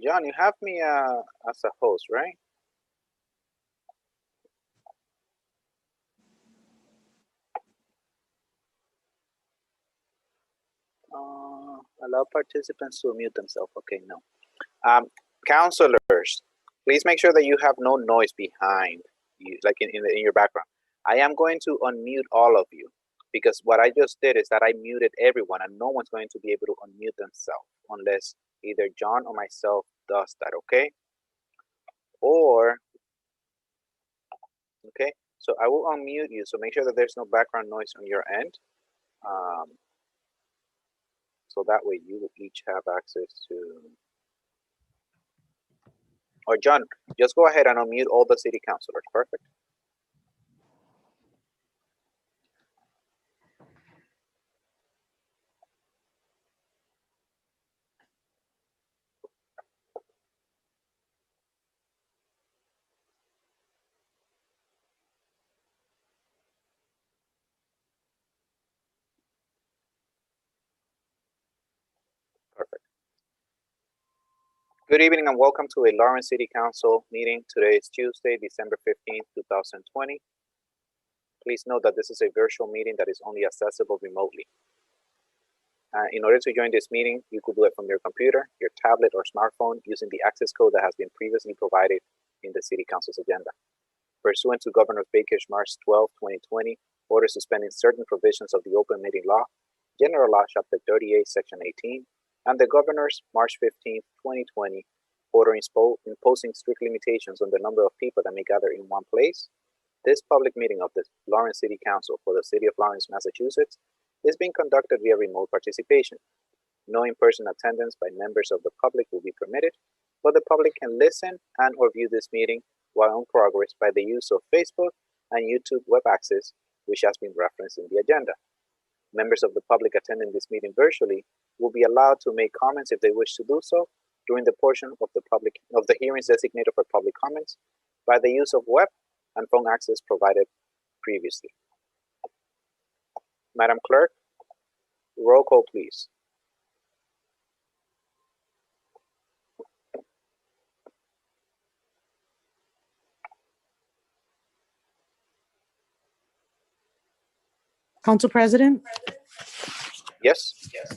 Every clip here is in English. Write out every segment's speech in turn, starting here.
John, you have me as a host, right? Allow participants to mute themselves. Okay, no. Counselors, please make sure that you have no noise behind you, like in your background. I am going to unmute all of you because what I just did is that I muted everyone and no one's going to be able to unmute themselves unless either John or myself does that, okay? Or, okay, so I will unmute you, so make sure that there's no background noise on your end. So that way you will each have access to, or John, just go ahead and unmute all the city councilors. Perfect. Perfect. Good evening and welcome to a Lawrence City Council meeting. Today is Tuesday, December 15th, 2020. Please note that this is a virtual meeting that is only accessible remotely. In order to join this meeting, you could do it from your computer, your tablet, or smartphone using the access code that has been previously provided in the City Council's agenda. Pursuant to Governor Baker's March 12, 2020, order suspending certain provisions of the Open Meeting Law, General Law, Chapter 38, Section 18, and the Governor's March 15, 2020, order imposing strict limitations on the number of people that may gather in one place, this public meeting of the Lawrence City Council for the City of Lawrence, Massachusetts, is being conducted via remote participation. No in-person attendance by members of the public will be permitted, but the public can listen and or view this meeting while in progress by the use of Facebook and YouTube web access, which has been referenced in the agenda. Members of the public attending this meeting virtually will be allowed to make comments if they wish to do so during the portion of the hearings designated for public comments by the use of web and phone access provided previously. Madam Clerk, roll call, please. Council President? Yes?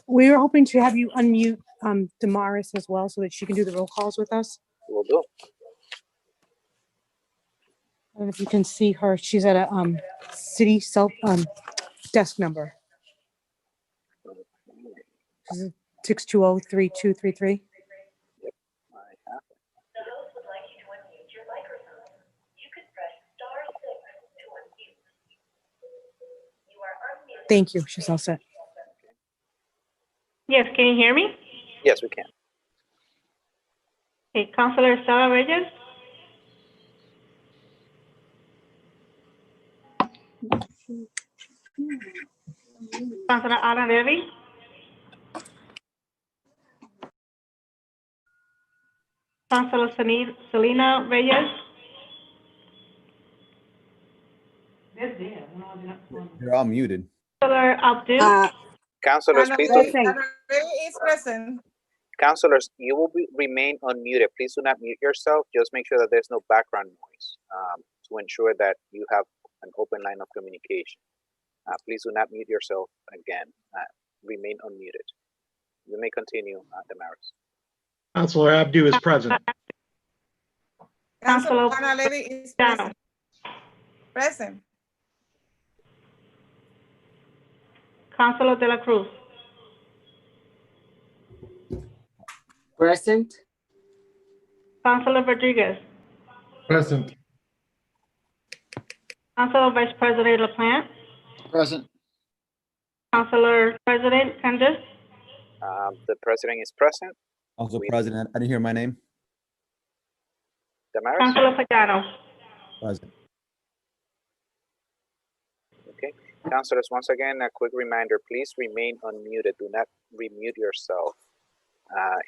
We were hoping to have you unmute Damaris as well so that she can do the roll calls with us. Will do. I don't know if you can see her. She's at a city desk number. 620-3233. Yep, I have it. For those who would like you to unmute your microphone, you could press *6 to unmute. You are unmuted. Thank you. She's all set. Yes, can you hear me? Yes, we can. Okay, Councilor Estela Reyes. Councilor Ana Levy. Councilor Selena Reyes. They're all muted. Councilor Abdul. Councilors, please Ana is present. Councilors, you will remain unmuted. Please do not mute yourself. Just make sure that there's no background noise to ensure that you have an open line of communication. Please do not mute yourself again. Remain unmuted. You may continue, Damaris. Councilor Abdu is present. Councilor Ana Levy is present. Present. Councilor De La Cruz. Present. Councilor Rodriguez. Present. Councilor Vice President LaPlante. Present. Councilor President Candace. The president is present. Also President, I didn't hear my name. Damaris? Councilor Pagano. Present. Okay. Councilors, once again, a quick reminder, please remain unmuted. Do not remute yourself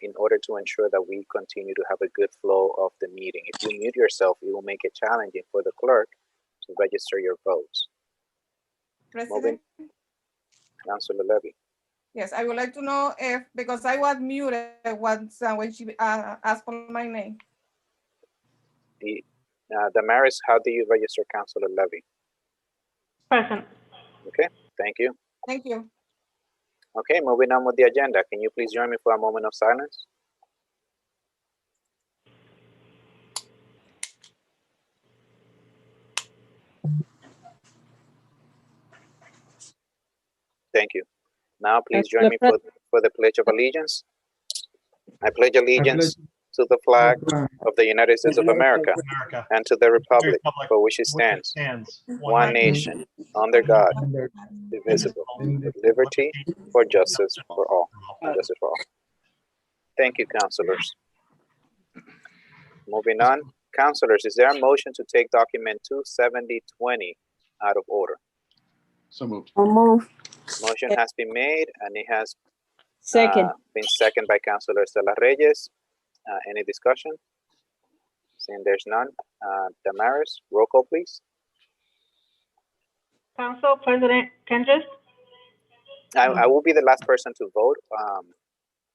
in order to ensure that we continue to have a good flow of the meeting. If you mute yourself, it will make it challenging for the clerk to register your votes. President. Councilor Levy. Yes, I would like to know if, because I was muted once when she asked for my name. Damaris, how do you register Councilor Levy? Present. Okay, thank you. Thank you. Okay, moving on with the agenda. Can you please join me for a moment of silence? Thank you. Now, please join me for the Pledge of Allegiance. I pledge allegiance to the flag of the United States of America America. and to the republic Republic for which it which it stands, stands, one nation, under God, indivisible, with liberty for justice for all. Justice for all. Thank you, councilors. Moving on, councilors, is there a motion to take document 27020 out of order? So moved. I'll move. Motion has been made and it has Second. been seconded by Councilor Estela Reyes. Any discussion? Seeing there's none. Damaris, roll call, please. Council President Kendris, I will be the last person to vote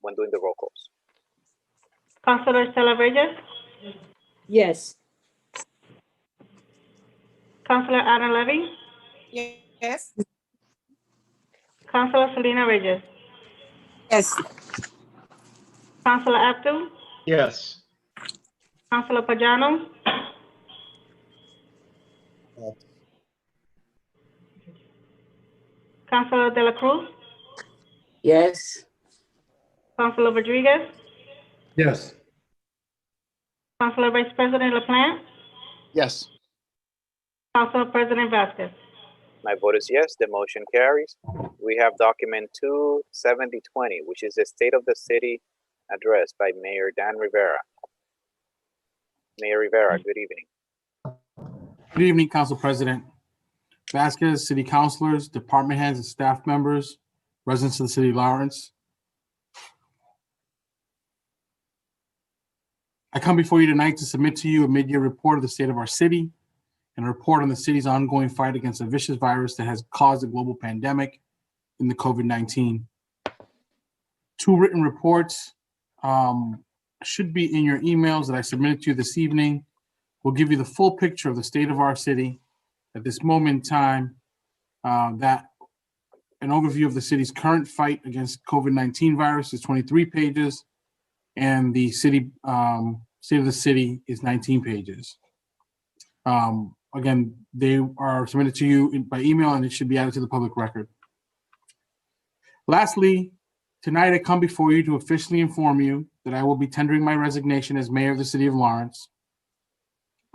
when doing the roll calls. Councilor Stella Reyes, Yes. Councilor Adam Levy, Yes. Councilor Selena Reyes, Yes. Councilor Abdul, Yes. Councilor Pagano, Councilor De La Cruz, Yes. Councilor Rodriguez, Yes. Councilor Vice President LaPlante, Yes. Council President Vasquez. My vote is yes, the motion carries. We have document 27020, which is the State of the City address by Mayor Dan Rivera. Mayor Rivera, good evening. Good evening, Council President Vasquez, City Councilors, Department Heads, and staff members, residents of the City of Lawrence. I come before you tonight to submit to you a mid-year report of the state of our city and a report on the city's ongoing fight against a vicious virus that has caused a global pandemic in the COVID-19. Two written reports should be in your emails that I submitted to you this evening. Will give you the full picture of the state of our city at this moment in time, that an overview of the city's current fight against COVID-19 virus is 23 pages, and the city state of the city is 19 pages. Again, they are submitted to you by email, and it should be added to the public record. Lastly, tonight I come before you to officially inform you that I will be tendering my resignation as mayor of the city of Lawrence.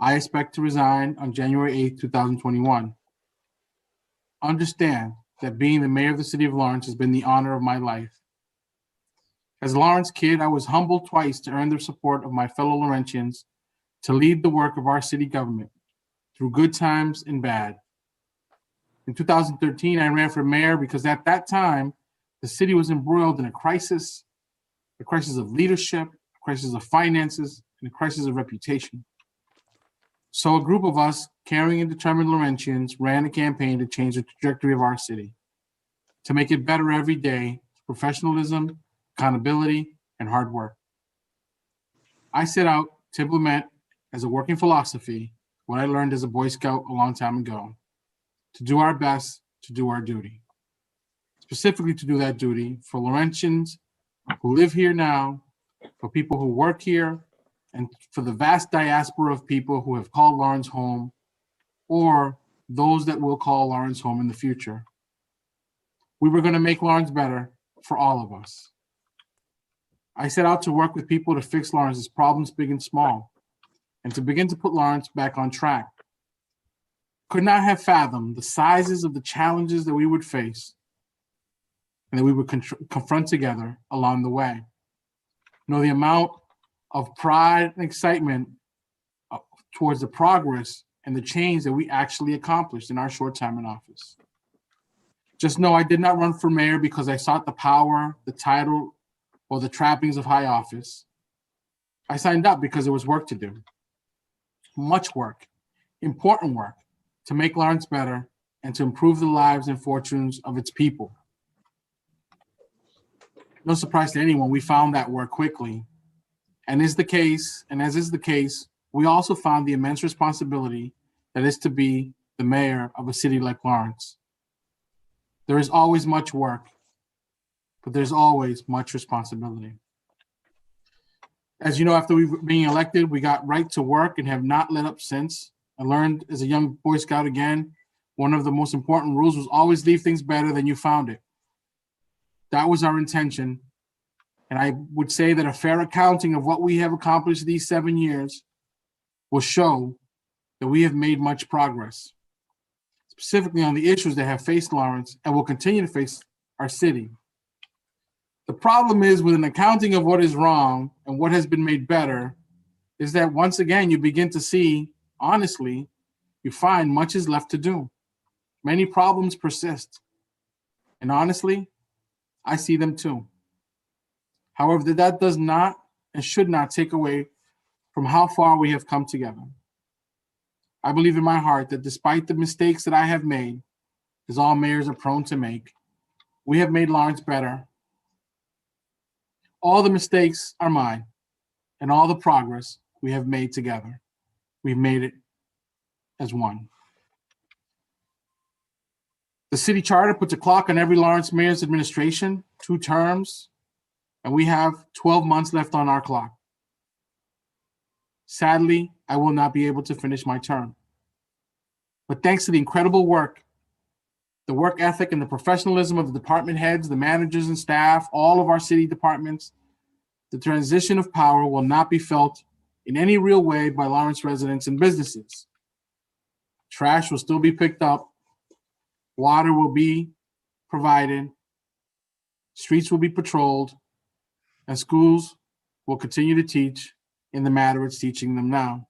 I expect to resign on January 8th, 2021. Understand that being the mayor of the city of Lawrence has been the honor of my life. As a Lawrence kid, I was humbled twice to earn the support of my fellow Laurentians to lead the work of our city government through good times and bad. In 2013, I ran for mayor because at that time, the city was embroiled in a crisis of leadership, a crisis of finances, and a crisis of reputation. So a group of us, caring and determined Laurentians, ran a campaign to change the trajectory of our city, to make it better every day, through professionalism, accountability, and hard work. I set out to implement as a working philosophy what I learned as a Boy Scout a long time ago, to do our best, to do our duty. Specifically to do that duty for Laurentians who live here now, for people who work here, and for the vast diaspora of people who have called Lawrence home, or those that will call Lawrence home in the future. We were going to make Lawrence better for all of us. I set out to work with people to fix Lawrence's problems, big and small, and to begin to put Lawrence back on track. Could not have fathomed the sizes of the challenges that we would face and that we would confront together along the way. You know, the amount of pride and excitement towards the progress and the change that we actually accomplished in our short time in office. Just know I did not run for mayor because I sought the power, the title, or the trappings of high office. I signed up because there was work to do. Much work, important work, to make Lawrence better and to improve the lives and fortunes of its people. No surprise to anyone, we found that work quickly. And as is the case, we also found the immense responsibility that is to be the mayor of a city like Lawrence. There is always much work, but there's always much responsibility. As you know, after being elected, we got right to work and have not let up since. I learned as a young Boy Scout again, one of the most important rules was always leave things better than you found it. That was our intention. And I would say that a fair accounting of what we have accomplished these 7 years will show that we have made much progress, specifically on the issues that have faced Lawrence and will continue to face our city. The problem is with an accounting of what is wrong and what has been made better is that once again, you begin to see, honestly, you find much is left to do. Many problems persist. And honestly, I see them too. However, that does not and should not take away from how far we have come together. I believe in my heart that despite the mistakes that I have made, as all mayors are prone to make, we have made Lawrence better. All the mistakes are mine, and all the progress we have made together. We've made it as one. The city charter puts a clock on every Lawrence mayor's administration, 2 terms, and we have 12 months left on our clock. Sadly, I will not be able to finish my term. But thanks to the incredible work, the work ethic and the professionalism of the department heads, the managers and staff, all of our city departments, the transition of power will not be felt in any real way by Lawrence residents and businesses. Trash will still be picked up, water will be provided, streets will be patrolled, and schools will continue to teach in the manner it's teaching them now.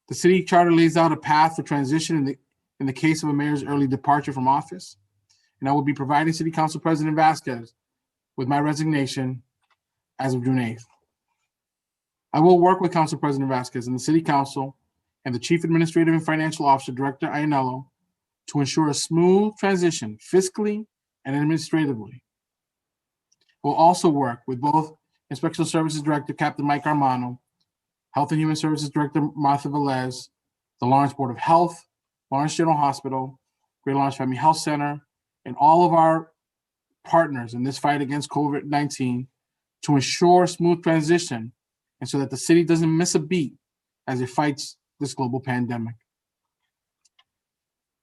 The city charter lays out a path for transition in the case of a mayor's early departure from office, and I will be providing City Council President Vasquez with my resignation as of June 8th. I will work with Council President Vasquez and the City Council and the Chief Administrative and Financial Officer, Director Iannello, to ensure a smooth transition fiscally and administratively. We'll also work with both Inspection Services Director, Captain Mike Armano, Health and Human Services Director, Martha Velez, the Lawrence Board of Health, Lawrence General Hospital, Greater Lawrence Family Health Center, and all of our partners in this fight against COVID-19 to ensure smooth transition and so that the city doesn't miss a beat as it fights this global pandemic.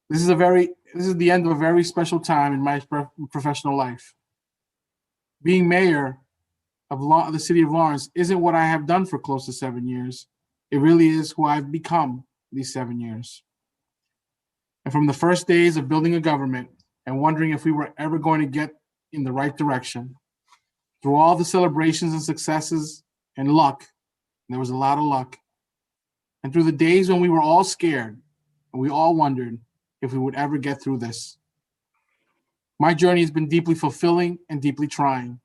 This is the end of a very special time in my professional life. Being mayor of the city of Lawrence isn't what I have done for close to 7 years. It really is who I've become these 7 years. And from the first days of building a government and wondering if we were ever going to get in the right direction, through all the celebrations and successes and luck, and there was a lot of luck, and through the days when we were all scared and we all wondered if we would ever get through this. My journey has been deeply fulfilling and deeply trying.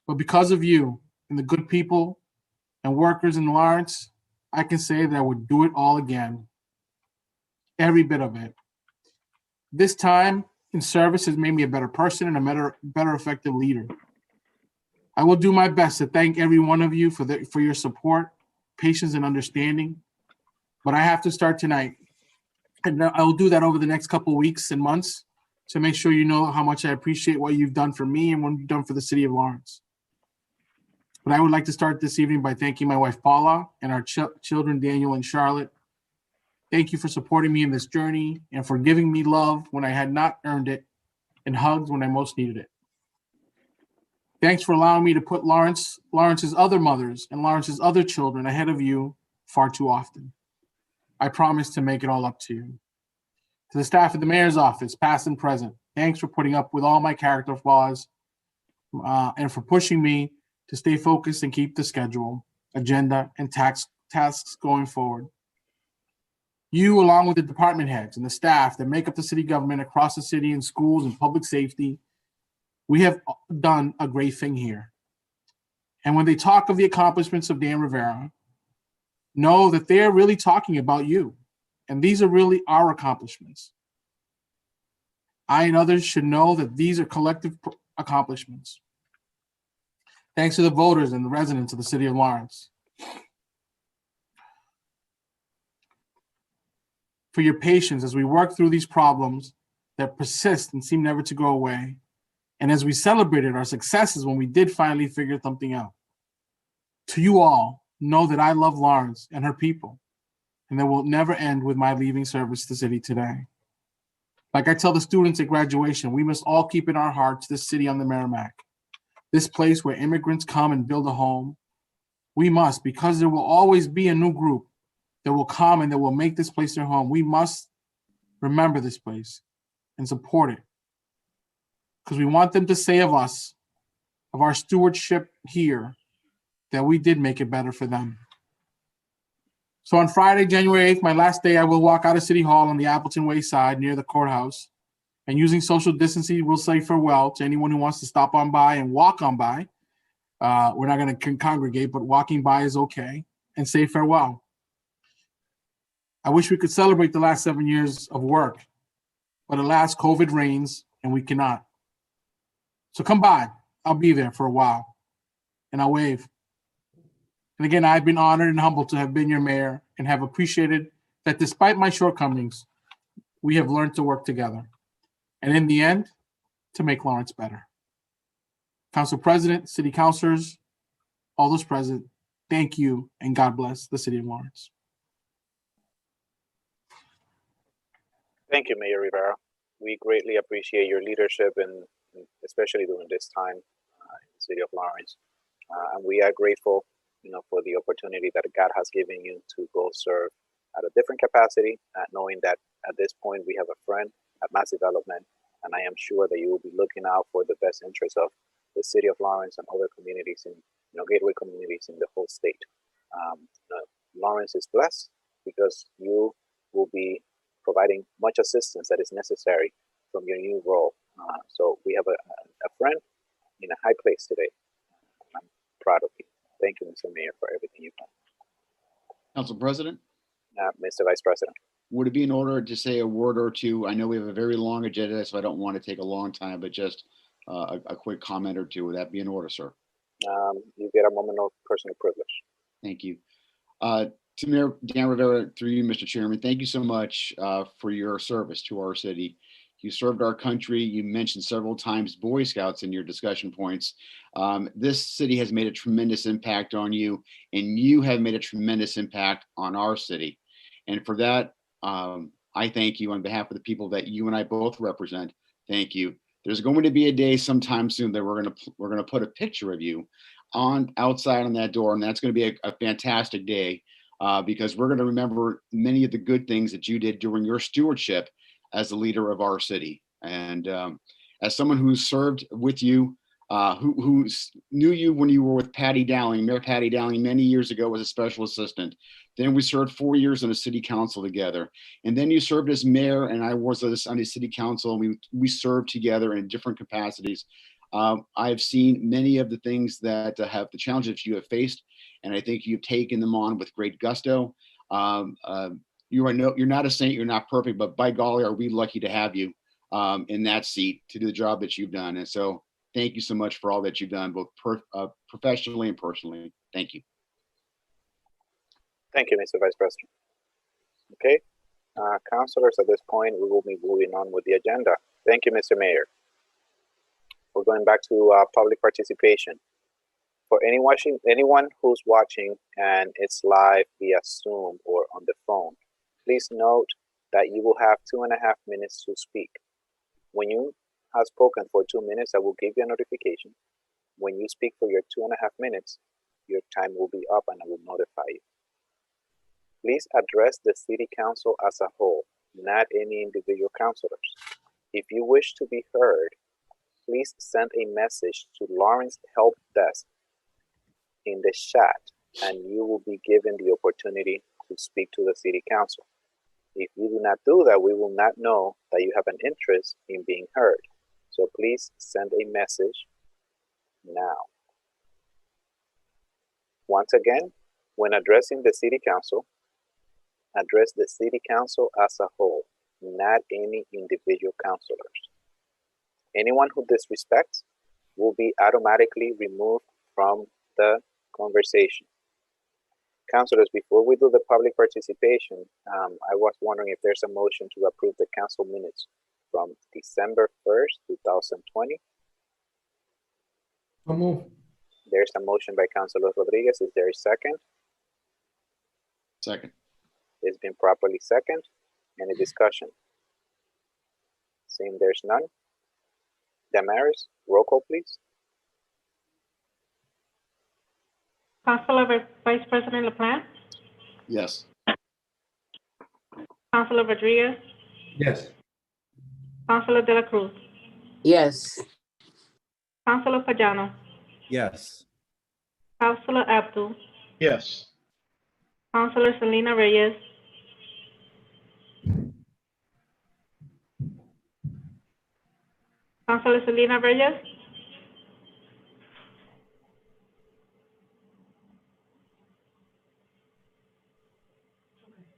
But because of you and the good people and workers in Lawrence, I can say that I would do it all again. Every bit of it. This time in service has made me a better person and a better effective leader. I will do my best to thank every one of you for your support, patience, and understanding. But I have to start tonight. And I will do that over the next couple weeks and months to make sure you know how much I appreciate what you've done for me and what you've done for the city of Lawrence. But I would like to start this evening by thanking my wife, Paula, and our children, Daniel and Charlotte. Thank you for supporting me in this journey and for giving me love when I had not earned it and hugs when I most needed it. Thanks for allowing me to put Lawrence's other mothers and Lawrence's other children ahead of you far too often. I promise to make it all up to you. To the staff at the mayor's office, past and present, thanks for putting up with all my character flaws and for pushing me to stay focused and keep the schedule, agenda, and tasks going forward. You, along with the department heads and the staff that make up the city government across the city and schools and public safety, we have done a great thing here. And when they talk of the accomplishments of Dan Rivera, know that they're really talking about you. And these are really our accomplishments. I and others should know that these are collective accomplishments. Thanks to the voters and the residents of the city of Lawrence for your patience as we work through these problems that persist and seem never to go away, and as we celebrated our successes when we did finally figure something out. To you all, know that I love Lawrence and her people, and that will never end with my leaving service to the city today. Like I tell the students at graduation, we must all keep in our hearts this city on the Merrimack, this place where immigrants come and build a home. We must, because there will always be a new group that will come and that will make this place their home. We must remember this place and support it, because we want them to say of us, of our stewardship here, that we did make it better for them. So on Friday, January 8th, my last day, I will walk out of City Hall on the Appleton Way side near the courthouse. And using social distancing, we'll say farewell to anyone who wants to stop on by and walk on by. We're not going to congregate, but walking by is okay, and say farewell. I wish we could celebrate the last 7 years of work, but alas, COVID reigns and we cannot. So come by. I'll be there for a while, and I'll wave. And again, I've been honored and humbled to have been your mayor and have appreciated that despite my shortcomings, we have learned to work together. And in the end, to make Lawrence better. Council President, City Councilors, all those present, thank you and God bless the City of Lawrence. Thank you, Mayor Rivera. We greatly appreciate your leadership, and especially during this time in the City of Lawrence. And we are grateful, for the opportunity that God has given you to go serve at a different capacity, knowing that at this point we have a friend at Mass Development, and I am sure that you will be looking out for the best interests of the City of Lawrence and other communities in, gateway communities in the whole state. Lawrence is blessed because you will be providing much assistance that is necessary from your new role. So we have a friend in a high place today. I'm proud of you. Thank you, Mr. Mayor, for everything you've done. Council President, Mr. Vice President. would it be in order to say a word or two? I know we have a very long agenda, so I don't want to take a long time, but just a quick comment or two. Would that be in order, sir? You get a moment of personal privilege. Thank you. To Mayor Dan Rivera, through you, Mr. Chairman, thank you so much for your service to our city. You served our country. You mentioned several times Boy Scouts in your discussion points. This city has made a tremendous impact on you, and you have made a tremendous impact on our city. And for that, I thank you on behalf of the people that you and I both represent. Thank you. There's going to be a day sometime soon that we're gonna put a picture of you outside on that door, and that's going to be a fantastic day because we're going to remember many of the good things that you did during your stewardship as the leader of our city. And as someone who served with you, who knew you when you were with Patty Dowling, Mayor Patty Dowling, many years ago as a special assistant. Then we served 4 years on the city council together. And then you served as mayor, and I was on the city council. We served together in different capacities. I've seen many of the things that have the challenges you have faced, and I think you've taken them on with great gusto. You're not a saint, you're not perfect, but by golly, are we lucky to have you in that seat to do the job that you've done. And so thank you so much for all that you've done, both professionally and personally. Thank you. Thank you, Mr. Vice President. Okay, councilors, at this point, we will be moving on with the agenda. Thank you, Mr. Mayor. We're going back to public participation. For anyone who's watching and it's live via Zoom or on the phone, please note that you will have 2.5 minutes to speak. When you have spoken for 2 minutes, I will give you a notification. When you speak for your 2.5 minutes, your time will be up and I will notify you. Please address the city council as a whole, not any individual councilors. If you wish to be heard, please send a message to Lawrence Help Desk in the chat, and you will be given the opportunity to speak to the city council. If you do not do that, we will not know that you have an interest in being heard. So please send a message now. Once again, when addressing the city council, address the city council as a whole, not any individual councilors. Anyone who disrespects will be automatically removed from the conversation. Councilors, before we do the public participation, I was wondering if there's a motion to approve the council minutes from December 1st, 2020. So move. There's a motion by Councilor Rodriguez. Is there a second? Second. It's been properly second. Any discussion? Seeing there's none. Damaris, roll call, please. Councilor Vice President LaPlante, Yes. Councilor Rodriguez, Yes. Councilor De La Cruz, Yes. Councilor Pagano, Yes. Councilor Abdul, Yes. Councilor Selena Reyes, Councilor Selena Reyes,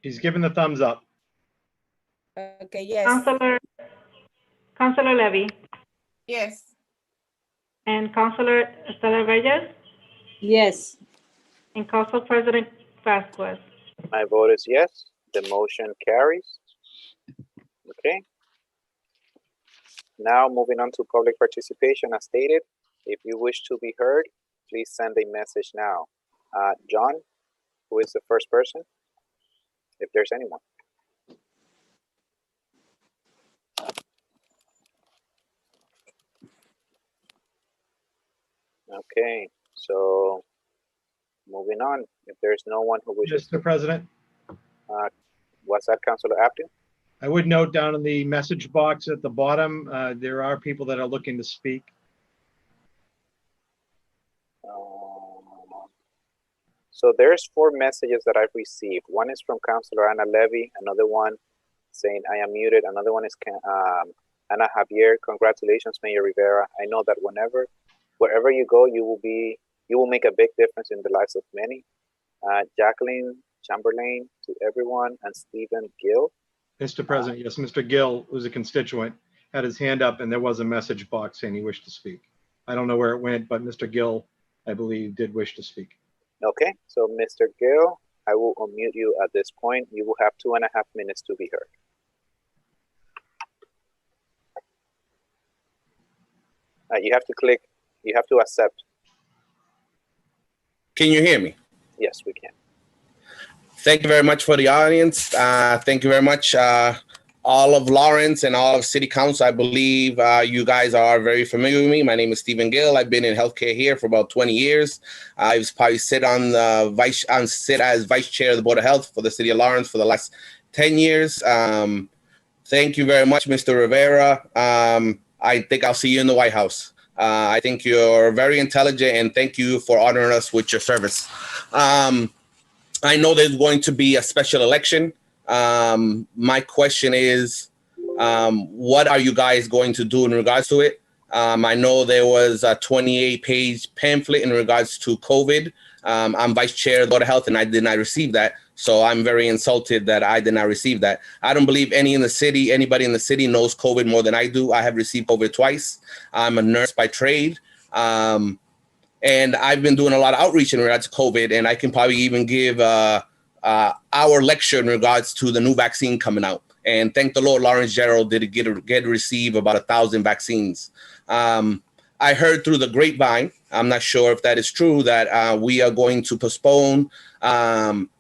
He's giving the thumbs up. Okay, yes. Councilor Levy, Yes. and Councilor Estela Reyes, Yes. and Council President Vasquez. My vote is yes. The motion carries. Okay. Now moving on to public participation as stated. If you wish to be heard, please send a message now. John, who is the first person? If there's anyone. Okay, so moving on. If there's no one who wishes, Mr. President, what's that, Councilor Abdu? I would note down in the message box at the bottom, there are people that are looking to speak. So there's 4 messages that I've received. One is from Councilor Ana Levy, another one saying I am muted, another one is Ana Javier. Congratulations, Mayor Rivera. I know that wherever you go, you will make a big difference in the lives of many. Jacqueline Chamberlain, to everyone, and Stephen Gill. Mr. President, yes, Mr. Gill, who's a constituent, had his hand up and there was a message box saying he wished to speak. I don't know where it went, but Mr. Gill, I believe, did wish to speak. Okay, so Mr. Gill, I will unmute you at this point. You will have 2.5 minutes to be heard. You have to accept. Can you hear me? Yes, we can. Thank you very much for the audience. Thank you very much, all of Lawrence and all of City Council. I believe you guys are very familiar with me. My name is Stephen Gill. I've been in healthcare here for about 20 years. I've probably sit as vice chair of the Board of Health for the City of Lawrence for the last 10 years. Thank you very much, Mr. Rivera. I think I'll see you in the White House. I think you're very intelligent, and thank you for honoring us with your service. I know there's going to be a special election. My question is, what are you guys going to do in regards to it? I know there was a 28-page pamphlet in regards to COVID. I'm vice chair of the Board of Health, and I did not receive that. So I'm very insulted that I did not receive that. I don't believe anybody in the city knows COVID more than I do. I have received COVID twice. I'm a nurse by trade. And I've been doing a lot of outreach in regards to COVID, and I can probably even give our lecture in regards to the new vaccine coming out. And thank the Lord, Lawrence Gerald did receive about 1,000 vaccines. I heard through the grapevine, I'm not sure if that is true, that we are going to postpone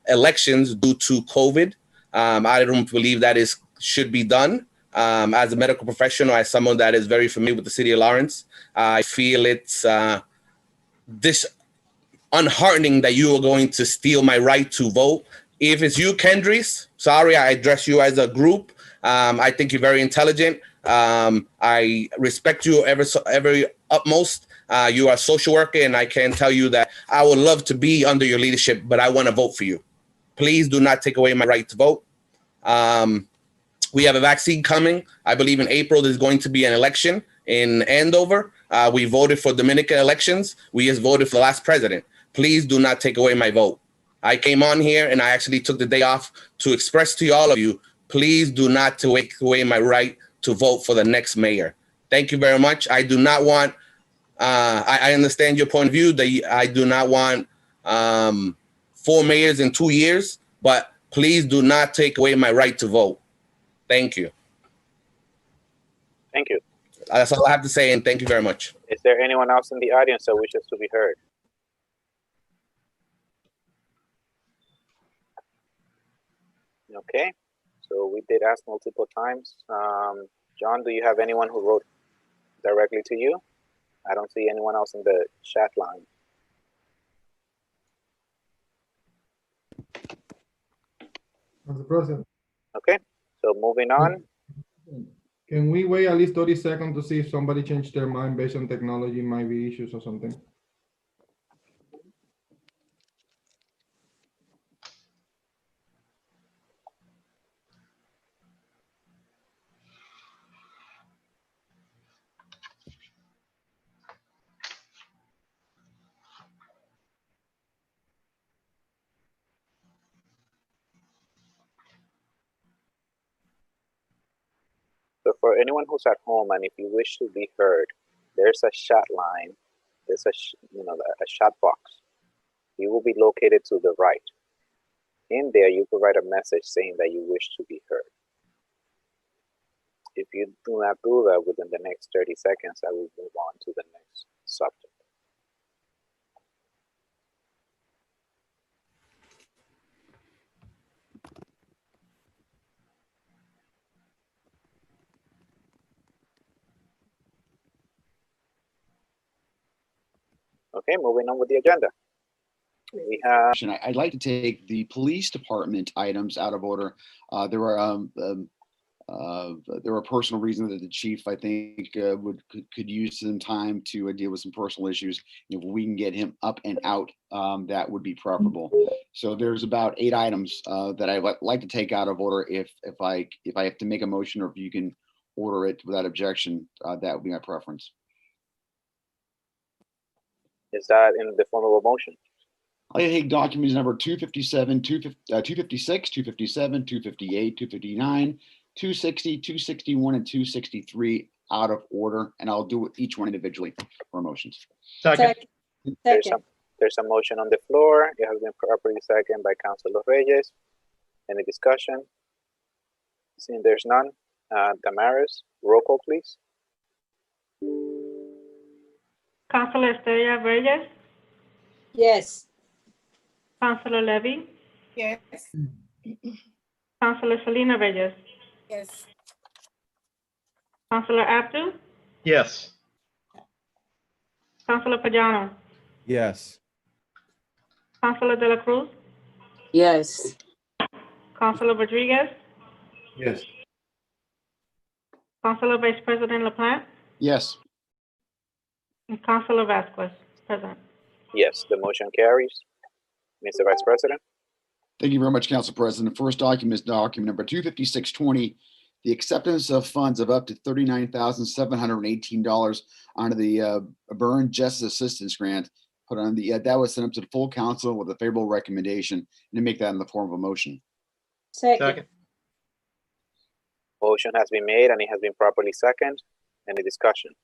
elections due to COVID. I don't believe that should be done. As a medical professional, as someone that is very familiar with the city of Lawrence, I feel it's unheartening that you are going to steal my right to vote. If it's you, Kendris, sorry, I address you as a group. I think you're very intelligent. I respect you every utmost. You are a social worker, and I can tell you that I would love to be under your leadership, but I want to vote for you. Please do not take away my right to vote. We have a vaccine coming. I believe in April there's going to be an election in Andover. We voted for Dominican elections. We just voted for the last president. Please do not take away my vote. I came on here and I actually took the day off to express to all of you, please do not take away my right to vote for the next mayor. Thank you very much. I do not want I understand your point of view that I do not want 4 mayors in 2 years, but please do not take away my right to vote. Thank you. Thank you. That's all I have to say, and thank you very much. Is there anyone else in the audience that wishes to be heard? Okay, so we did ask multiple times. John, do you have anyone who wrote directly to you? I don't see anyone else in the chat line. Mr. President, Okay, so moving on. can we wait at least 30 seconds to see if somebody changed their mind based on technology, might be issues or something? So for anyone who's at home and if you wish to be heard, there's a chat line. There's a chat box. You will be located to the right. In there, you provide a message saying that you wish to be heard. If you do not do that within the next 30 seconds, I will move on to the next subject. Okay, moving on with the agenda. We have I'd like to take the police department items out of order. There were personal reasons that the chief, I think, could use some time to deal with some personal issues. If we can get him up and out, that would be preferable. So there's about 8 items that I'd like to take out of order. If I have to make a motion, or if you can order it without objection, that would be my preference. Is that in the form of a motion? I take documents number 257, 256, 257, 258, 259, 260, 261, and 263 out of order, and I'll do each one individually for motions. Second. There's a motion on the floor. It has been properly seconded by Councilor Reyes. Any discussion? Seeing there's none, Damaris, roll call, please. Councilor Estrella Reyes, Yes. Councilor Levy, Yes. Councilor Selena Reyes, Yes. Councilor Abdu, Yes. Councilor Pagano, Yes. Councilor De La Cruz, Yes. Councilor Rodriguez, Yes. Councilor Vice President LaPlante, Yes. and Councilor Vasquez, present. Yes, the motion carries. Mr. Vice President. Thank you very much, Council President. The first document is document number 25620, the acceptance of funds of up to $39,718 under the Burn Justice Assistance Grant. Put on the that was sent up to the full council with a favorable recommendation, and to make that in the form of a motion. Second. Motion has been made and it has been properly seconded. Any discussion?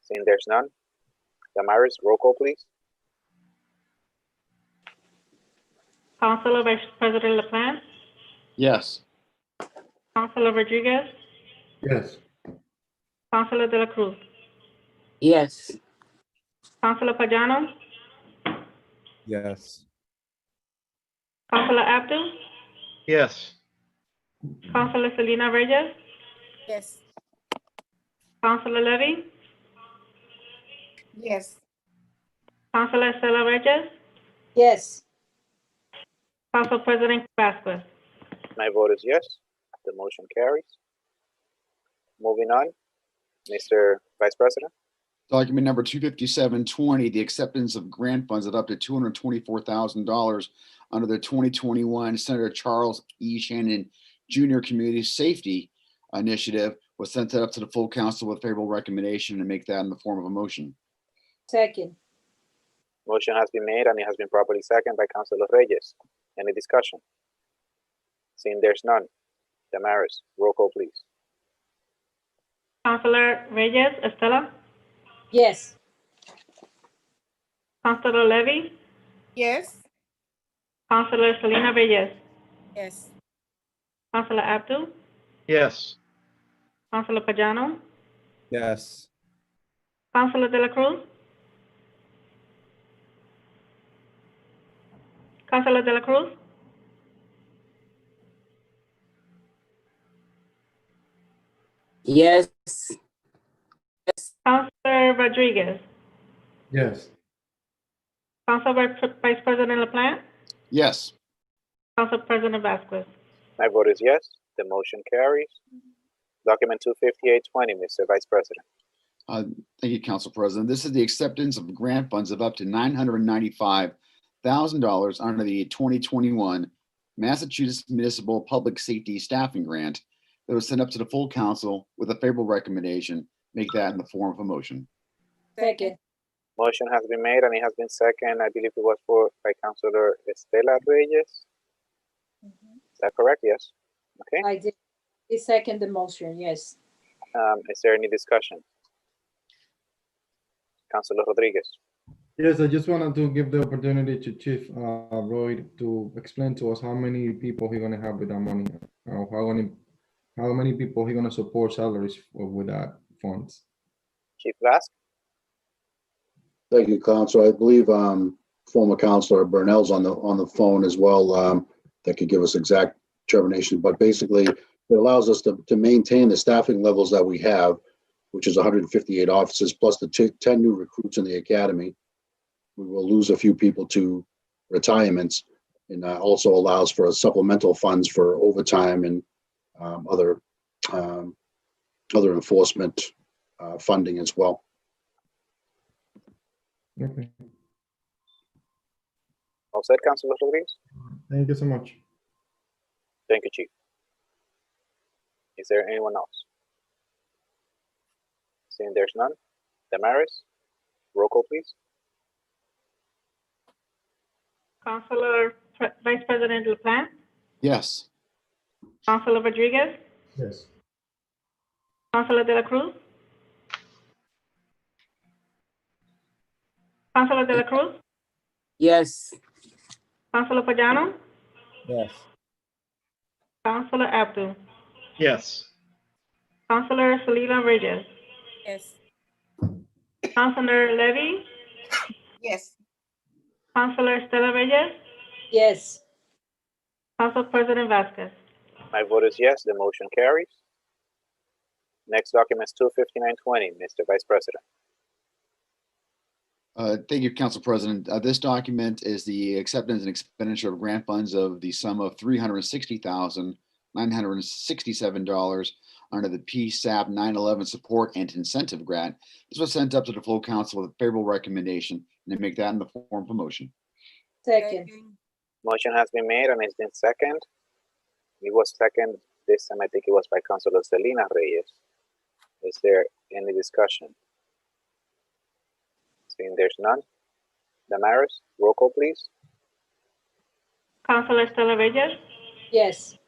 Seeing there's none, Damaris, roll call, please. Councilor Vice President LaPlante, Yes. Councilor Rodriguez, Yes. Councilor De La Cruz, Yes. Councilor Pagano, Yes. Councilor Abdu, Yes. Councilor Selena Reyes, Yes. Councilor Levy, Yes. Councilor Estela Reyes, Yes. Council President Vasquez. My vote is yes. The motion carries. Moving on, Mr. Vice President. Document number 25720, the acceptance of grant funds of up to $224,000 under the 2021 Senator Charles E. Shannon Jr. Community Safety Initiative was sent up to the full council with favorable recommendation, and make that in the form of a motion. Second. Motion has been made and it has been properly seconded by Councilor Reyes. Any discussion? Seeing there's none, Damaris, roll call, please. Councilor Reyes, Estela, Yes. Counselor Levy, Yes. Counselor Selena Reyes, Yes. Counselor Abdul, Yes. Counselor Pagano, Yes. Counselor De La Cruz, Counselor De La Cruz, Yes. Counselor Rodriguez, Yes. Council Vice President LaPlante, Yes. Council President Vasquez. My vote is yes. The motion carries. Document 25820, Mr. Vice President. Thank you, Council President. This is the acceptance of grant funds of up to $995,000 under the 2021 Massachusetts Municipal Public Safety Staffing Grant that was sent up to the full council with a favorable recommendation. Make that in the form of a motion. Second. Motion has been made and it has been second. I believe it was by Councilor Estela Reyes. Is that correct? Yes. Okay. I did. I second the motion, yes. Is there any discussion? Councilor Rodriguez. Yes, I just wanted to give the opportunity to Chief Roy to explain to us how many people he's gonna have with that money. How many people he's gonna support salaries with that funds. Chief Lask. Thank you, Council. I believe former Councilor Burnell's on the phone as well, that could give us exact determination. But basically, it allows us to maintain the staffing levels that we have, which is 158 officers plus the 10 new recruits in the academy. We will lose a few people to retirements, and also allows for supplemental funds for overtime and other enforcement funding as well. Okay, All set, Councilor Rodriguez? thank you so much. Thank you, Chief. Is there anyone else? Seeing there's none. Damaris, roll call, please. Councilor Vice President LaPlante, Yes. Councilor Rodriguez, Yes. Councilor De La Cruz, Councilor De La Cruz, Yes. Councilor Pagano, Yes. Councilor Abdul, Yes. Councilor Selena Reyes, Yes. Councilor Levy, Yes. Councilor Estela Reyes, Yes. Council President Vasquez. My vote is yes, the motion carries. Next document is 25920, Mr. Vice President. Thank you, Council President. This document is the acceptance and expenditure of grant funds of the sum of $360,967 under the PSAP 9/11 Support and Incentive Grant. This was sent up to the full council with a favorable recommendation, and they make that in the form of a motion. Second. Motion has been made and it's been second. It was second this time. I think it was by Councilor Selena Reyes. Is there any discussion? Seeing there's none. Damaris, roll call, please. Councilor Estela Reyes, Yes.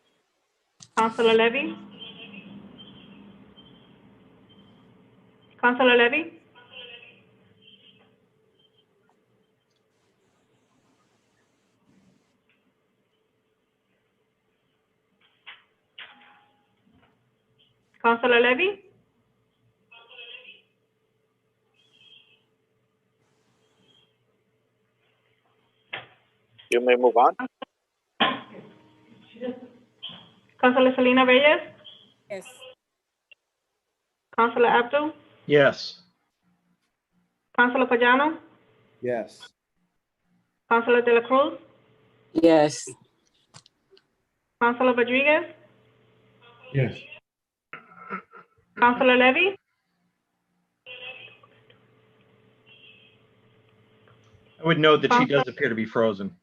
Councilor Levy, Councilor Levy, Councilor Levy, You may move on. Councilor Selena Reyes, Yes. Councilor Abdul, Yes. Councilor Pagano, Yes. Councilor De La Cruz, Yes. Councilor Rodriguez, Yes. Councilor Levy, I would note that she does appear to be frozen.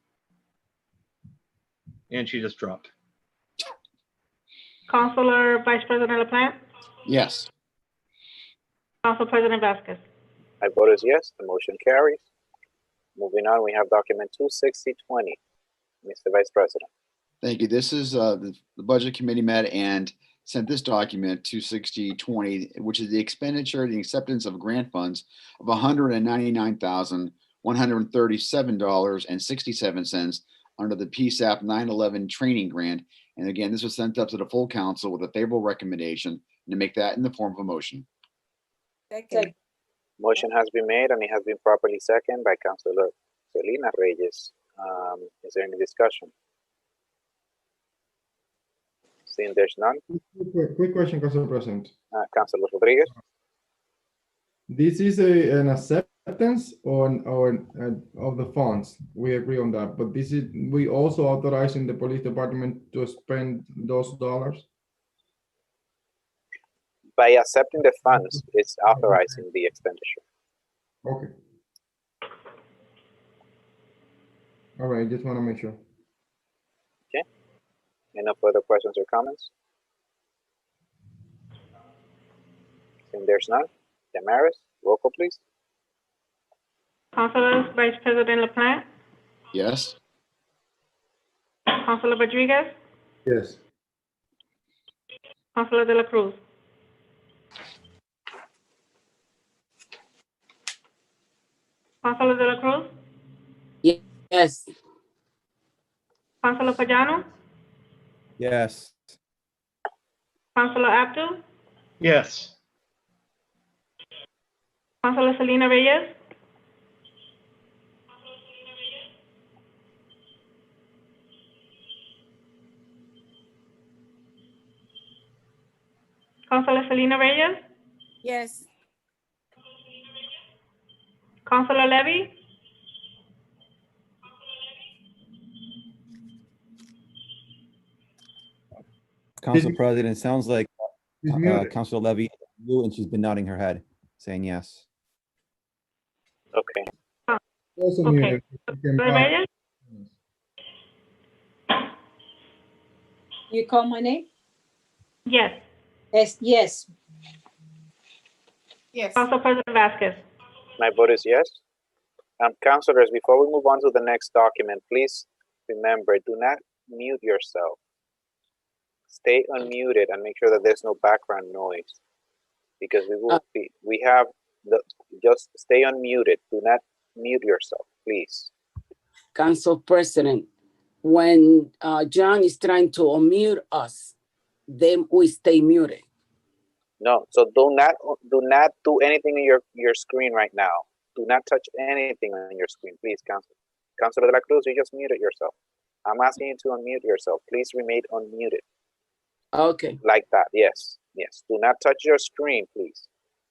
And she just dropped. Councilor Vice President LaPlante, Yes. Council President Vasquez. My vote is yes, the motion carries. Moving on, we have document 26020, Mr. Vice President. Thank you. This is the Budget Committee met and sent this document, 26020, which is the expenditure, the acceptance of grant funds of $199,137.67 under the PSAP 911 training grant. And again, this was sent up to the full council with a favorable recommendation, and to make that in the form of a motion. Second. Motion has been made and it has been properly seconded by Councilor Selena Reyes. Is there any discussion? Seeing there's none, Quick question, Council President. Councilor Rodriguez. This is an acceptance of the funds. We agree on that, but this is, we also authorizing the police department to spend those dollars? By accepting the funds, it's authorizing the expenditure. Okay. All right, just want to make sure. No further questions or comments? Seeing there's none, Damaris, roll call please. Councilor Vice President LaPlante, Yes? Councilor Rodriguez, Yes. Councilor De La Cruz, Councilor De La Cruz, Yes. Councilor Pagano, Yes. Councilor Abdul, Yes. Councilor Selena Reyes, Councilor Selena Reyes, Yes. Councilor Levy, Council President, sounds like She's muted. Councilor Levy, you, and she's been nodding her head, saying yes. Okay, Also Okay. muted. You can, Councilor Reyes, You call my name? yes, Yes, yes. Yes. Council President Vasquez. my vote is yes. Councilors, before we move on to the next document, please remember, do not mute yourself. Stay unmuted and make sure that there's no background noise. Because we have just stay unmuted. Do not mute yourself, please. Council President, when John is trying to unmute us, then we stay muted. No, so do not do anything in your screen right now. Do not touch anything on your screen, please, Councilor De La Cruz, you just muted yourself. I'm asking you to unmute yourself. Please remain unmuted. Okay. Like that, yes, yes. Do not touch your screen, please.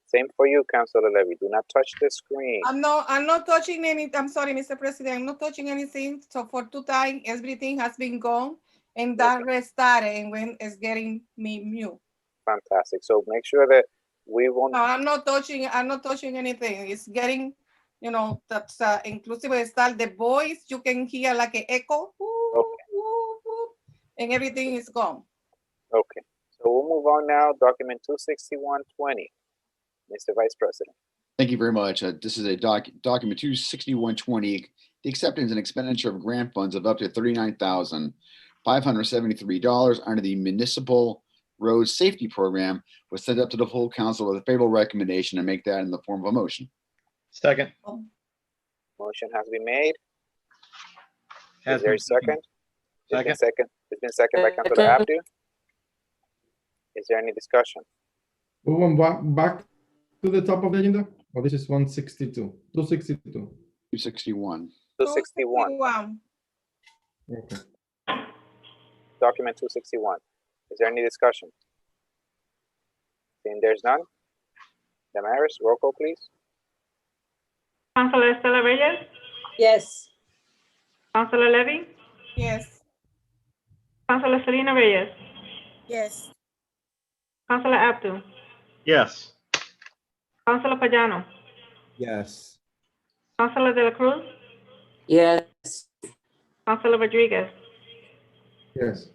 Same for you, Councilor Levy. Do not touch the screen. I'm not touching any, I'm sorry, Mr. President, I'm not touching anything. So for 2 times, everything has been gone and that restarted and when it's getting me mute. Fantastic. So make sure that we won't. No, I'm not touching anything. It's getting, that's inclusive style, the voice, you can hear like an echo. And everything is gone. Okay. So we'll move on now. Document 26120. Mr. Vice President. Thank you very much. This is a document 26120, the acceptance and expenditure of grant funds of up to $39,573 under the Municipal Road Safety Program was sent up to the full council with a favorable recommendation, and make that in the form of a motion. Second. Motion has been made. Has Is there a been second? Second. It's been seconded by Councilor Abdu. Is there any discussion? We went back to the top of the agenda? Oh, this is 162, 262. 261. 261. Okay. Document 261. Is there any discussion? Seeing there's none. Damaris, roll call, please. Councilor Estela Reyes, Yes. Councilor Levy, Yes. Councilor Selena Reyes, Yes. Councilor Abdul, Yes. Councilor Pagano, Yes. Councilor De La Cruz, Yes. Councilor Rodriguez, Yes.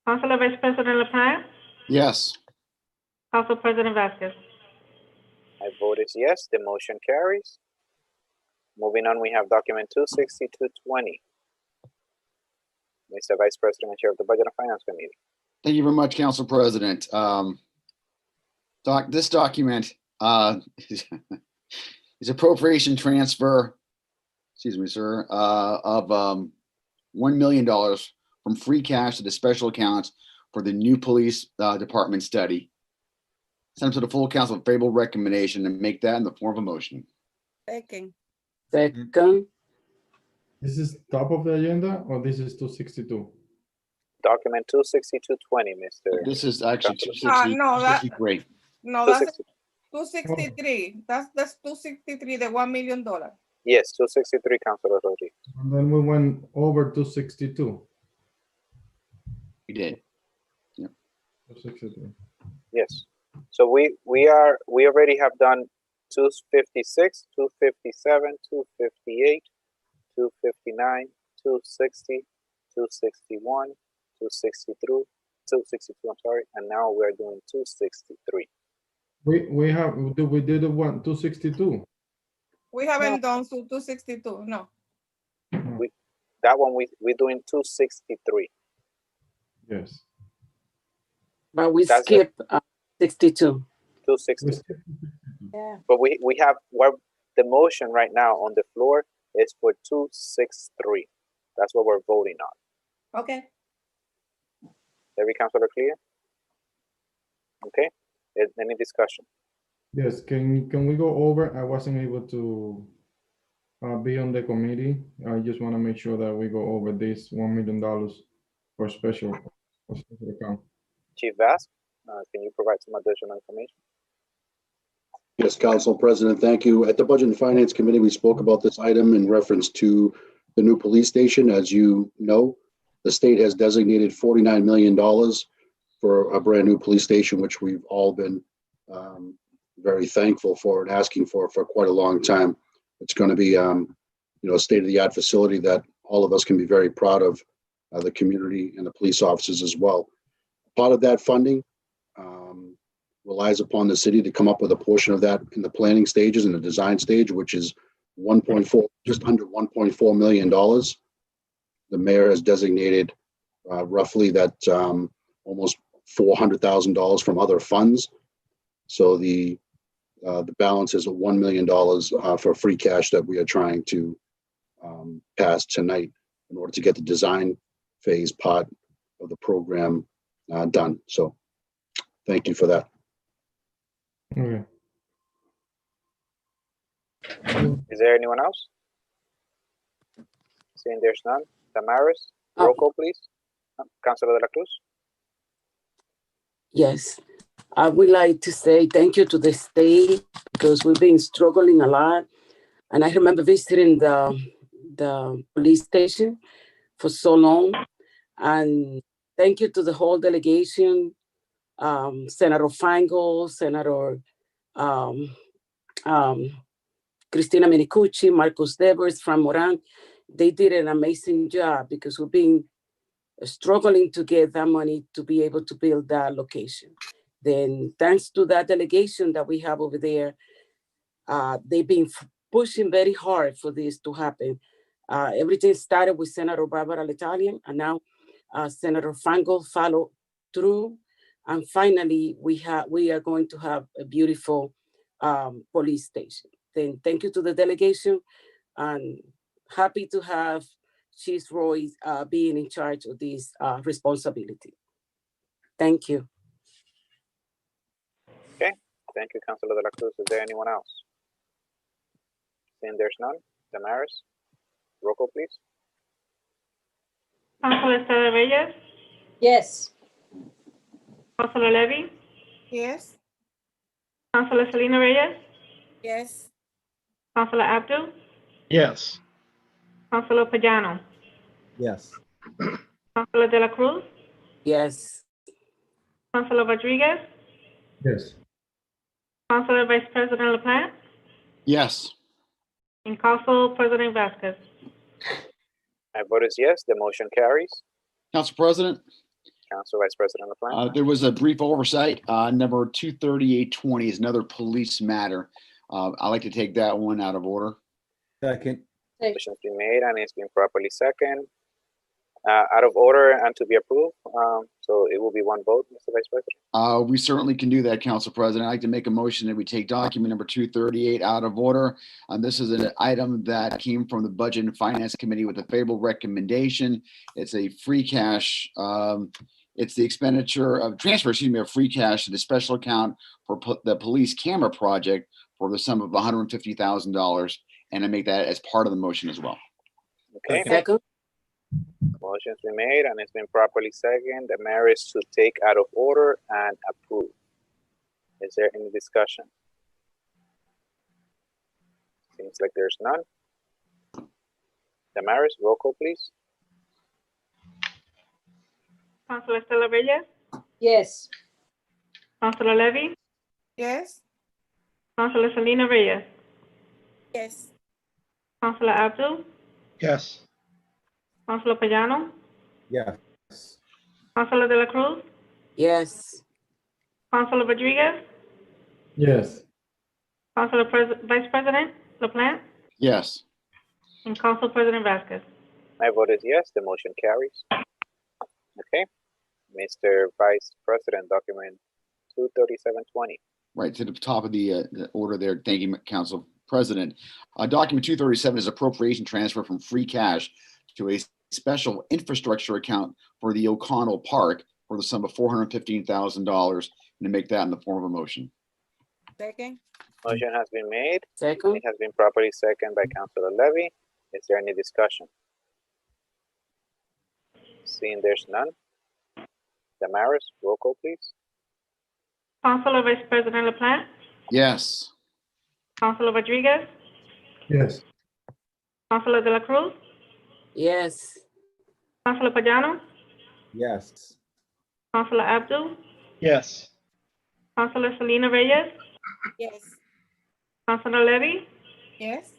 Councilor Vice President LaPlante, Yes. Council President Vasquez. My vote is yes. The motion carries. Moving on, we have document 26220. Mr. Vice President and Chair of the Budget and Finance Committee. Thank you very much, Council President. This document is appropriation transfer, excuse me, sir, of $1 million from free cash to the special accounts for the new police department study. Send to the full council with favorable recommendation and make that in the form of a motion. Second. Second, This is top of the agenda or this is 262? Document 26220, Mr. This is actually Councilor. 260, No, that- 263. No, that's 260. 263. That's 263, the $1 million. Yes, 263, Councilor Rodriguez. And then we went over 262. We did. 263. Yes. So we already have done 256, 257, 258, 259, 260, 261, 262, I'm sorry, and now we're doing 263. We did the one 262. We haven't done 262, no. That one we're doing 263. Yes. but we That's skip 62. 260. Yeah. But we have the motion right now on the floor is for 263. That's what we're voting on. Okay. Every councilor clear? Okay. Any discussion? Yes, can we go over? I wasn't able to be on the committee. I just want to make sure that we go over this $1 million for special account. Chief Vask, can you provide some additional information? Yes, Council President, thank you. At the Budget and Finance Committee, we spoke about this item in reference to the new police station. As you know, the state has designated $49 million for a brand new police station, which we've all been very thankful for and asking for quite a long time. It's going to be, a state-of-the-art facility that all of us can be very proud of, the community and the police officers as well. Part of that funding relies upon the city to come up with a portion of that in the planning stages and the design stage, which is just under $1.4 million. The mayor has designated roughly that almost $400,000 from other funds. So the balance is $1 million for free cash that we are trying to pass tonight in order to get the design phase part of the program done. So thank you for that. Okay. Is there anyone else? Seeing there's none. Damaris, roll call, please. Councilor de la Cruz. Yes, I would like to say thank you to the state because we've been struggling a lot. And I remember visiting the police station for so long. And thank you to the whole delegation, Senator Feingold, Senator Cristina Minicucci, Marcos Devers, Fran Moran. They did an amazing job because we've been struggling to get that money to be able to build that location. Then thanks to that delegation that we have over there, they've been pushing very hard for this to happen. Everything started with Senator Barbara L'Italian, and now Senator Feingold followed through. And finally, we are going to have a beautiful police station. Then thank you to the delegation, and happy to have Chief Roy being in charge of this responsibility. Thank you. Okay, thank you, Councilor de la Cruz. Is there anyone else? Seeing there's none. Damaris, roll call, please. Councilor Estrada Reyes, Yes. Councilor Levy, Yes. Councilor Selena Reyes, Yes. Councilor Abdul, Yes. Councilor Pagano, Yes. Councilor de la Cruz, Yes. Councilor Rodriguez, Yes. Councilor Vice President LaPlante, Yes. and Council President Vasquez. My vote is yes. The motion carries. Council President, Council Vice President LaPlante. there was a brief oversight. Number 23820 is another police matter. I'd like to take that one out of order. Second. Motion's been made and it's been properly second. Out of order and to be approved. So it will be one vote, Mr. Vice President. We certainly can do that, Council President. I'd like to make a motion that we take document number 238 out of order. This is an item that came from the Budget and Finance Committee with a favorable recommendation. It's a free cash, it's the expenditure of transfer, of free cash to the special account for the police camera project for the sum of $150,000. And I make that as part of the motion as well. Okay, Second, motion's been made and it's been properly seconded. The mayor is to take out of order and approve. Is there any discussion? Seems like there's none. Damaris, roll call, please. Councilor Estela Reyes, Yes. Councilor Levy, Yes. Councilor Selena Reyes, Yes. Councilor Abdul, Yes. Councilor Payano, Yes. Councilor De La Cruz, yes. Councilor Rodriguez, Yes. Councilor Vice President LaPlante, Yes. and Council President Vasquez. My vote is yes, the motion carries. Okay, Mr. Vice President, document 23720. Right to the top of the order there. Thank you, Council President. Document 237 is appropriation transfer from free cash to a special infrastructure account for the O'Connell Park for the sum of $415,000, and to make that in the form of a motion. Second. Motion has been made. Second, It has been properly seconded by Councilor Levy. Is there any discussion? Seeing there's none. Damaris, roll call, please. Councilor Vice President LaPlante, Yes. Councilor Rodriguez, Yes. Councilor De La Cruz, yes. Councilor Payano, Yes. Councilor Abdul, Yes. Councilor Selena Reyes, Yes. Councilor Levy, Yes.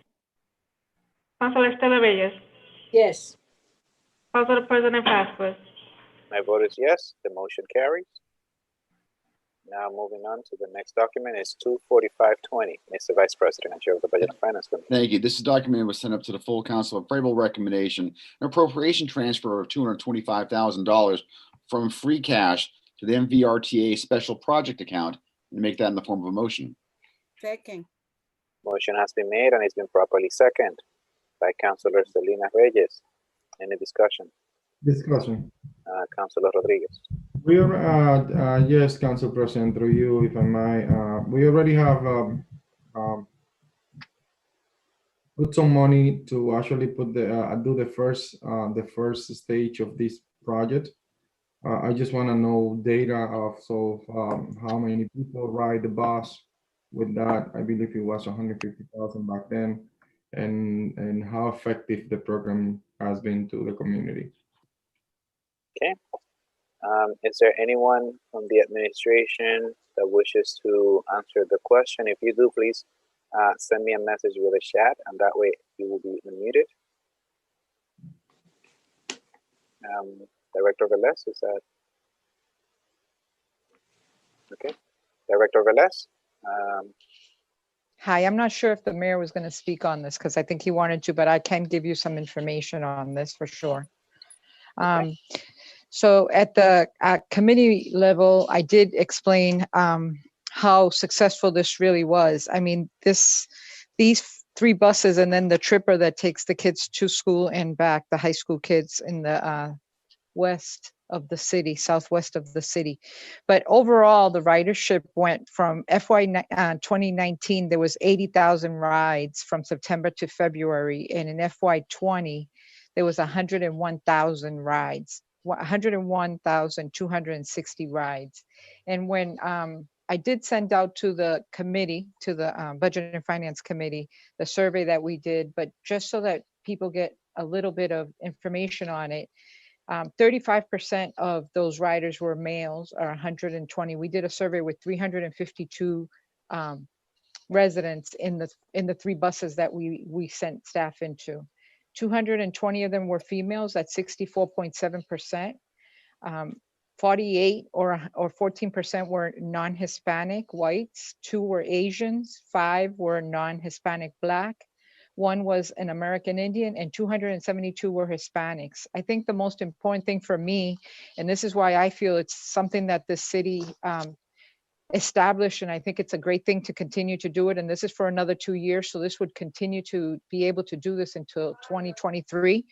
Councilor Estela Reyes, Yes. Council President Vasquez. My vote is yes, the motion carries. Now moving on to the next document is 24520. Mr. Vice President and Chair of the Budget and Finance Committee. Thank you. This document was sent up to the full council, a favorable recommendation, an appropriation transfer of $225,000 from free cash to the MVRTA special project account, and make that in the form of a motion. Second. Motion has been made and it's been properly seconded by Councilor Selena Reyes. Any discussion? Discussion. Councilor Rodriguez. We are, yes, Council President, through you, if I might, we already have put some money to actually put do the first stage of this project. I just want to know data of how many people ride the bus with that. I believe it was 150,000 back then, and how effective the program has been to the community. Okay. Is there anyone from the administration that wishes to answer the question? If you do, please send me a message with a chat, and that way you will be unmuted. Director Velez, is that okay? Director Velez. Hi, I'm not sure if the mayor was going to speak on this because I think he wanted to, but I can give you some information on this for sure. So at the committee level, I did explain how successful this really was. I mean, these 3 buses and then the tripper that takes the kids to school and back, the high school kids in the west of the city, southwest of the city. But overall, the ridership went from FY 2019, there was 80,000 rides from September to February. And in FY 20, there was 101,000 rides. 101,260 rides. And when I did send out to the committee, to the Budget and Finance Committee, the survey that we did, but just so that people get a little bit of information on it, 35% of those riders were males, or 120. We did a survey with 352 residents in the 3 buses that we sent staff into. 220 of them were females at 64.7%. 48 or 14% were non-Hispanic whites, 2 were Asians, 5 were non-Hispanic Black, one was an American Indian, and 272 were Hispanics. I think the most important thing for me, and this is why I feel it's something that the city established, and I think it's a great thing to continue to do it. And this is for another 2 years. So this would continue to be able to do this until 2023.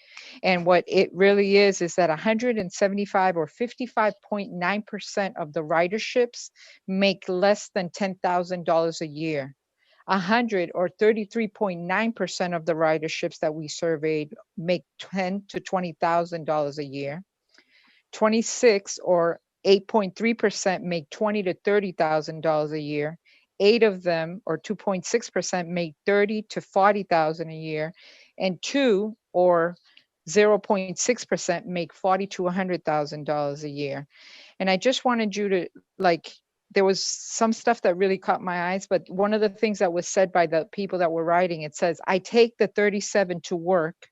And what it really is that 175 or 55.9% of the riderships make less than $10,000 a year. 100 or 33.9% of the riderships that we surveyed make $10,000 to $20,000 a year. 26 or 8.3% make $20,000 to $30,000 a year. 8 of them, or 2.6%, make $30,000 to $40,000 a year, and 2 or 0.6% make $40,000 to $100,000 a year. And I just wanted you to, like, there was some stuff that really caught my eyes, but one of the things that was said by the people that were riding, it says, I take the 37 to work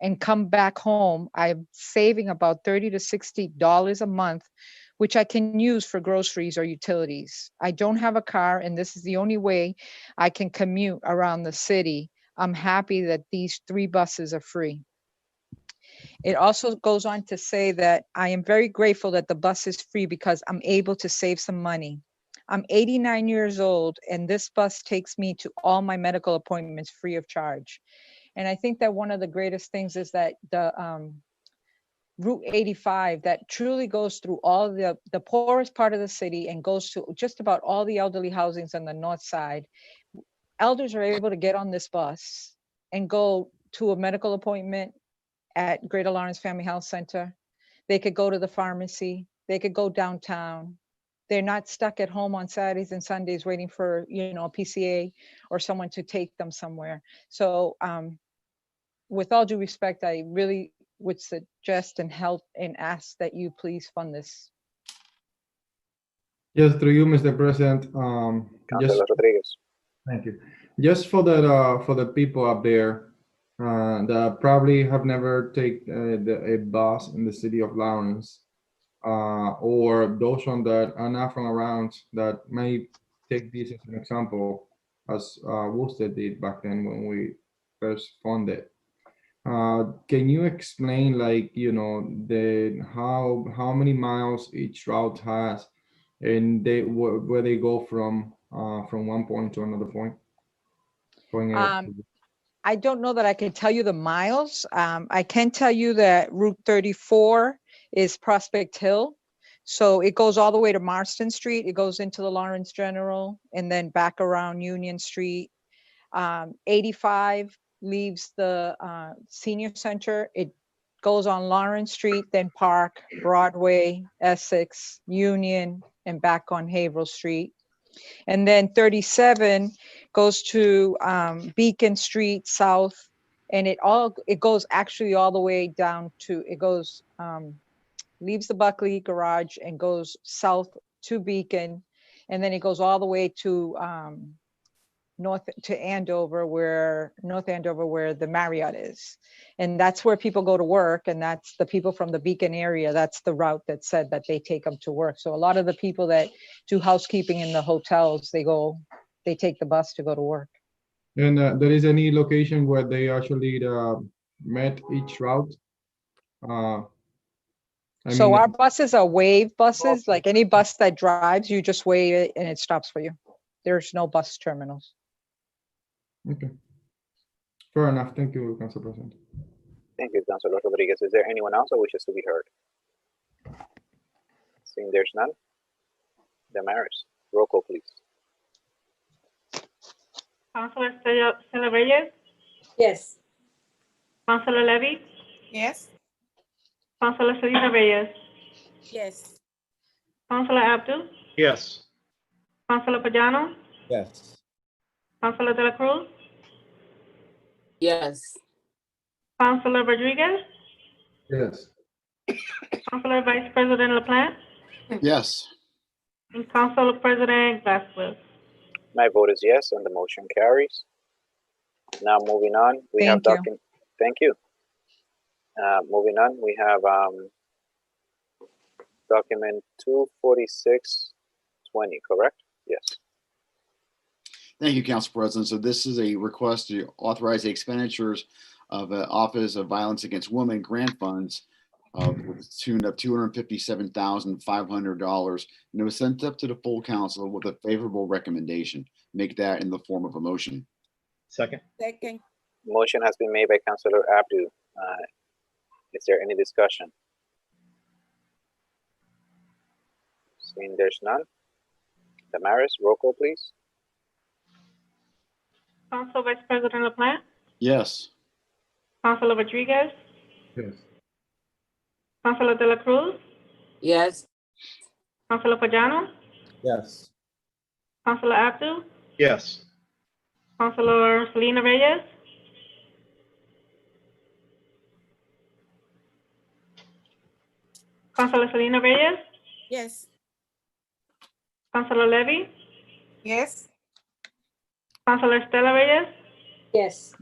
and come back home. I'm saving about $30 to $60 a month, which I can use for groceries or utilities. I don't have a car, and this is the only way I can commute around the city. I'm happy that these 3 buses are free. It also goes on to say that I am very grateful that the bus is free because I'm able to save some money. I'm 89 years old, and this bus takes me to all my medical appointments free of charge. And I think that one of the greatest things is that the Route 85 that truly goes through all the poorest part of the city and goes to just about all the elderly housings on the north side. Elders are able to get on this bus and go to a medical appointment at Greater Lawrence Family Health Center. They could go to the pharmacy. They could go downtown. They're not stuck at home on Saturdays and Sundays waiting for, you know, a PCA or someone to take them somewhere. So with all due respect, I really would suggest and help and ask that you please fund this. Yes, through you, Mr. President. Councilor Rodriguez. Thank you. Just for the people up there that probably have never taken a bus in the city of Lawrence, or those one that are not from around that may take this as an example, as Worcester did back then when we first funded. Can you explain, like, you know, how many miles each route has, and where they go from one point to another point? I don't know that I can tell you the miles. I can tell you that Route 34 is Prospect Hill. So it goes all the way to Marston Street. It goes into the Lawrence General and then back around Union Street. 85 leaves the senior center. It goes on Lawrence Street, then Park, Broadway, Essex, Union, and back on Haverhill Street. And then 37 goes to Beacon Street South, and it goes actually all the way down to, it goes, leaves the Buckley Garage and goes south to Beacon, and then it goes all the way to North Andover, where the Marriott is. And that's where people go to work, and that's the people from the Beacon area. That's the route that said that they take them to work. So a lot of the people that do housekeeping in the hotels, they take the bus to go to work. And there is any location where they actually met each route? So our buses are wave buses, like any bus that drives, you just wave it and it stops for you. There's no bus terminals. Okay. Fair enough. Thank you, Council President. Thank you, Councilor Rodriguez. Is there anyone else who wishes to be heard? Seeing there's none, Damaris, roll call, please. Councilor Estela Reyes? Yes. Councilor Levy? Yes. Councilor Selena Reyes? Yes. Councilor Abdul? Yes. Councilor Pagano? Yes. Councilor De La Cruz? Yes. Councilor Rodriguez? Yes. Councilor Vice President LaPlante? Yes. And Councilor President Vasquez? My vote is yes, and the motion carries. Now moving on, we have Thank you. Thank you. Moving on, we have document 24620, correct? Yes. Thank you, Council President. So this is a request to authorize the expenditures of the Office of Violence Against Women grant funds with a tune of $257,500. And it was sent up to the full council with a favorable recommendation. Make that in the form of a motion. Second. Second. Motion has been made by Councilor Abdu. Is there any discussion? Seeing there's none. Damaris, roll call, please. Council Vice President LaPlante, Yes. Councilor Rodriguez, Yes. Councilor De La Cruz, Yes. Councilor Pagano, Yes. Councilor Abdu, Yes. Councilor Selena Reyes, Councilor Selena Reyes, Yes. Councilor Levy, Yes. Councilor Estela Reyes, Yes.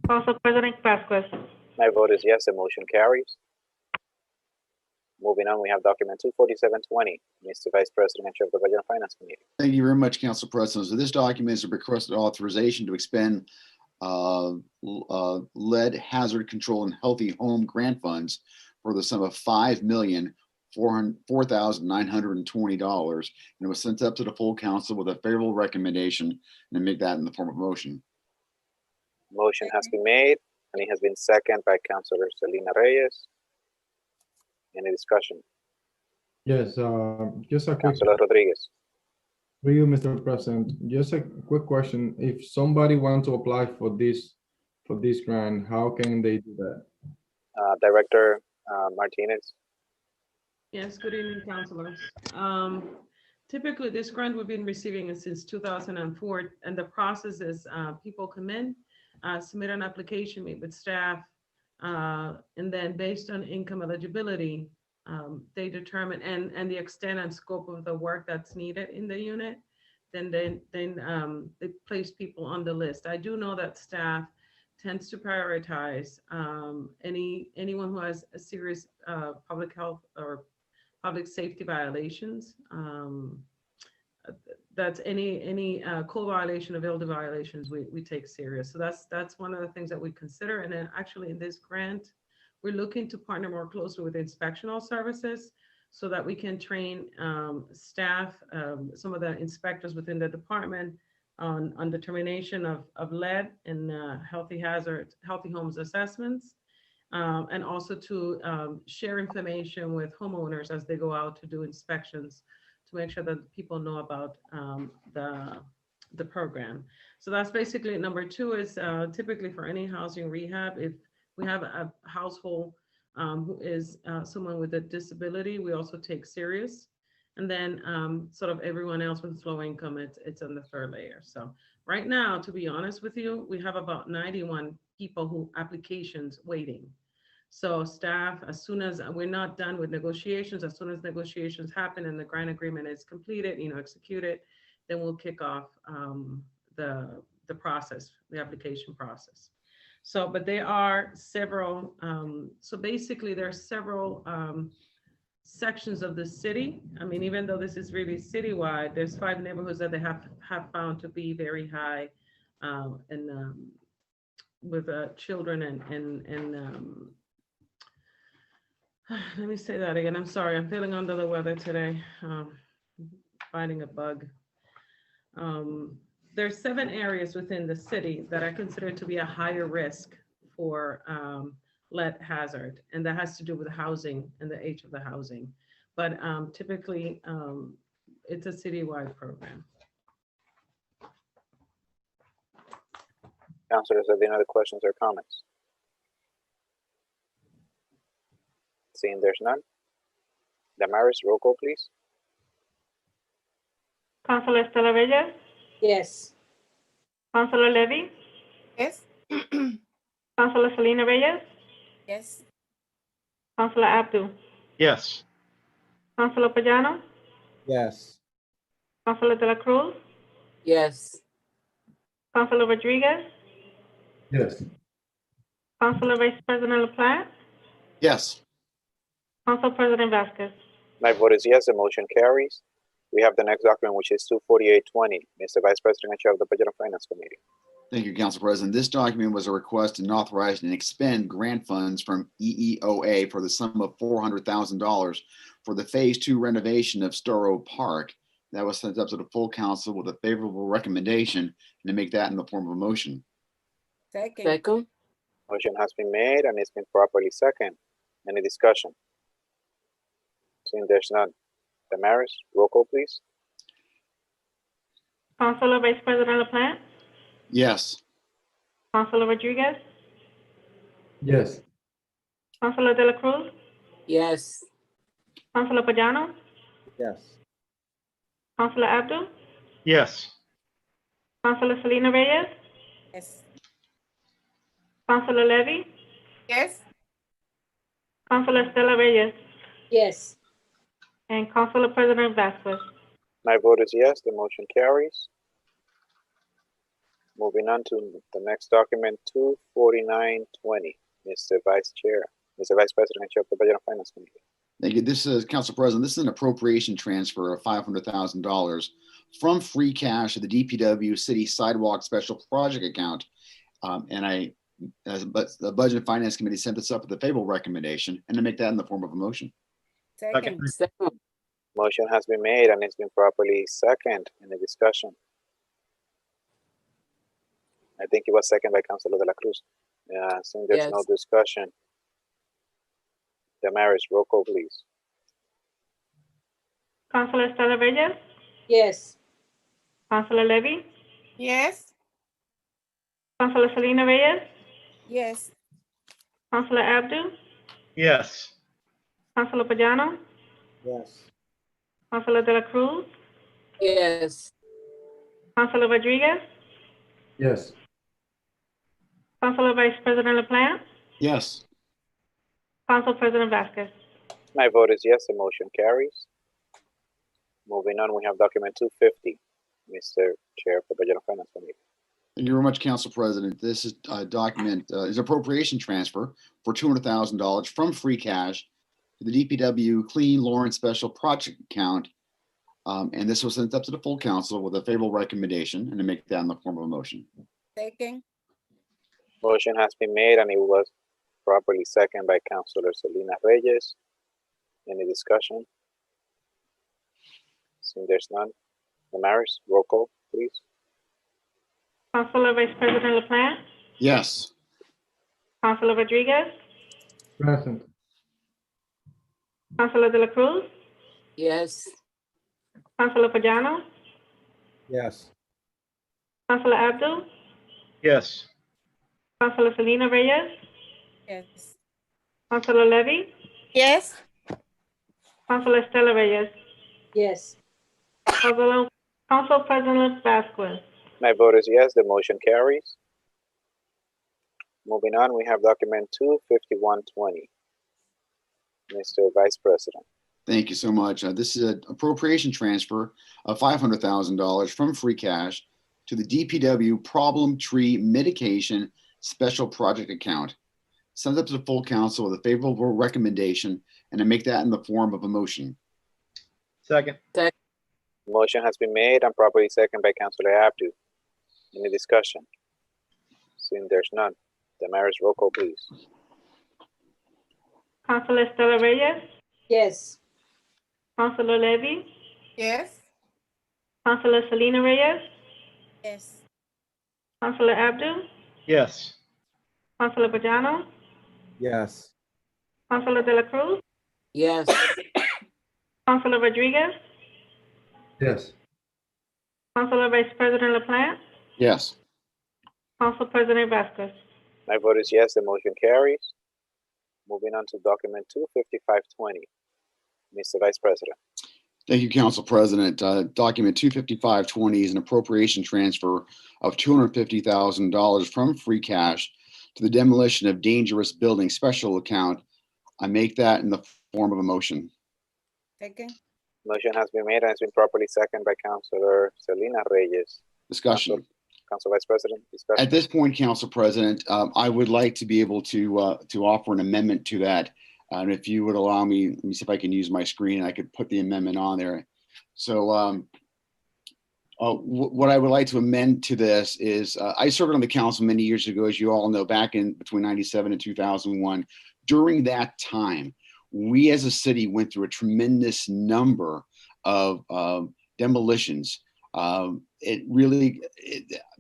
Council President Vasquez. My vote is yes, the motion carries. Moving on, we have document 24720. Mr. Vice President and Chair of the Budget and Finance Committee. Thank you very much, Council President. So this document is a requested authorization to expend lead hazard control and healthy home grant funds for the sum of $5,004,920. And it was sent up to the full council with a favorable recommendation, and make that in the form of motion. Motion has been made and it has been seconded by Councilor Selena Reyes. Any discussion? Yes, just a quick, Councilor Rodriguez. for you, Mr. President, just a quick question. If somebody wants to apply for this grant, how can they do that? Director Martinez. Yes, good evening, councilors. Typically, this grant we've been receiving it since 2004, and the process is people come in, submit an application, meet with staff, and then based on income eligibility, they determine and the extent and scope of the work that's needed in the unit, then they place people on the list. I do know that staff tends to prioritize anyone who has a serious public health or public safety violations. That's any code violation of elder violations we take serious. So that's one of the things that we consider. And then actually in this grant, we're looking to partner more closely with inspectional services so that we can train staff, some of the inspectors within the department on determination of lead and healthy homes assessments, and also to share information with homeowners as they go out to do inspections to make sure that people know about the program. So that's basically it. Number two is typically for any housing rehab, if we have a household who is someone with a disability, we also take serious. And then sort of everyone else with low income, it's on the third layer. So right now, to be honest with you, we have about 91 people who applications waiting. So staff, as soon as we're not done with negotiations, as soon as negotiations happen and the grant agreement is completed, executed, then we'll kick off the process, the application process. So, but there are several, so basically there are several sections of the city. I mean, even though this is really citywide, there's 5 neighborhoods that they have found to be very high and with children and let me say that again. I'm sorry, I'm feeling under the weather today, fighting a bug. There's 7 areas within the city that I consider to be a higher risk for lead hazard, and that has to do with housing and the age of the housing. But typically, it's a citywide program. Councilors, are there any other questions or comments? Seeing there's none. Damaris, roll call, please. Councilor Estela Reyes, Yes. Councilor Levy, Yes. Councilor Selena Reyes, Yes. Councilor Abdu, Yes. Councilor Pagano, Yes. Councilor De La Cruz, Yes. Councilor Rodriguez, Yes. Councilor Vice President LaPlante, Yes. Council President Vasquez. My vote is yes, the motion carries. We have the next document, which is 24820. Mr. Vice President and Chair of the Budget and Finance Committee. Thank you, Council President. This document was a request to authorize and expend grant funds from EEOA for the sum of $400,000 for the Phase 2 renovation of Storrow Park. That was sent up to the full council with a favorable recommendation, and to make that in the form of a motion. Second. Motion has been made and it's been properly second. Any discussion? Seeing there's none. Damaris, roll call, please. Councilor Vice President LaPlante, Yes. Councilor Rodriguez, Yes. Councilor De La Cruz, Yes. Councilor Pagano, Yes. Councilor Abdul, Yes. Councilor Selena Reyes, Yes. Councilor Levy, Yes. Councilor Stella Reyes, Yes. and Councilor President Vasquez. My vote is yes, the motion carries. Moving on to the next document, 24920. Mr. Vice President and Chair of the Budget and Finance Committee. Thank you. This is, Council President, this is an appropriation transfer of $500,000 from free cash to the DPW City Sidewalk Special Project account. But the Budget and Finance Committee sent this up with a favorable recommendation, and to make that in the form of a motion. Second. Second. Motion has been made and it's been properly second in the discussion. I think it was second by Councilor De La Cruz. Seeing there's no Yes. discussion. Damaris, roll call, please. Councilor Stella Reyes, Yes. Councilor Levy, Yes. Councilor Selena Reyes, Yes. Councilor Abdul, Yes. Councilor Pagano, Yes. Councilor De La Cruz, Yes. Councilor Rodriguez, Yes. Councilor Vice President LaPlante, Yes. Council President Vasquez. My vote is yes, the motion carries. Moving on, we have document 250. Mr. Chair of the Budget and Finance Committee. Thank you very much, Council President. This is a document, is appropriation transfer for $200,000 from free cash to the DPW Clean Lawrence Special Project account. And this was sent up to the full council with a favorable recommendation, and to make that in the form of a motion. Second. Motion has been made and it was properly second by Councilor Selena Reyes. Any discussion? Seeing there's none. Damaris, roll call, please. Councilor Vice President LaPlante, Yes. Councilor Rodriguez, Present. Councilor De La Cruz, Yes. Councilor Pagano, Yes. Councilor Abdul, Yes. Councilor Selena Reyes, Yes. Councilor Levy, Yes. Councilor Stella Reyes, Yes. Council President Vasquez. My vote is yes, the motion carries. Moving on, we have document 25120. Mr. Vice President. Thank you so much. This is an appropriation transfer of $500,000 from free cash to the DPW Problem Tree Mitigation Special Project account. Send up to the full council with a favorable recommendation, and to make that in the form of a motion. Second. Motion has been made and properly second by Councilor Abdu. Any discussion? Seeing there's none. Damaris, roll call, please. Councilor Stella Reyes, Yes. Councilor Levy, Yes. Councilor Selena Reyes, Yes. Councilor Abdul, Yes. Councilor Pagano, Yes. Councilor De La Cruz, Yes. Councilor Rodriguez, Yes. Councilor Vice President LaPlante, Yes. Council President Vasquez. My vote is yes, the motion carries. Moving on to document 25520. Mr. Vice President. Thank you, Council President. Document 25520 is an appropriation transfer of $250,000 from free cash to the demolition of dangerous building special account. I make that in the form of a motion. Second. Motion has been made and it's been properly seconded by Councilor Selena Reyes. Discussion. Council Vice President, discussion. At this point, Council President, I would like to be able to offer an amendment to that. And if you would allow me, let me see if I can use my screen. I could put the amendment on there. So what I would like to amend to this is I served on the council many years ago, as you all know, back in between 97 and 2001. During that time, we as a city went through a tremendous number of demolitions. The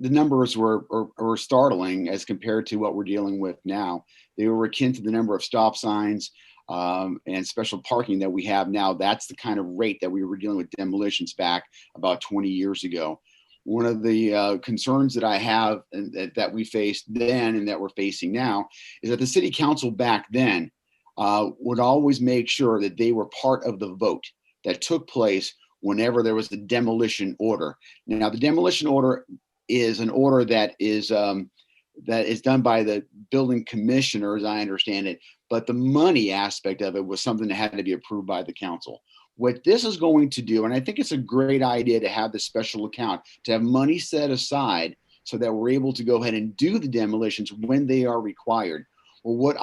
numbers were startling as compared to what we're dealing with now. They were akin to the number of stop signs and special parking that we have now. That's the kind of rate that we were dealing with demolitions back about 20 years ago. One of the concerns that I have and that we faced then and that we're facing now is that the city council back then would always make sure that they were part of the vote that took place whenever there was a demolition order. Now, the demolition order is an order that is done by the building commissioner, as I understand it, but the money aspect of it was something that had to be approved by the council. What this is going to do, and I think it's a great idea to have this special account, to have money set aside so that we're able to go ahead and do the demolitions when they are required. Well,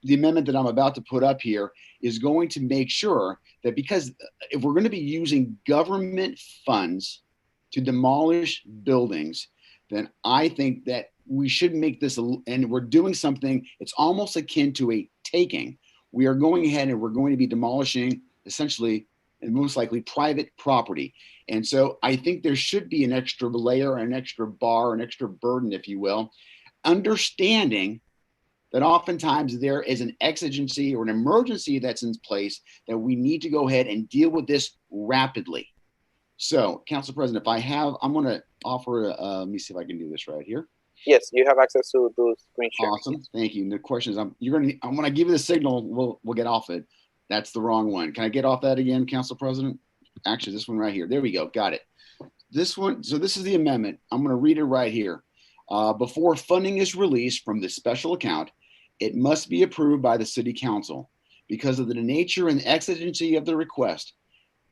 the amendment that I'm about to put up here is going to make sure that, because if we're going to be using government funds to demolish buildings, then I think that we should make this, and we're doing something, it's almost akin to a taking. We are going ahead and we're going to be demolishing essentially and most likely private property. And so I think there should be an extra layer, an extra bar, an extra burden, if you will, understanding that oftentimes there is an exigency or an emergency that's in place that we need to go ahead and deal with this rapidly. So, Council President, I'm going to offer, let me see if I can do this right here. Yes, you have access to the screen share. Awesome, thank you. And the question is, when I give you the signal, we'll get off it. That's the wrong one. Can I get off that again, Council President? Actually, this one right here. There we go. Got it. This one. So this is the amendment. I'm going to read it right here. Before funding is released from this special account, it must be approved by the City Council. Because of the nature and exigency of the request,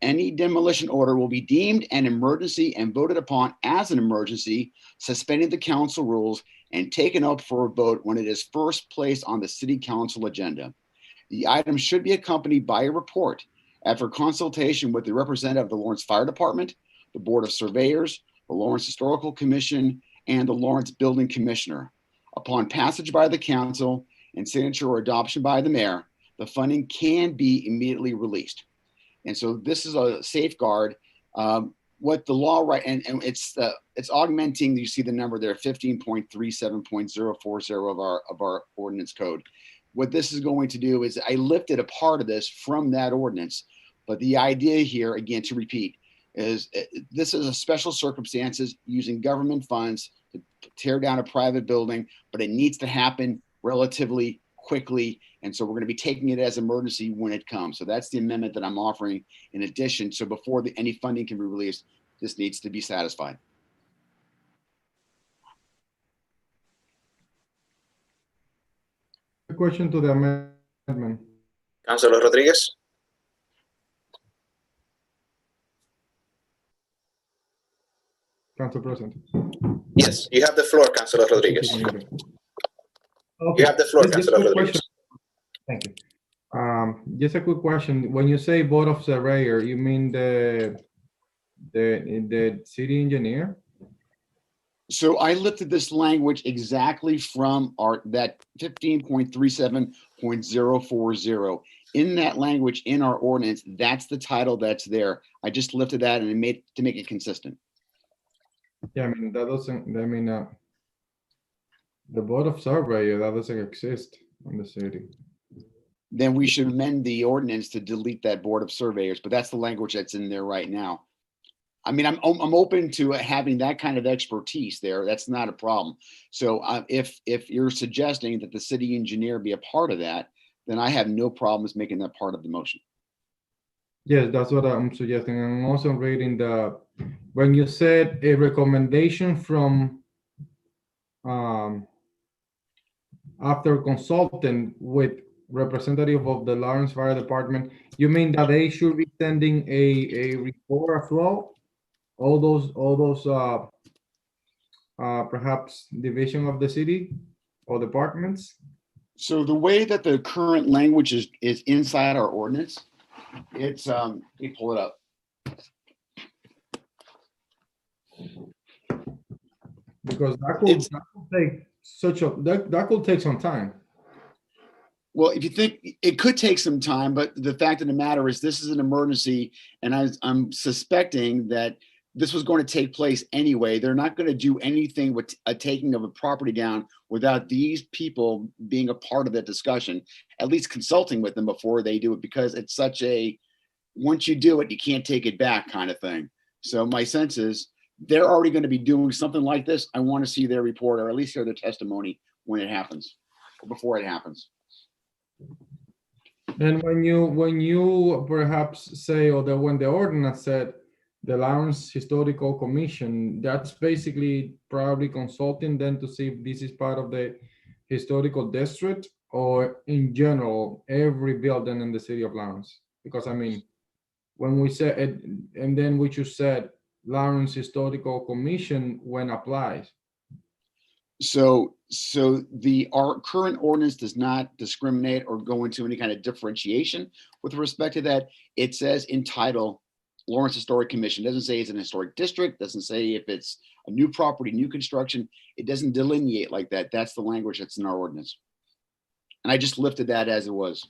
any demolition order will be deemed an emergency and voted upon as an emergency, suspending the council rules and taken up for a vote when it is first placed on the City Council agenda. The item should be accompanied by a report after consultation with the representative of the Lawrence Fire Department, the Board of Surveyors, the Lawrence Historical Commission, and the Lawrence Building Commissioner. Upon passage by the council and signature or adoption by the mayor, the funding can be immediately released. And so this is a safeguard. What the law, right, and it's augmenting. You see the number there, 15.37.040 of our ordinance code. What this is going to do is I lifted a part of this from that ordinance, but the idea here, again, to repeat, is this is a special circumstances using government funds to tear down a private building, but it needs to happen relatively quickly. And so we're going to be taking it as emergency when it comes. So that's the amendment that I'm offering in addition. So before any funding can be released, this needs to be satisfied. A question to the amendment. Councilor Rodriguez? Council President. Yes, you have the floor, Councilor Rodriguez. Okay. You have the floor, Just a Councilor quick Rodriguez. question. Thank you. Just a quick question. When you say Board of Surveyor, you mean the city engineer? So I lifted this language exactly from that 15.37.040. In that language in our ordinance, that's the title that's there. I just lifted that and made to make it consistent. Yeah, I mean, that doesn't, I mean, the Board of Surveyor, that doesn't exist in the city. Then we should amend the ordinance to delete that Board of Surveyors, but that's the language that's in there right now. I mean, I'm open to having that kind of expertise there. That's not a problem. So if you're suggesting that the city engineer be a part of that, then I have no problems making that part of the motion. Yes, that's what I'm suggesting. I'm also reading when you said a recommendation from after consulting with representative of the Lawrence Fire Department, you mean that they should be sending a report as well? All those perhaps division of the city or departments? So the way that the current language is inside our ordinance, it's let me pull it up. Because that could take that could take some time. Well, if you think it could take some time, but the fact of the matter is this is an emergency, and I'm suspecting that this was going to take place anyway. They're not going to do anything with a taking of a property down without these people being a part of that discussion, at least consulting with them before they do it, because it's such a, once you do it, you can't take it back kind of thing. So my sense is they're already going to be doing something like this. I want to see their report, or at least hear their testimony when it happens, or before it happens. And when you perhaps say, or that when the ordinance said the Lawrence Historical Commission, that's basically probably consulting them to see if this is part of the historical district, or in general, every building in the city of Lawrence. Because I mean, when we said it, and then we just said Lawrence Historical Commission when applies. So our current ordinance does not discriminate or go into any kind of differentiation with respect to that. It says in title, Lawrence Historic Commission. It doesn't say it's an historic district, doesn't say if it's a new property, new construction. It doesn't delineate like that. That's the language that's in our ordinance. And I just lifted that as it was.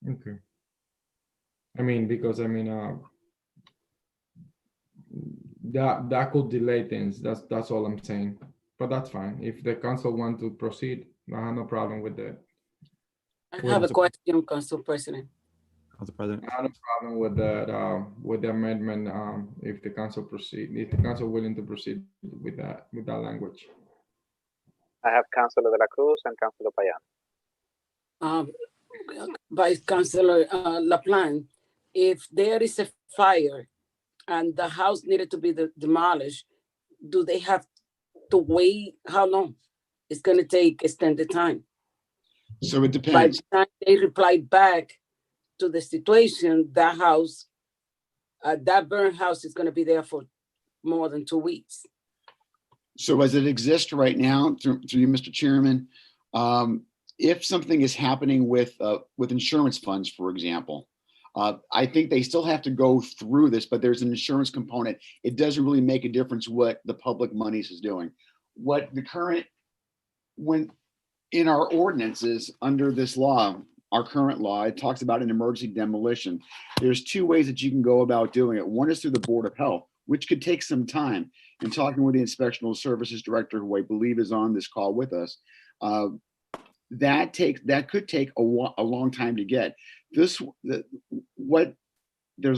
Okay. I mean, because I mean, that could delay things. That's all I'm saying. But that's fine. If the council want to proceed, I have no problem with that. I have a question, Council President. Council President. I have no problem with that, with the amendment, if the council willing to proceed with that language. I have Councilor De La Cruz and Councilor Payano. Vice Councilor LaPlante, if there is a fire and the house needed to be demolished, do they have to wait? How long? It's going to take extended time. So it By depends. the time they reply back to the situation, that house, that burned house is going to be there for more than 2 weeks. So as it exists right now, through you, Mr. Chairman, if something is happening with insurance funds, for example, I think they still have to go through this, but there's an insurance component. It doesn't really make a difference what the public monies is doing. What the current, when in our ordinances under this law, our current law, it talks about an emergency demolition. There's two ways that you can go about doing it. One is through the Board of Health, which could take some time. And talking with the Inspectional Services Director, who I believe is on this call with us, that could take a long time to get. There's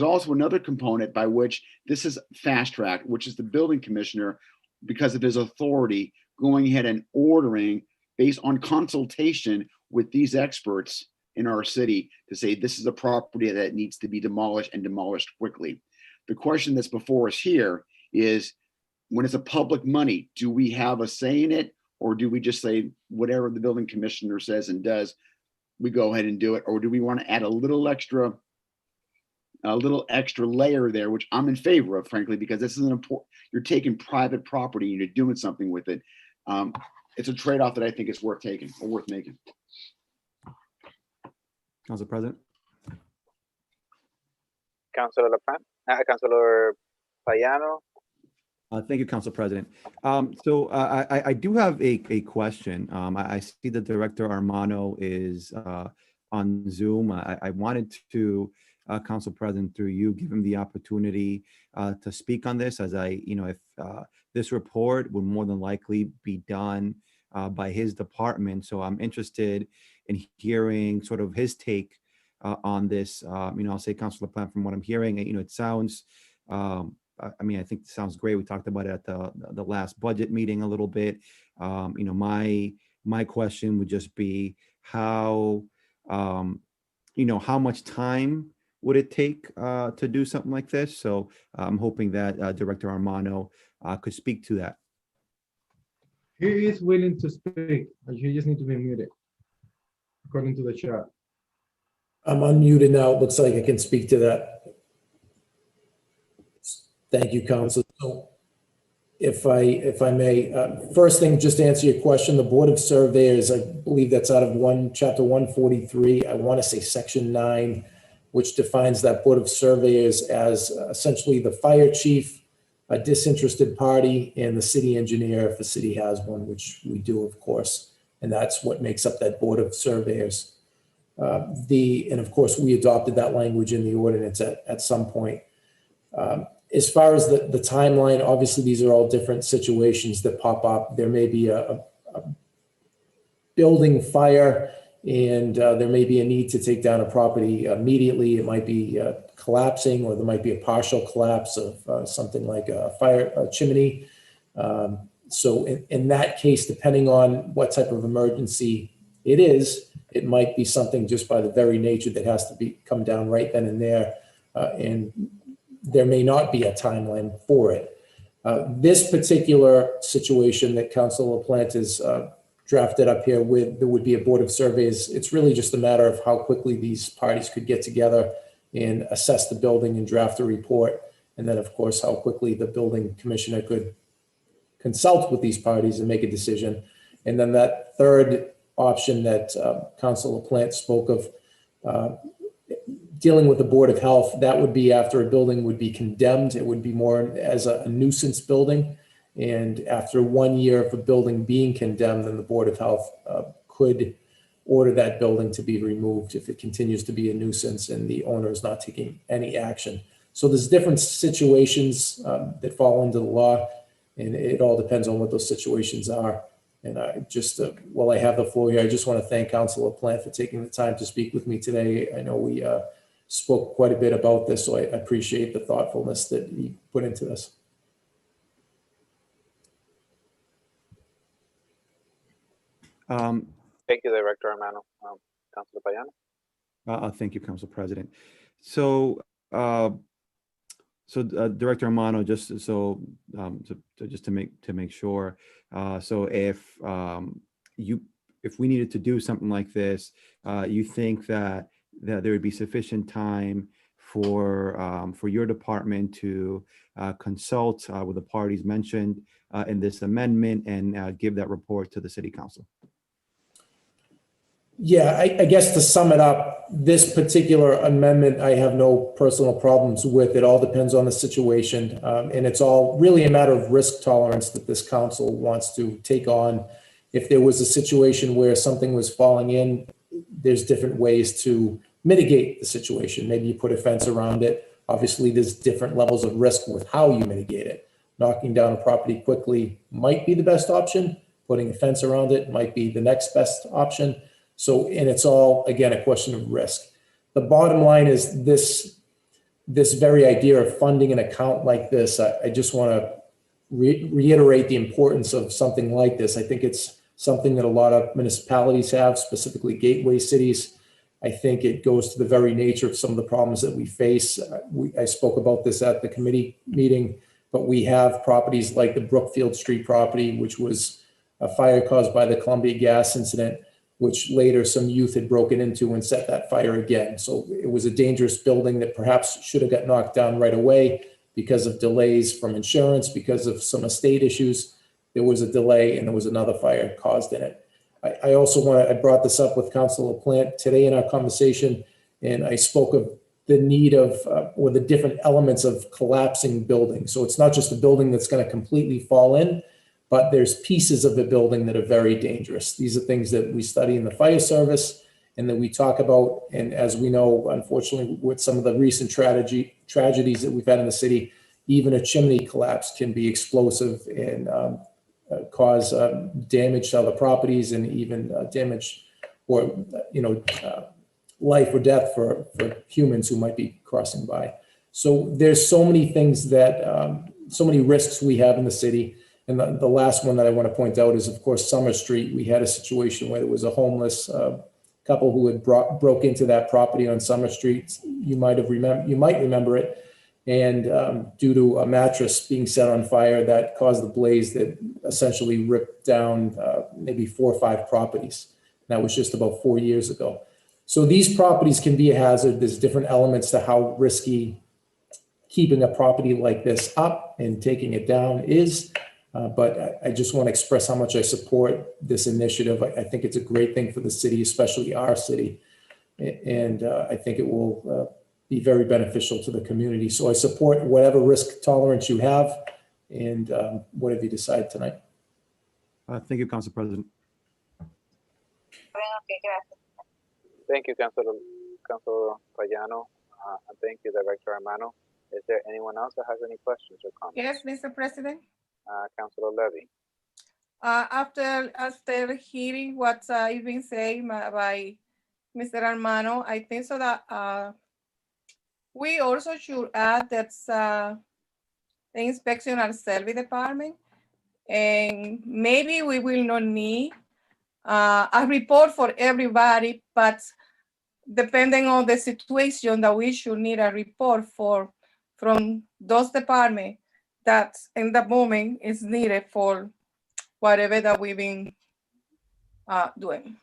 also another component by which this is fast track, which is the building commissioner, because of his authority, going ahead and ordering based on consultation with these experts in our city to say this is a property that needs to be demolished and demolished quickly. The question that's before us here is, when it's a public money, do we have a say in it? Or do we just say whatever the building commissioner says and does, we go ahead and do it? Or do we want to add a little extra layer there, which I'm in favor of, frankly, because this is an important, you're taking private property and you're doing something with it. It's a trade-off that I think is worth taking or worth making. Council President. Councilor LaPlante, Councilor Payano. Thank you, Council President. So I do have a question. I see that Director Armano is on Zoom. I wanted to, Council President, through you, give him the opportunity to speak on this, as if this report would more than likely be done by his department. So I'm interested in hearing sort of his take on this. I'll say, Councilor LaPlante, from what I'm hearing, it sounds, I think it sounds great. We talked about it at the last budget meeting a little bit. My question would just be how much time would it take to do something like this? So I'm hoping that Director Armano could speak to that. He is willing to speak, and he just needs to be muted, according to the chat. I'm unmuted now. It looks like I can speak to that. Thank you, Council. So if I may, first thing, just to answer your question, the Board of Surveyors, I believe that's out of Chapter 143. I want to say Section 9 which defines that Board of Surveyors as essentially the fire chief, a disinterested party, and the city engineer if the city has one, which we do, of course. And that's what makes up that Board of Surveyors. And of course, we adopted that language in the ordinance at some point. As far as the timeline, obviously, these are all different situations that pop up. There may be a building fire, and there may be a need to take down a property immediately. It might be collapsing, or there might be a partial collapse of something like a chimney. So in that case, depending on what type of emergency it is, it might be something just by the very nature that has to come down right then and there. And there may not be a timeline for it. This particular situation that Councilor LaPlante has drafted up here with, there would be a Board of Surveys. It's really just a matter of how quickly these parties could get together and assess the building and draft a report. And then, of course, how quickly the building commissioner could consult with these parties and make a decision. And then that third option that Councilor LaPlante spoke of, dealing with the Board of Health, that would be after a building would be condemned. It would be more as a nuisance building. And after 1 year of a building being condemned, then the Board of Health could order that building to be removed if it continues to be a nuisance and the owner is not taking any action. So there's different situations that fall into the law, and it all depends on what those situations are. And I just, while I have the floor here, I just want to thank Councilor LaPlante for taking the time to speak with me today. I know we spoke quite a bit about this, so I appreciate the thoughtfulness that he put into this. Thank you, Director Armano. Councilor Payano? Thank you, Council President. So, Director Armano, just just to make sure, so if we needed to do something like this, you think that there would be sufficient time for your department to consult with the parties mentioned in this amendment and give that report to the City Council? Yeah, I guess to sum it up, this particular amendment, I have no personal problems with. It all depends on the situation. And it's all really a matter of risk tolerance that this council wants to take on. If there was a situation where something was falling in, there's different ways to mitigate the situation. Maybe you put a fence around it. Obviously, there's different levels of risk with how you mitigate it. Knocking down a property quickly might be the best option. Putting a fence around it might be the next best option. So, and it's all, again, a question of risk. The bottom line is this very idea of funding an account like this, I just want to reiterate the importance of something like this. I think it's something that a lot of municipalities have, specifically gateway cities. I think it goes to the very nature of some of the problems that we face. I spoke about this at the committee meeting, but we have properties like the Brookfield Street property, which was a fire caused by the Columbia gas incident, which later some youth had broken into and set that fire again. So it was a dangerous building that perhaps should have got knocked down right away because of delays from insurance, because of some estate issues. There was a delay and there was another fire caused in it. I also I brought this up with Councilor LaPlante today in our conversation, and I spoke of the need of, or the different elements of collapsing buildings. So it's not just a building that's going to completely fall in, but there's pieces of the building that are very dangerous. These are things that we study in the fire service and that we talk about. And as we know, unfortunately, with some of the recent tragedies that we've had in the city, even a chimney collapse can be explosive and cause damage to other properties and even damage or, life or death for humans who might be crossing by. So there's so many things that, so many risks we have in the city. And the last one that I want to point out is, of course, Summer Street. We had a situation where there was a homeless couple who had broke into that property on Summer Street. You might remember it. And due to a mattress being set on fire, that caused the blaze that essentially ripped down maybe 4 or 5 properties. That was just about 4 years ago. So these properties can be a hazard. There's different elements to how risky keeping a property like this up and taking it down is. But I just want to express how much I support this initiative. I think it's a great thing for the city, especially our city. And I think it will be very beneficial to the community. So I support whatever risk tolerance you have and whatever you decide tonight. Thank you, Council President. Thank you, Councilor Payano, and thank you, Director Armano. Is there anyone else that has any questions or comments? Yes, Mr. President. Councilor Levy. After hearing what's been said by Mr. Armano, I think so that we also should add that the inspection and service department, and maybe we will not need a report for everybody, but depending on the situation, that we should need a report from those departments that in the moment is needed for whatever that we've been doing.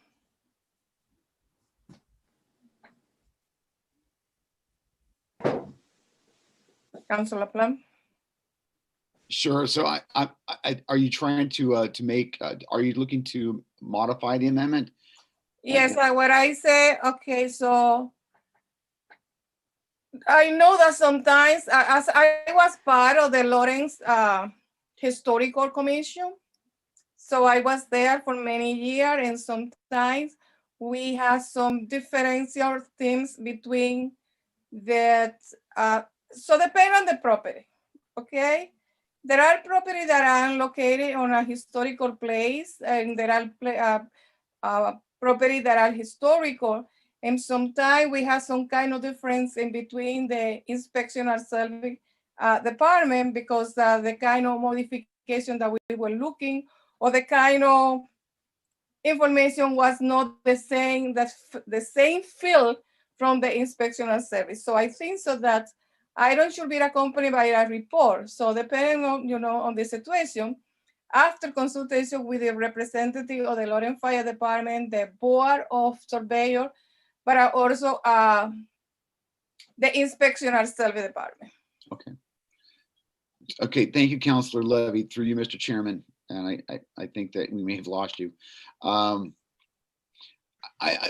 Councilor Plum? Sure. So are you trying to make, are you looking to modify the amendment? Yes, what I say, okay, so I know that sometimes, as I was part of the Lawrence Historical Commission, so I was there for many years, and sometimes we have some differential things between that. So depend on the property, okay? There are properties that are located on a historical place, and there are properties that are historical. And sometimes we have some kind of difference in between the inspection and service department, because the kind of modification that we were looking, or the kind of information was not the same, the same field from the inspection and service. So I think so that item should be accompanied by a report. So depending on, on the situation, after consultation with the representative of the Lawrence Fire Department, the Board of Surveyor, but also the inspection and service department. Okay. Okay, thank you, Councilor Levy. Through you, Mr. Chairman, and I think that we may have lost you.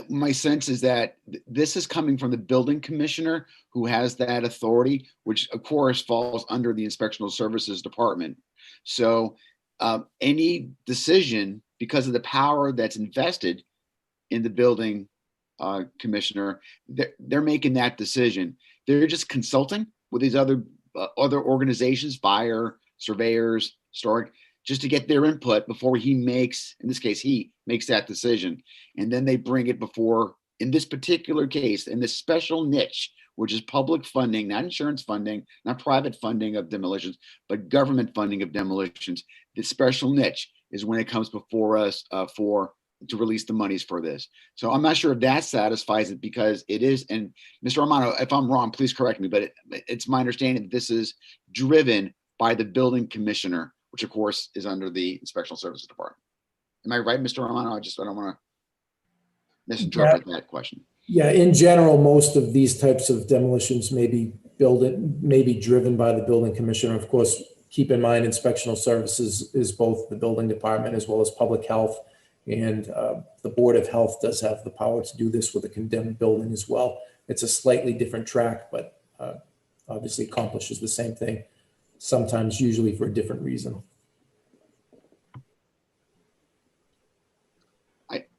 My sense is that this is coming from the building commissioner, who has that authority, which of course falls under the Inspectional Services Department. So any decision, because of the power that's invested in the building commissioner, they're making that decision. They're just consulting with these other organizations, fire, surveyors, historic, just to get their input before he makes, in this case, he makes that decision. And then they bring it before, in this particular case, in this special niche, which is public funding, not insurance funding, not private funding of demolitions, but government funding of demolitions. The special niche is when it comes before us to release the monies for this. So I'm not sure if that satisfies it, because it is, and Mr. Armano, if I'm wrong, please correct me, but it's my understanding that this is driven by the building commissioner, which of course is under the Inspectional Services Department. Am I right, Mr. Armano? I don't want to misinterpret that question. Yeah, in general, most of these types of demolitions may be driven by the building commissioner. Of course, keep in mind, Inspectional Services is both the building department as well as public health. And the Board of Health does have the power to do this with a condemned building as well. It's a slightly different track, but obviously accomplishes the same thing, sometimes usually for a different reason.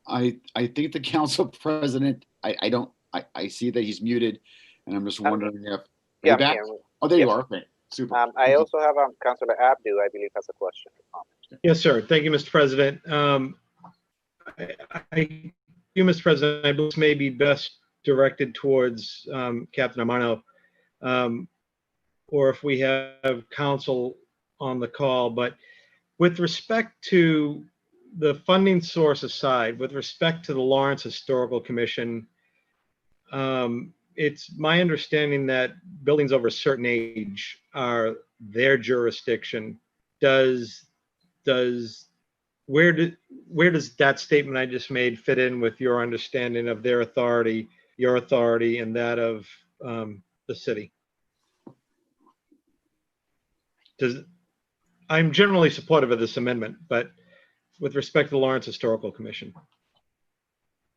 I think the council president, I see that he's muted, and I'm just wondering if, Yeah, back? yeah. Oh, there you Yes. are. Okay, super. I also have Councilor Abdu, I believe, has a question or comment. Yes, sir. Thank you, Mr. President. Mr. President, I believe this may be best directed towards Captain Armano, or if we have counsel on the call. But with respect to the funding source aside, with respect to the Lawrence Historical Commission, it's my understanding that buildings over a certain age are their jurisdiction. Where does that statement I just made fit in with your understanding of their authority, your authority, and that of the city? I'm generally supportive of this amendment, but with respect to the Lawrence Historical Commission.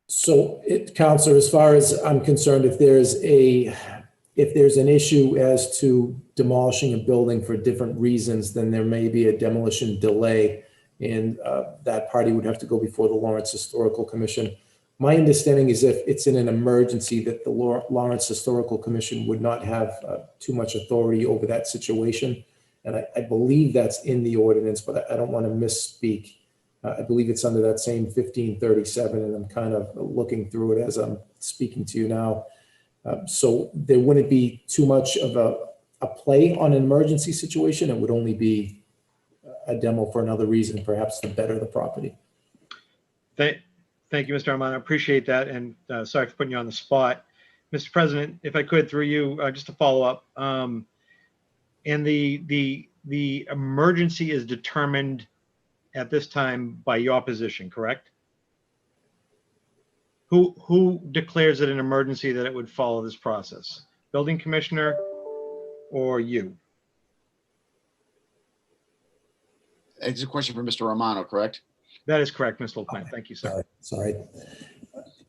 So, Counselor, as far as I'm concerned, if there's a if there's an issue as to demolishing a building for different reasons, then there may be a demolition delay, and that party would have to go before the Lawrence Historical Commission. My understanding is if it's in an emergency, that the Lawrence Historical Commission would not have too much authority over that situation. And I believe that's in the ordinance, but I don't want to misspeak. I believe it's under that same 1537, and I'm kind of looking through it as I'm speaking to you now. So there wouldn't be too much of a play on an emergency situation. It would only be a demo for another reason, perhaps to better the property. Thank you, Mr. Armano. I appreciate that. And sorry for putting you on the spot. Mr. President, if I could, through you, just to follow up. And the emergency is determined at this time by your position, correct? Who declares it an emergency that it would follow this process? Building commissioner or you? It's a question for Mr. Romano, correct? That is correct, Mr. LaPlante. Thank you, sir. Sorry.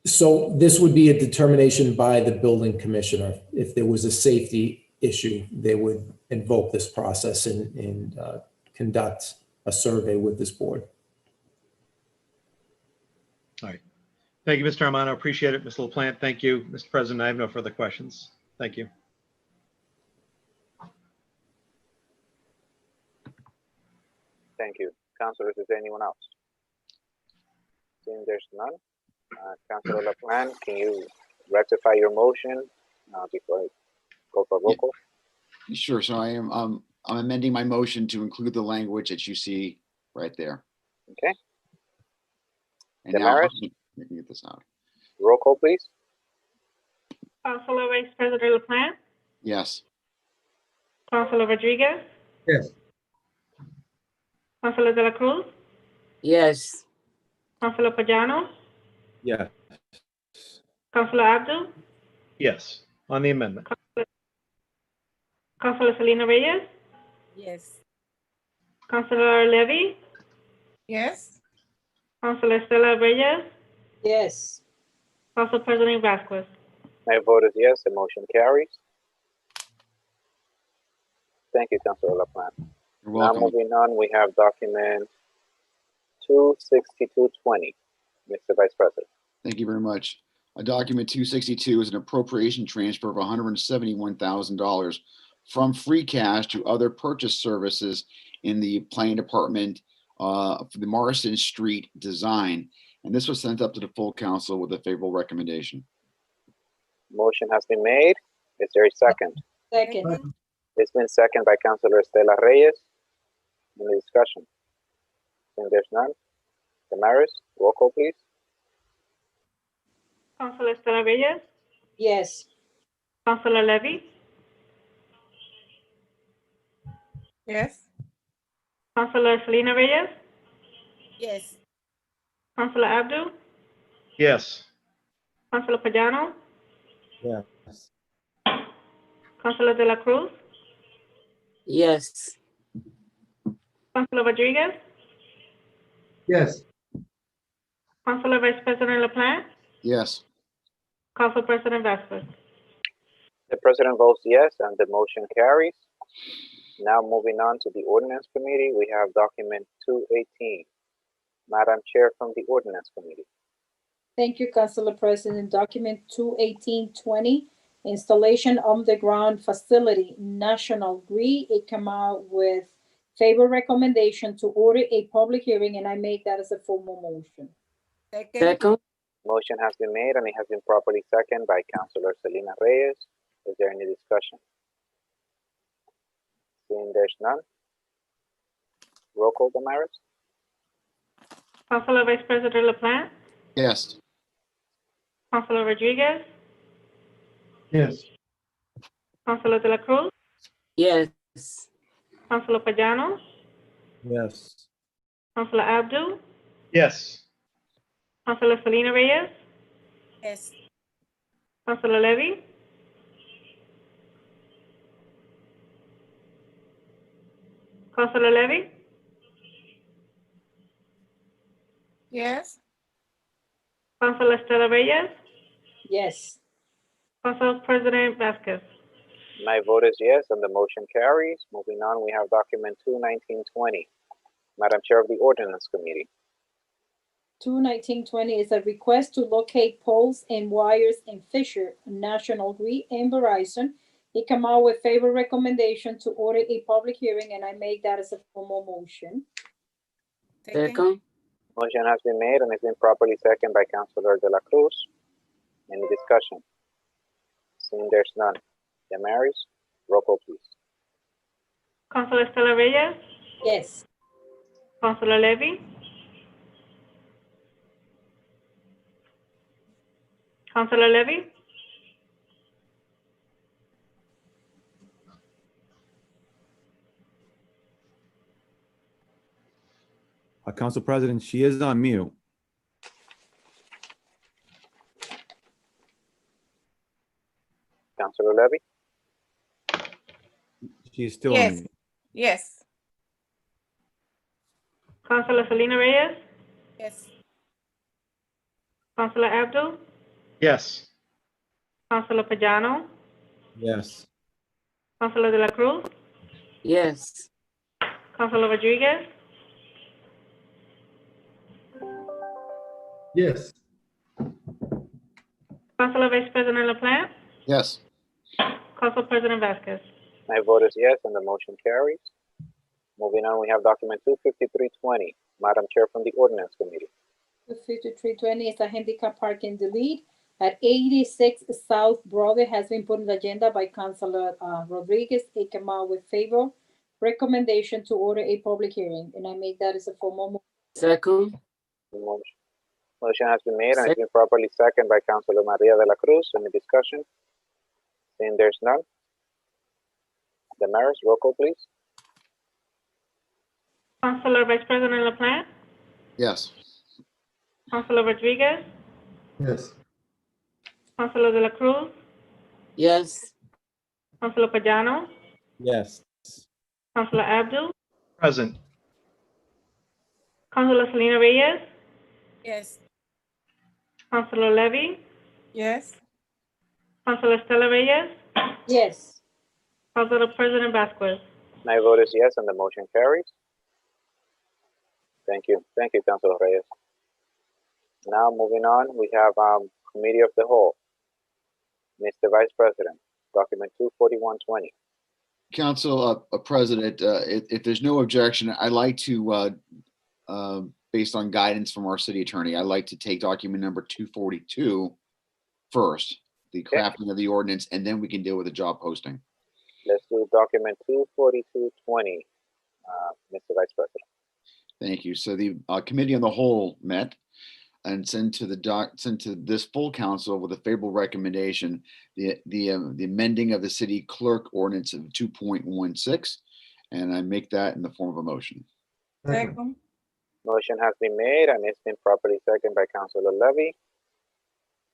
So this would be a determination by the building commissioner. If there was a safety issue, they would invoke this process and conduct a survey with this board. All right. Thank you, Mr. Armano. Appreciate it. Mr. LaPlante, thank you. Mr. President, I have no further questions. Thank you. Thank you. Councilors, is there anyone else? Seeing there's none. Councilor LaPlante, can you rectify your motion before I go for roll call? Sure. So I'm amending my motion to include the language that you see right there. Okay. And now Damaris? we can get this out. Roll call, please. Councilor Vice President LaPlante, Yes. Councilor Rodriguez, Yes. Councilor De La Cruz, Yes. Councilor Pagano, Yes. Councilor Abdul, Yes, on the amendment. Councilor Selena Reyes, Yes. Councilor Levy, Yes. Councilor Estela Reyes, Yes. Council President Vasquez. My vote is yes, the motion carries. Thank you, Councilor LaPlante. You're Now welcome. moving on, we have document 26220. Mr. Vice President. Thank you very much. Document 262 is an appropriation transfer of $171,000 from free cash to other purchase services in the planning department for the Morrison Street design. And this was sent up to the full council with a favorable recommendation. Motion has been made. Is there a second? Second. It's been seconded by Councilor Estela Reyes. Any discussion? And there's none. Damaris, roll call, please. Councilor Estela Reyes, Yes. Councilor Levy, Yes. Councilor Selena Reyes, Yes. Councilor Abdul, Yes, Councilor Pagano, Yes. Councilor De La Cruz, Yes. Councilor Rodriguez, Yes. Councilor Vice President LaPlante, Yes. Council President Vasquez. The president votes yes, and the motion carries. Now moving on to the ordinance committee, we have document 218. Madam Chair from the ordinance committee. Thank you, Councilor President. Document 21820, installation underground facility, National Grid. It came out with favor recommendation to order a public hearing, and I make that as a formal motion. Second. Motion has been made and it has been properly seconded by Councilor Selena Reyes. Is there any discussion? Seeing there's none. Roll call, Damaris. Councilor Vice President LaPlante, Yes. Councilor Rodriguez, Yes. Councilor De La Cruz, Yes. Councilor Pagano, Yes. Councilor Abdul, yes, Councilor Selena Reyes, Yes. Councilor Levy, Councilor Levy, Yes. Councilor Estela Reyes, Yes. Council President Vasquez. My vote is yes, and the motion carries. Moving on, we have document 21920. Madam Chair of the Ordinance Committee. 21920 is a request to locate poles and wires in Fisher, National Grid, and Verizon. It come out with favor recommendation to order a public hearing, and I make that as a formal motion. Second. Motion has been made and it's been properly seconded by Councilor De La Cruz. Any discussion? Seeing there's none. Damaris, roll call please. Councilor Estela Reyes, Yes. Councilor Levy, Councilor Levy, Council President, she is on mute. Councilor Levy, She's still on Yes. mute. Yes. Councilor Selena Reyes, Yes. Councilor Abdul, Yes. Councilor Pagano, Yes. Councilor De La Cruz, Yes. Councilor Rodriguez, Yes. Councilor Vice President LaPlante, Yes. Council President Vasquez. my vote is yes and the motion carries. Moving on, we have document 25320. Madam Chair from the Ordinance Committee. 25320 is a handicap parking delete at 86 South Broadway, has been put on the agenda by Councilor Rodriguez. It came out with favor recommendation to order a public hearing, and I make that as a formal motion. Second. Motion has been made and it's been properly seconded by Councilor Maria De La Cruz. Any discussion? Seeing there's none. Damaris, roll call please. Councilor Vice President LaPlante, Yes. Councilor Rodriguez, Yes. Councilor De La Cruz, Yes. Councilor Pagano, Yes. Councilor Abdul, Present. Councilor Selena Reyes, Yes. Councilor Levy, Yes. Councilor Estela Reyes, Yes. Councilor President Vasquez. My vote is yes and the motion carries. Thank you. Thank you, Councilor Reyes. Now moving on, we have Committee of the Whole. Mr. Vice President, document 24120. Council President, if there's no objection, I'd like to, based on guidance from our city attorney, I'd like to take document number 242 first, the crafting of the ordinance, and then we can deal with the job posting. Let's do document 24220, Mr. Vice President. Thank you. So the committee on the whole met and sent to this full council with a favorable recommendation, the amending of the city clerk ordinance of 2.16, and I make that in the form of a motion. Second. Motion has been made and it's been properly seconded by Councilor Levy.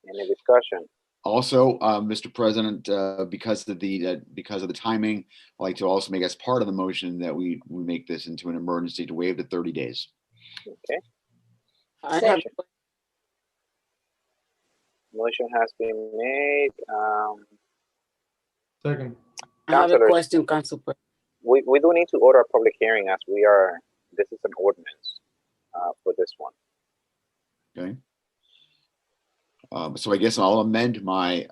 Any discussion? Also, Mr. President, because of the timing, I'd like to also make as part of the motion that we make this into an emergency to waive the 30 days. Okay. I have, Motion has been made. Second. I have a Councilors. question, Council President. We do need to order a public hearing as this is an ordinance for this one. Okay. So I guess I'll amend my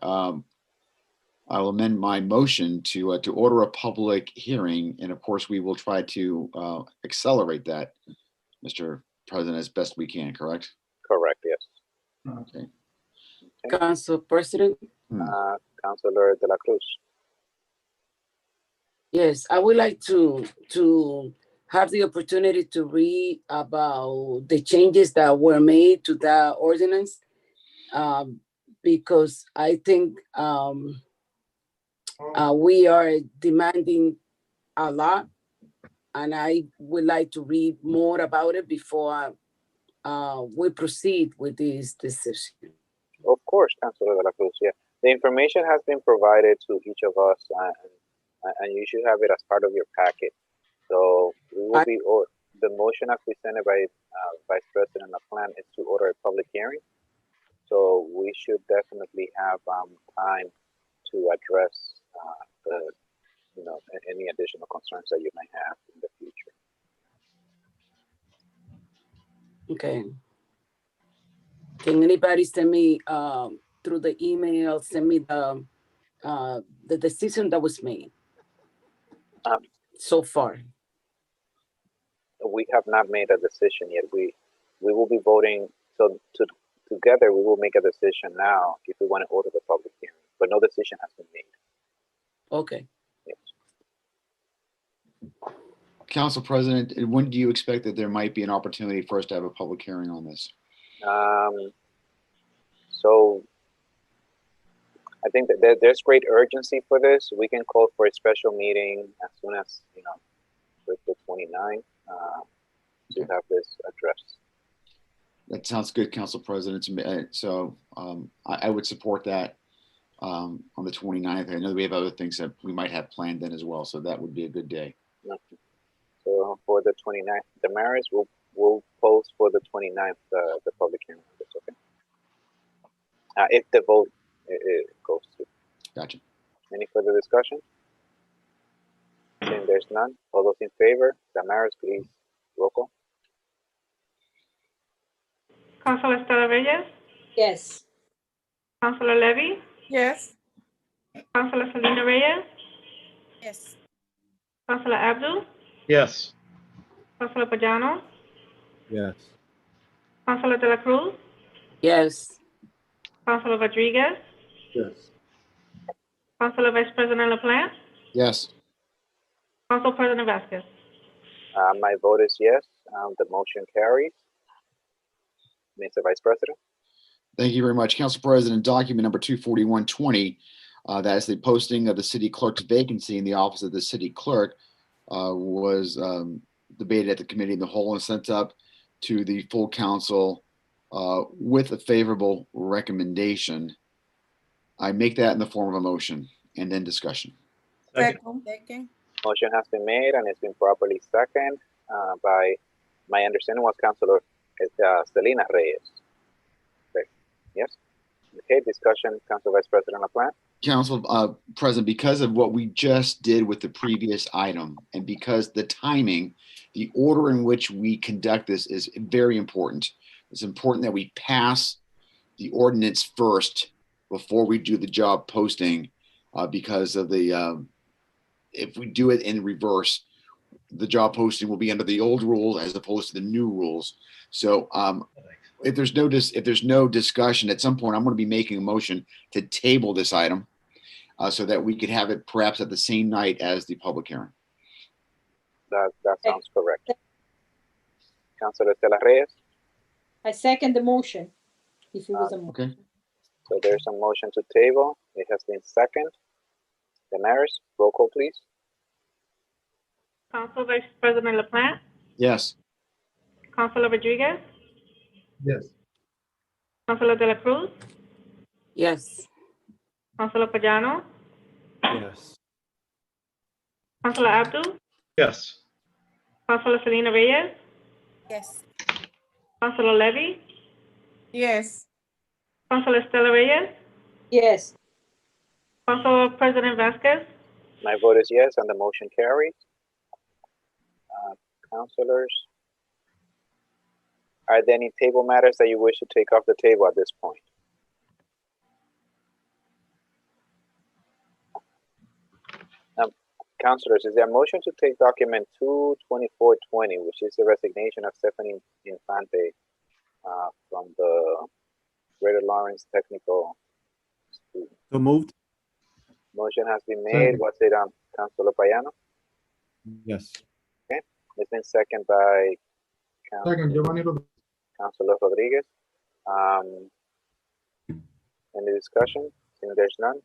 motion to order a public hearing, and of course we will try to accelerate that, Mr. President, as best we can. Correct? Correct. Yes. Okay. Council President. Councilor De La Cruz. Yes, I would like to have the opportunity to read about the changes that were made to that ordinance, because I think we are demanding a lot, and I would like to read more about it before we proceed with this decision. Of course, Councilor De La Cruz. Yeah, the information has been provided to each of us, and you should have it as part of your packet. So we will be, or the motion as presented by Vice President LaPlante is to order a public hearing. So we should definitely have time to address any additional concerns that you might have in the future. Okay. Can anybody send me through the email, send me the decision that was made Um, so far? We have not made a decision yet. We will be voting. So together we will make a decision now if we want to order the public hearing, but no decision has been made. Okay. Yes. Council President, when do you expect that there might be an opportunity for us to have a public hearing on this? So I think that there's great urgency for this. We can call for a special meeting as soon as, with the 29th to have this addressed. That sounds good, Council President. So I would support that on the 29th. I know we have other things that we might have planned then as well, so that would be a good day. Okay. So for the 29th, Damaris will post for the 29th the public hearing. That's okay. If the vote it goes through. Gotcha. Any further discussion? Seeing there's none, all those in favor, Damaris, please, roll call. Councilor Estela Reyes, Yes. Councilor Levy, Yes. Councilor Selena Reyes, Yes. Councilor Abdul, Yes. Councilor Pagano, Yes. Councilor De La Cruz, Yes. Councilor Rodriguez, Yes. Councilor Vice President LaPlante, Yes. Council President Vasquez. My vote is yes. The motion carries. Mr. Vice President. Thank you very much. Council President, document number 24120, that is the posting of the city clerk's vacancy in the office of the city clerk, was debated at the committee in the whole and sent up to the full council with a favorable recommendation. I make that in the form of a motion and then discussion. Second. Motion has been made and it's been properly seconded by, my understanding was Councilor Selena Reyes. Okay. Yes. Okay, discussion, Council Vice President LaPlante. Council President, because of what we just did with the previous item and because the timing, the order in which we conduct this is very important. It's important that we pass the ordinance first before we do the job posting because of the, if we do it in reverse, the job posting will be under the old rules as opposed to the new rules. So if there's no discussion at some point, I'm going to be making a motion to table this item so that we could have it perhaps at the same night as the public hearing. That sounds correct. Councilor Estela Reyes. I second the motion, if it was a motion. Okay. So there's a motion to table. It has been seconded. Damaris, roll call, please. Council Vice President LaPlante, Yes. Councilor Rodriguez, Yes. Councilor De La Cruz, Yes. Councilor Pagano, Yes. Councilor Abdul, Yes. Councilor Selena Reyes, Yes. Councilor Levy, Yes. Councilor Estela Reyes, Yes. Council President Vasquez. My vote is yes, and the motion carries. Councilors, are there any table matters that you wish to take off the table at this point? Councilors, is there a motion to take document 22420, which is the resignation of Stephanie Infante from the Greater Lawrence Technical School? So moved? Motion has been made. Second. Was it Councilor Payano? Yes. Okay, it's been seconded by Second, Giovanni Rodriguez. Councilor Rodriguez. Any discussion? Seeing there's none.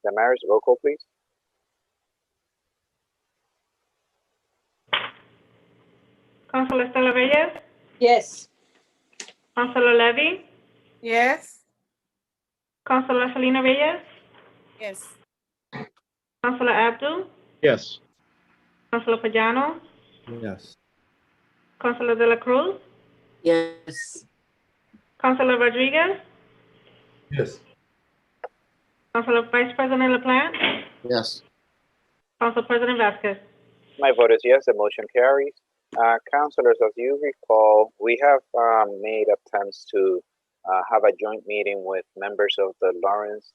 Damaris, roll call, please. Councilor Estela Reyes, Yes. Councilor Levy, Yes. Councilor Selena Reyes, Yes. Councilor Abdul, Yes. Councilor Pagano, Yes. Councilor De La Cruz, Yes. Councilor Rodriguez, Yes. Councilor Vice President LaPlante, Yes. Council President Vasquez. My vote is yes, the motion carries. Councilors, as you recall, we have made attempts to have a joint meeting with members of the Lawrence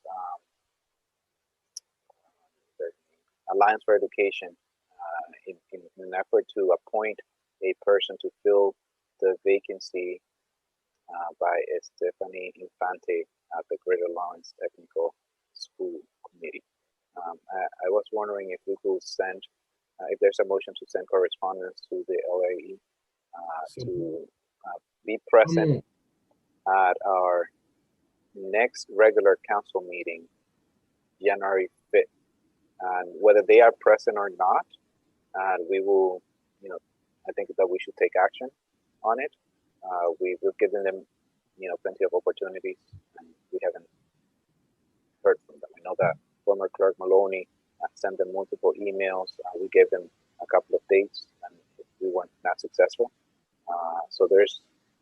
Alliance for Education in an effort to appoint a person to fill the vacancy by Stephanie Infante at the Greater Lawrence Technical School Committee. I was wondering if we could send, if there's a motion to send correspondence to the LAE to be present at our next regular council meeting, January 5th. And whether they are present or not, we will, I think that we should take action on it. We've given them, plenty of opportunities, and we haven't heard from them. I know that former Clerk Maloney sent them multiple emails. We gave them a couple of dates, and we weren't not successful. So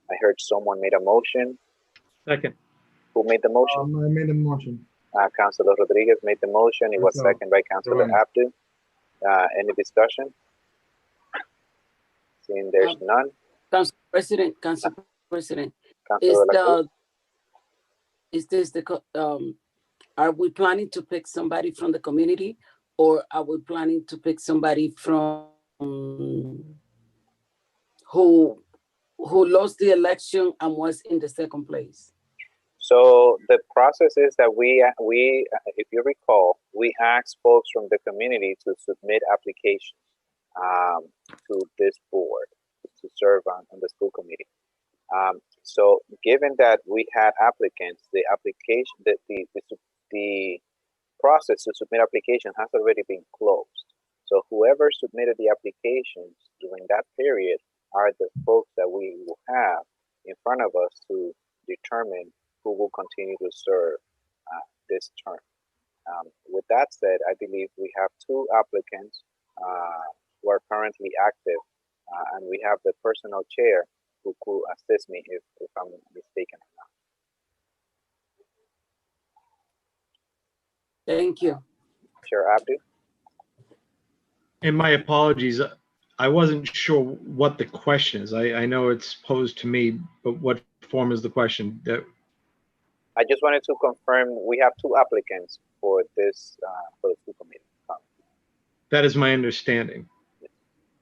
I heard someone made a motion. Second. Who made the motion? I made a motion. Councilor Rodriguez made the motion. It was seconded by Councilor Abdu. Any discussion? Seeing there's none. Council President, are we planning to pick somebody from the community, or are we planning to pick somebody from who lost the election and was in the second place? So the process is that we, if you recall, we asked folks from the community to submit applications to this board to serve on the school committee. So given that we had applicants, the application, the process to submit application has already been closed. So whoever submitted the applications during that period are the folks that we will have in front of us to determine who will continue to serve this term. With that said, I believe we have 2 applicants who are currently active, and we have the personnel chair who could assist me if I'm mistaken or not. Thank you. Chair Abdu? And my apologies, I wasn't sure what the question is. I know it's posed to me, but what form is the question? I just wanted to confirm we have 2 applicants for this for the school committee. That is my understanding.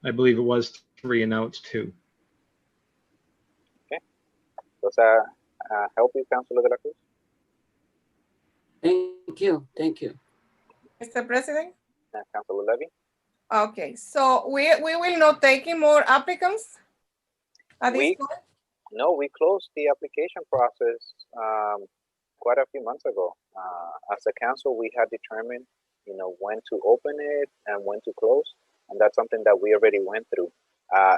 I believe it was 3 and now it's 2. Okay. Does that help you, Councilor de la Cruz? Thank you. Thank you. Mr. President? Councilor Levy? Okay, so we will not take in more applicants at this point? No, we closed the application process quite a few months ago. As a council, we had determined, when to open it and when to close, and that's something that we already went through.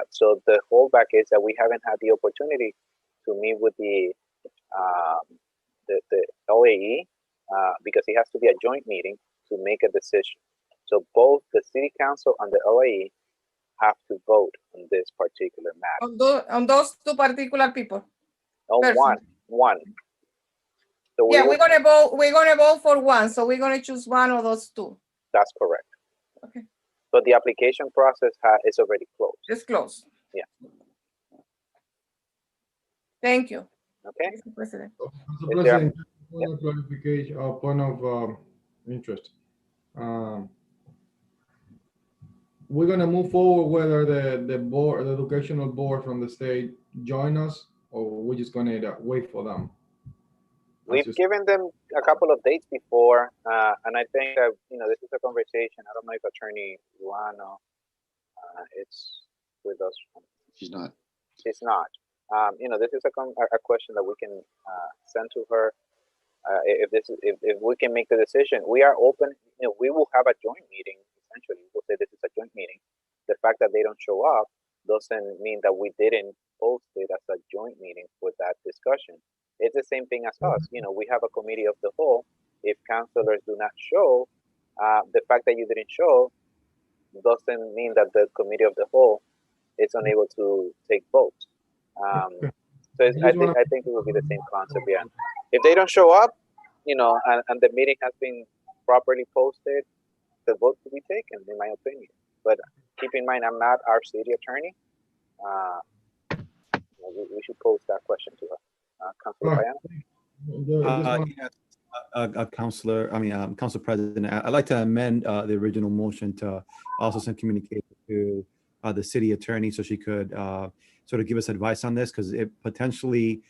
So the holdback is that we haven't had the opportunity to meet with the LAE because it has to be a joint meeting to make a decision. So both the city council and the LAE have to vote on this particular matter. On those 2 particular people? On one. So yeah, we're gonna vote for one. So we're gonna choose one of those 2. That's correct. Okay. But the application process is already closed. It's closed. Yeah. Thank you. Okay. Mr. President. Mr. President, point of clarification, point of interest. We're gonna move forward whether the board, the educational board from the state join us, or we're just gonna wait for them. We've given them a couple of dates before, and I think that, this is a conversation. I don't know if Attorney Luano is with us. She's not. She's not. This is a question that we can send to her. If we can make the decision, we are open. We will have a joint meeting. Essentially, we'll say this is a joint meeting. The fact that they don't show up doesn't mean that we didn't post it as a joint meeting for that discussion. It's the same thing as us. We have a committee of the whole. If councilors do not show, the fact that you didn't show doesn't mean that the committee of the whole is unable to take votes. So I think it will be the same concept. Yeah. If they don't show up, and the meeting has been properly posted, the vote to be taken, in my opinion. But keep in mind, I'm not our city attorney. We should pose that question to her. Councilor Payano? Yes, Council President, I'd like to amend the original motion to also send communication to the city attorney so she could sort of give us advice on this, because it potentially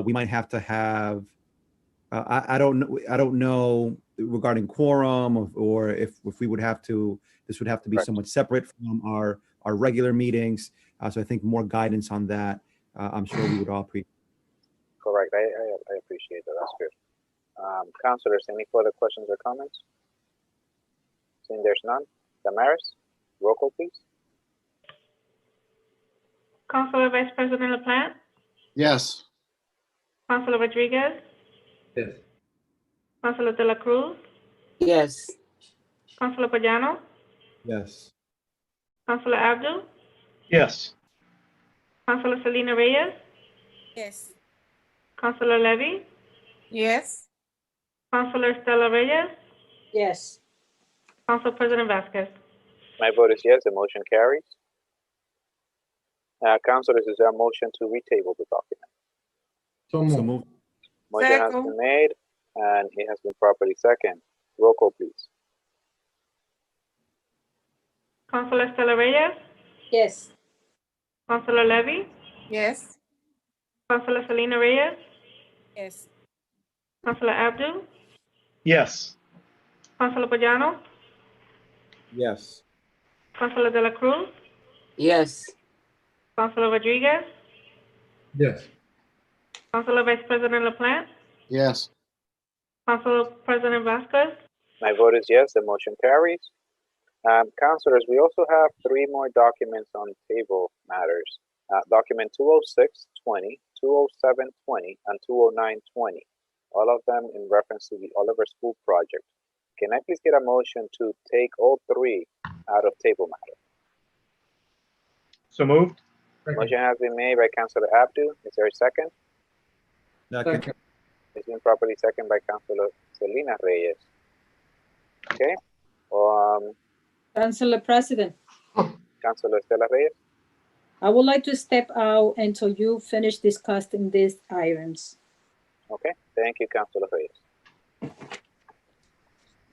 we might have to have I don't know regarding quorum or if we would have to, this would have to be somewhat separate from our regular meetings. So I think more guidance on that, I'm sure we would all appreciate. Correct. I appreciate that. That's good. Councilors, any further questions or comments? Seeing there's none. Damaris, roll call, please. Councilor Vice President LaPlante, Yes. Councilor Rodriguez, Yes. Councilor De La Cruz, Yes. Councilor Payano, Yes. Councilor Abdul, Yes. Councilor Selena Reyes, Yes. Councilor Levy, Yes. Councilor Stella Reyes, Yes. Council President Vasquez. My vote is yes, the motion carries. Councilors, is there a motion to retable the document? So moved. Motion has Second. been made and it has been properly second. Roll call, please. Councilor Stella Reyes, Yes. Councilor Levy, Yes. Councilor Selena Reyes, Yes. Councilor Abdul, Yes. Councilor Payano, Yes. Councilor De La Cruz, Yes. Councilor Rodriguez, Yes. Councilor Vice President LaPlante, Yes. Council President Vasquez. My vote is yes, the motion carries. Councilors, we also have three more documents on table matters. Document 20620, 20720, and 20920. All of them in reference to the Oliver School project. Can I please get a motion to take all three out of table matter? So moved. Motion has been made by Councilor Abdu. Is there a second? Second. It's been properly seconded by Councilor Selena Reyes. Okay. Councilor President, Councilor Stella Reyes. I would like to step out until you finish discussing these items. Okay. Thank you, Councilor Reyes.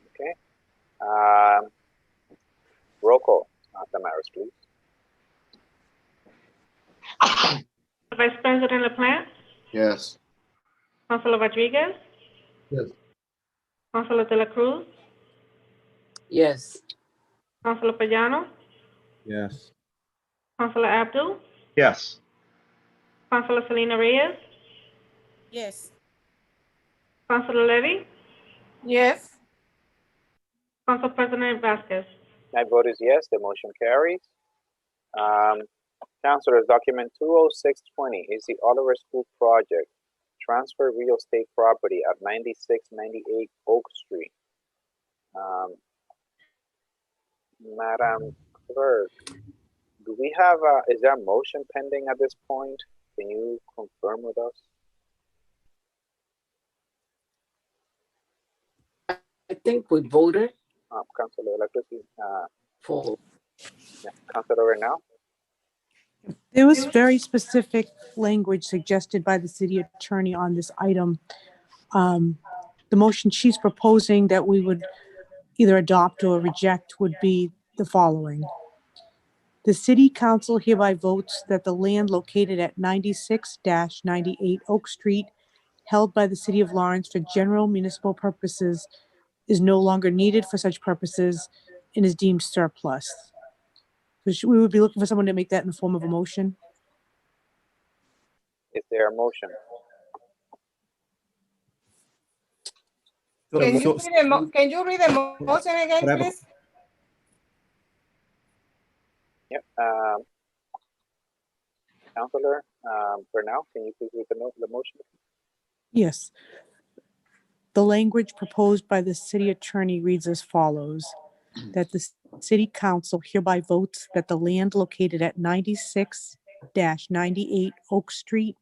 Okay. Roll call. Damaris, please. Vice President LaPlante, Yes. Councilor Rodriguez, Yes. Councilor De La Cruz, Yes. Councilor Payano, Yes. Councilor Abdul, Yes. Councilor Selena Reyes, Yes. Councilor Levy, Yes. Council President Vasquez. My vote is yes, the motion carries. Councilors, document 20620 is the Oliver School project. Transfer real estate property at 9698 Oak Street. Madam Clerk, do we have is there a motion pending at this point? Can you confirm with us? I think we voted Councilor Electricity, for. yeah, Councilor now? There was very specific language suggested by the city attorney on this item. The motion she's proposing that we would either adopt or reject would be the following. The city council hereby votes that the land located at 96-98 Oak Street, held by the city of Lawrence for general municipal purposes, is no longer needed for such purposes and is deemed surplus. So we would be looking for someone to make that in the form of a motion. Is there a motion? Can So- you read the motion again, But I have a- please? Yep. Councilor Bernal, can you please read the motion? Yes. The language proposed by the city attorney reads as follows, that the city council hereby votes that the land located at 96-98 Oak Street,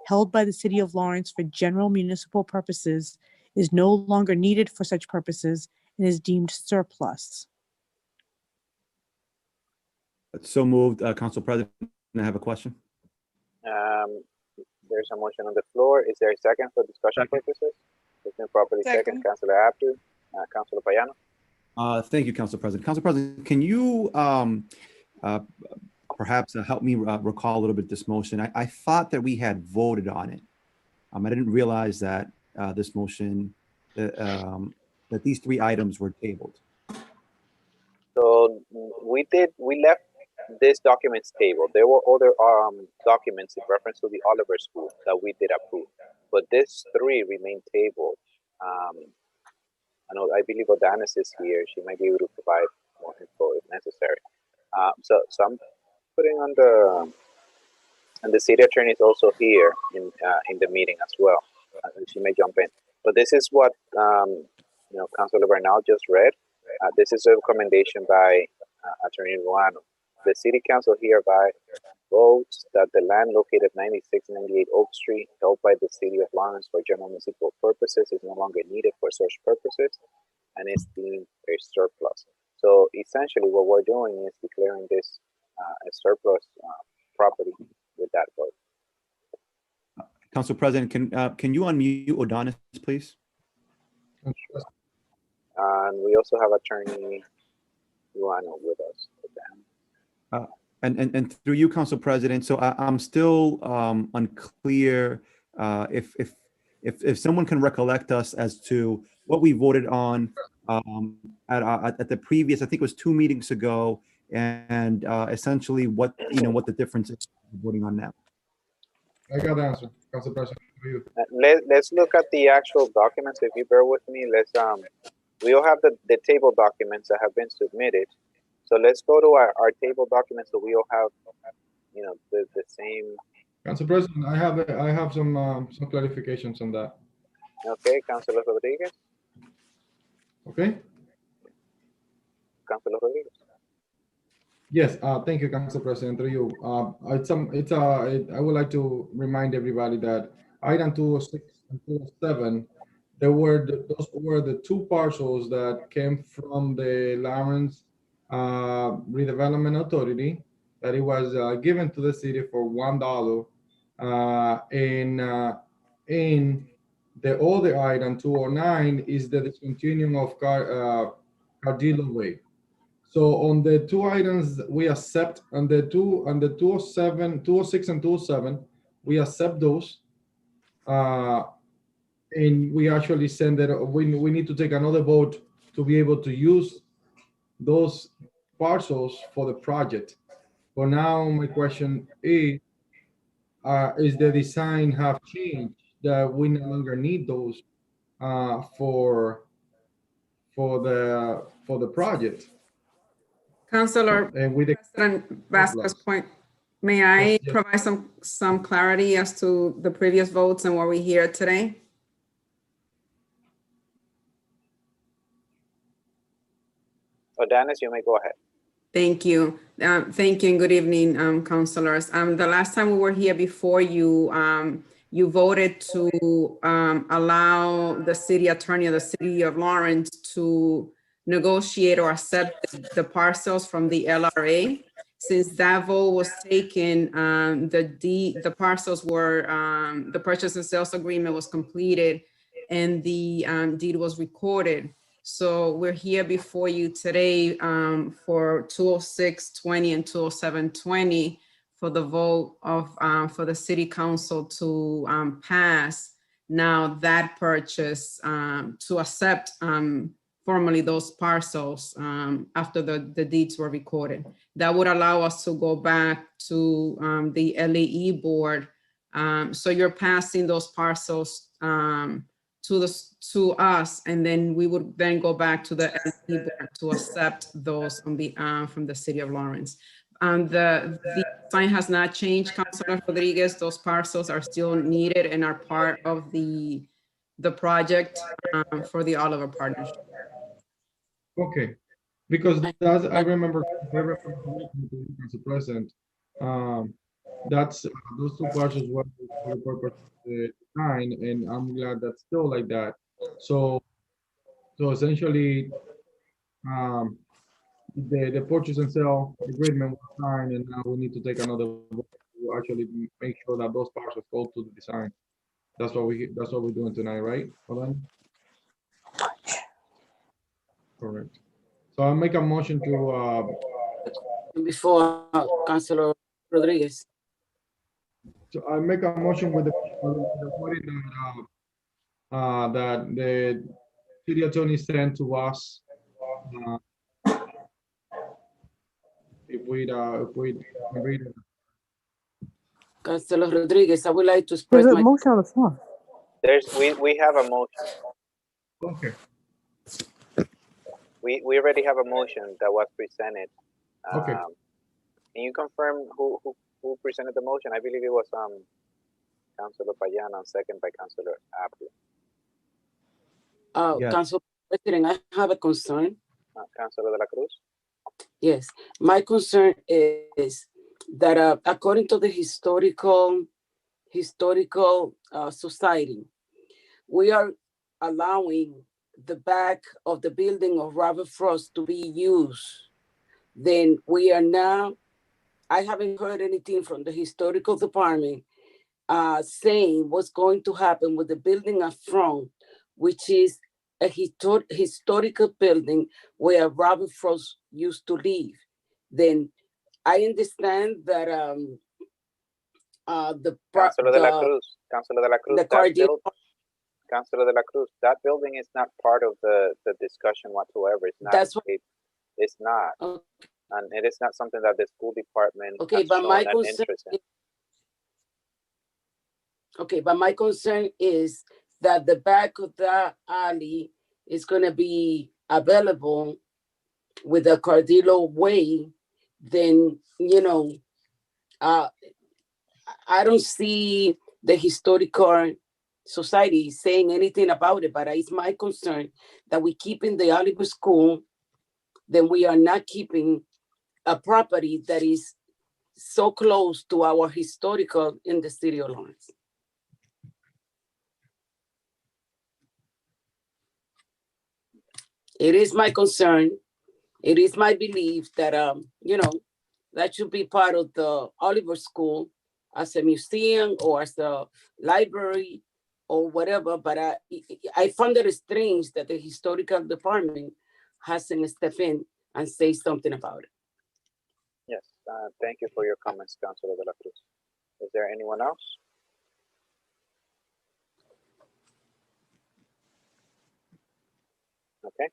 held by the city of Lawrence for general municipal purposes, is no longer needed for such purposes and is deemed surplus. So moved, Council President. I have a question. There's a motion on the floor. Is there a second for discussion purposes? It's been properly second. Second. Councilor Abdu, Councilor Payano. Thank you, Council President. Council President, can you perhaps help me recall a little bit this motion? I thought that we had voted on it. I didn't realize that this motion, that these three items were tabled. So we left this documents table. There were other documents in reference to the Oliver School that we did approve, but this three remain tabled. I believe Odanis is here. She might be able to provide more info if necessary. So I'm putting on and the city attorney is also here in the meeting as well. She may jump in. But this is what Councilor Bernal just read. This is a recommendation by Attorney Ruano. The City Council hereby votes that the land located 9698 Oak Street, held by the City of Lawrence for general municipal purposes, is no longer needed for such purposes and is deemed a surplus. So essentially what we're doing is declaring this a surplus property with that vote. Council President, can you unmute Odanis, please? And we also have Attorney Ruano with us. And through you, Council President, so I'm still unclear if someone can recollect us as to what we voted on at the previous, I think it was 2 meetings ago, and essentially what the difference is voting on now. I got the answer, Council President. Let's look at the actual documents. If you bear with me, we all have the table documents that have been submitted. So let's go to our table documents so we all have, the same. Council President, I have some clarifications on that. Okay, Councilor Rodriguez. Okay. Councilor Rodriguez. Yes, thank you, Council President. Through you. I would like to remind everybody that item 206 and 207, those were the two parcels that came from the Lawrence Redevelopment Authority, that it was given to the city for $1. In the other item 209 is the discontinuing of Cardillo Way. So on the two items we accept, on the 207, 206 and 207, we accept those. And we actually send that, we need to take another vote to be able to use those parcels for the project. For now, my question is the design have changed that we no longer need those for the project? Councilor And with the President Vasquez point, may I provide some clarity as to the previous votes and what we hear today? Odanis, you may go ahead. Thank you. Thank you and good evening, councilors. The last time we were here before you, you voted to allow the city attorney of the city of Lawrence to negotiate or accept the parcels from the LRA. Since that vote was taken, the parcels were, the purchase and sales agreement was completed and the deed was recorded. So we're here before you today for 206-20 and 207-20 for the vote of for the city council to pass now that purchase to accept formally those parcels after the deeds were recorded. That would allow us to go back to the LAE board. So you're passing those parcels to us, and then we would then go back to the LAE board to accept those on from the city of Lawrence. The sign has not changed, Councilor Rodriguez. Those parcels are still needed and are part of the project for the Oliver Partnership. Okay, because that's, I remember Mr. President, that's those two parcels were for the purpose of the design, and I'm glad that's still like that. So essentially, the purchase and sale agreement was signed, and now we need to take another vote to actually make sure that those parcels go to the design. That's what we're doing tonight, right? Hold on. Correct. So I'll make a motion to, Before Councilor Rodriguez. so I make a motion with the wording that the city attorney sent to us. If we read it. Councilor Rodriguez, I would like to There's express a my, motion on the floor. We have a motion. Okay. We already have a motion that was presented. Okay. Can you confirm who presented the motion? I believe it was Councilor Payana, and second by Councilor Abdu. Yes. Council President, I have a concern. Councilor De La Cruz? Yes, my concern is that according to the historical society, we are allowing the back of the building of Robert Frost to be used. Then we are now, I haven't heard anything from the historical department saying what's going to happen with the building up front, which is a historical building where Robert Frost used to live. Then I understand that Councilor De La Cruz, Councilor De La Cruz, that building is not part of the discussion whatsoever. It's not. It's not. Okay. And it is not something that the school department has shown an interest in. Okay, but my concern is that the back of the alley is going to be available with a Cardillo Way. Then, I don't see the historical society saying anything about it, but it's my concern that we keep in the Oliver School, then we are not keeping a property that is so close to our historical in the city of Lawrence. It is my concern. It is my belief that, that should be part of the Oliver School as a museum or as a library or whatever. But I found it strange that the historical department hasn't stepped in and say something about it. Yes, thank you for your comments, Councilor De La Cruz. Is there anyone else? Okay.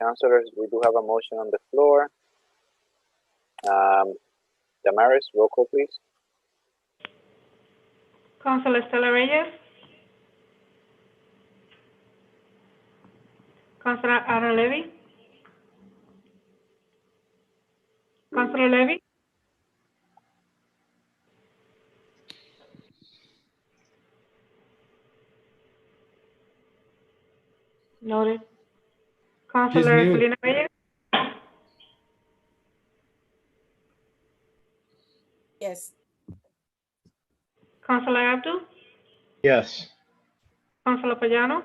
Councilors, we do have a motion on the floor. Damaris, roll call, please. Councilor Estela Reyes. Councilor Ara Levy. Councilor Levy. Noted. Councilor mute. Selena Reyes. Yes. Councilor Abdul. Yes. Councilor Payano.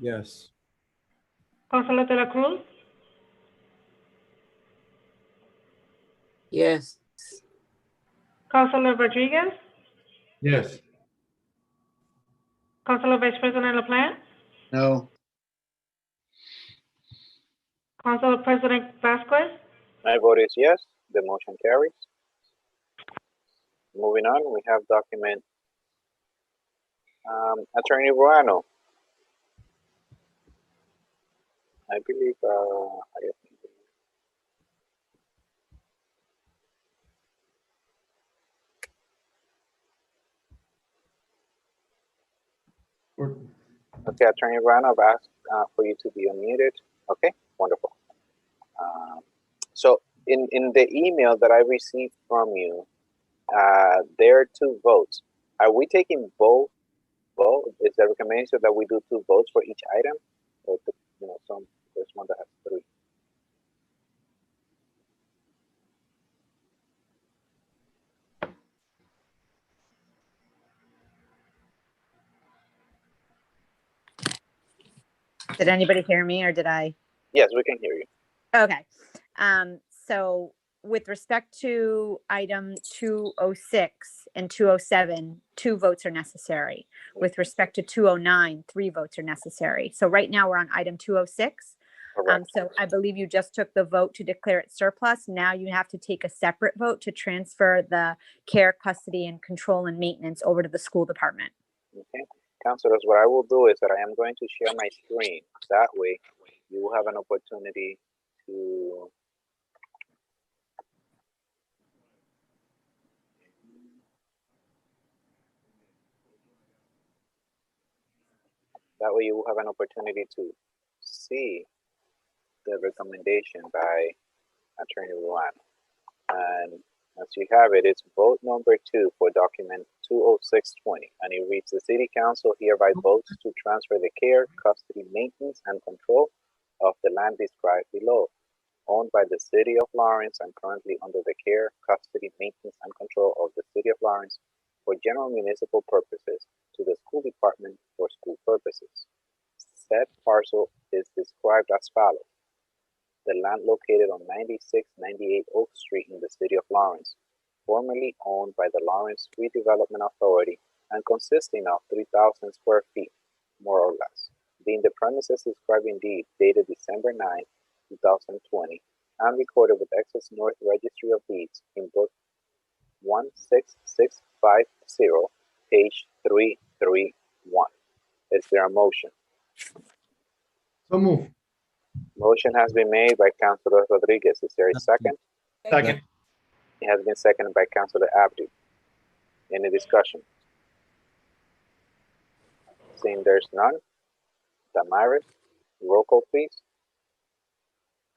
Yes. Councilor De La Cruz. Yes. Councilor Rodriguez. Yes. Councilor Vice President LaPlante. No. Councilor President Vasquez. My vote is yes, the motion carries. Moving on, we have document Attorney Ruano. I believe okay, Attorney Ruano, I've asked for you to be unmuted. Okay, wonderful. So in the email that I received from you, there are 2 votes. Are we taking both? Is the recommendation that we do 2 votes for each item? Or there's one that has 3. Did anybody hear me or did I? Yes, we can hear you. Okay. So with respect to item 206 and 207, 2 votes are necessary. With respect to 209, 3 votes are necessary. So right now we're on item 206. So I believe you just took the vote to declare it surplus. Now you have to take a separate vote to transfer the care, custody, and control and maintenance over to the school department. Okay, councilors, what I will do is that I am going to share my screen. That way you will have an opportunity to see the recommendation by Attorney Luan. And as you have it, it's vote number 2 for document 20620. And it reads, the City Council hereby votes to transfer the care, custody, maintenance, and control of the land described below, owned by the City of Lawrence and currently under the care, custody, maintenance, and control of the City of Lawrence for general municipal purposes to the school department for school purposes. Said parcel is described as follows. The land located on 9698 Oak Street in the City of Lawrence, formerly owned by the Lawrence Redevelopment Authority and consisting of 3,000 square feet, more or less, being the premises described in deed dated December 9, 2020, and recorded with Excess North Registry of Deeds in book 16650, page 331. Is there a motion? So move. Motion has been made by Councilor Rodriguez. Is there a second? Second. It has been seconded by Councilor Abdu. Any discussion? Seeing there's none. Damaris, roll call, please.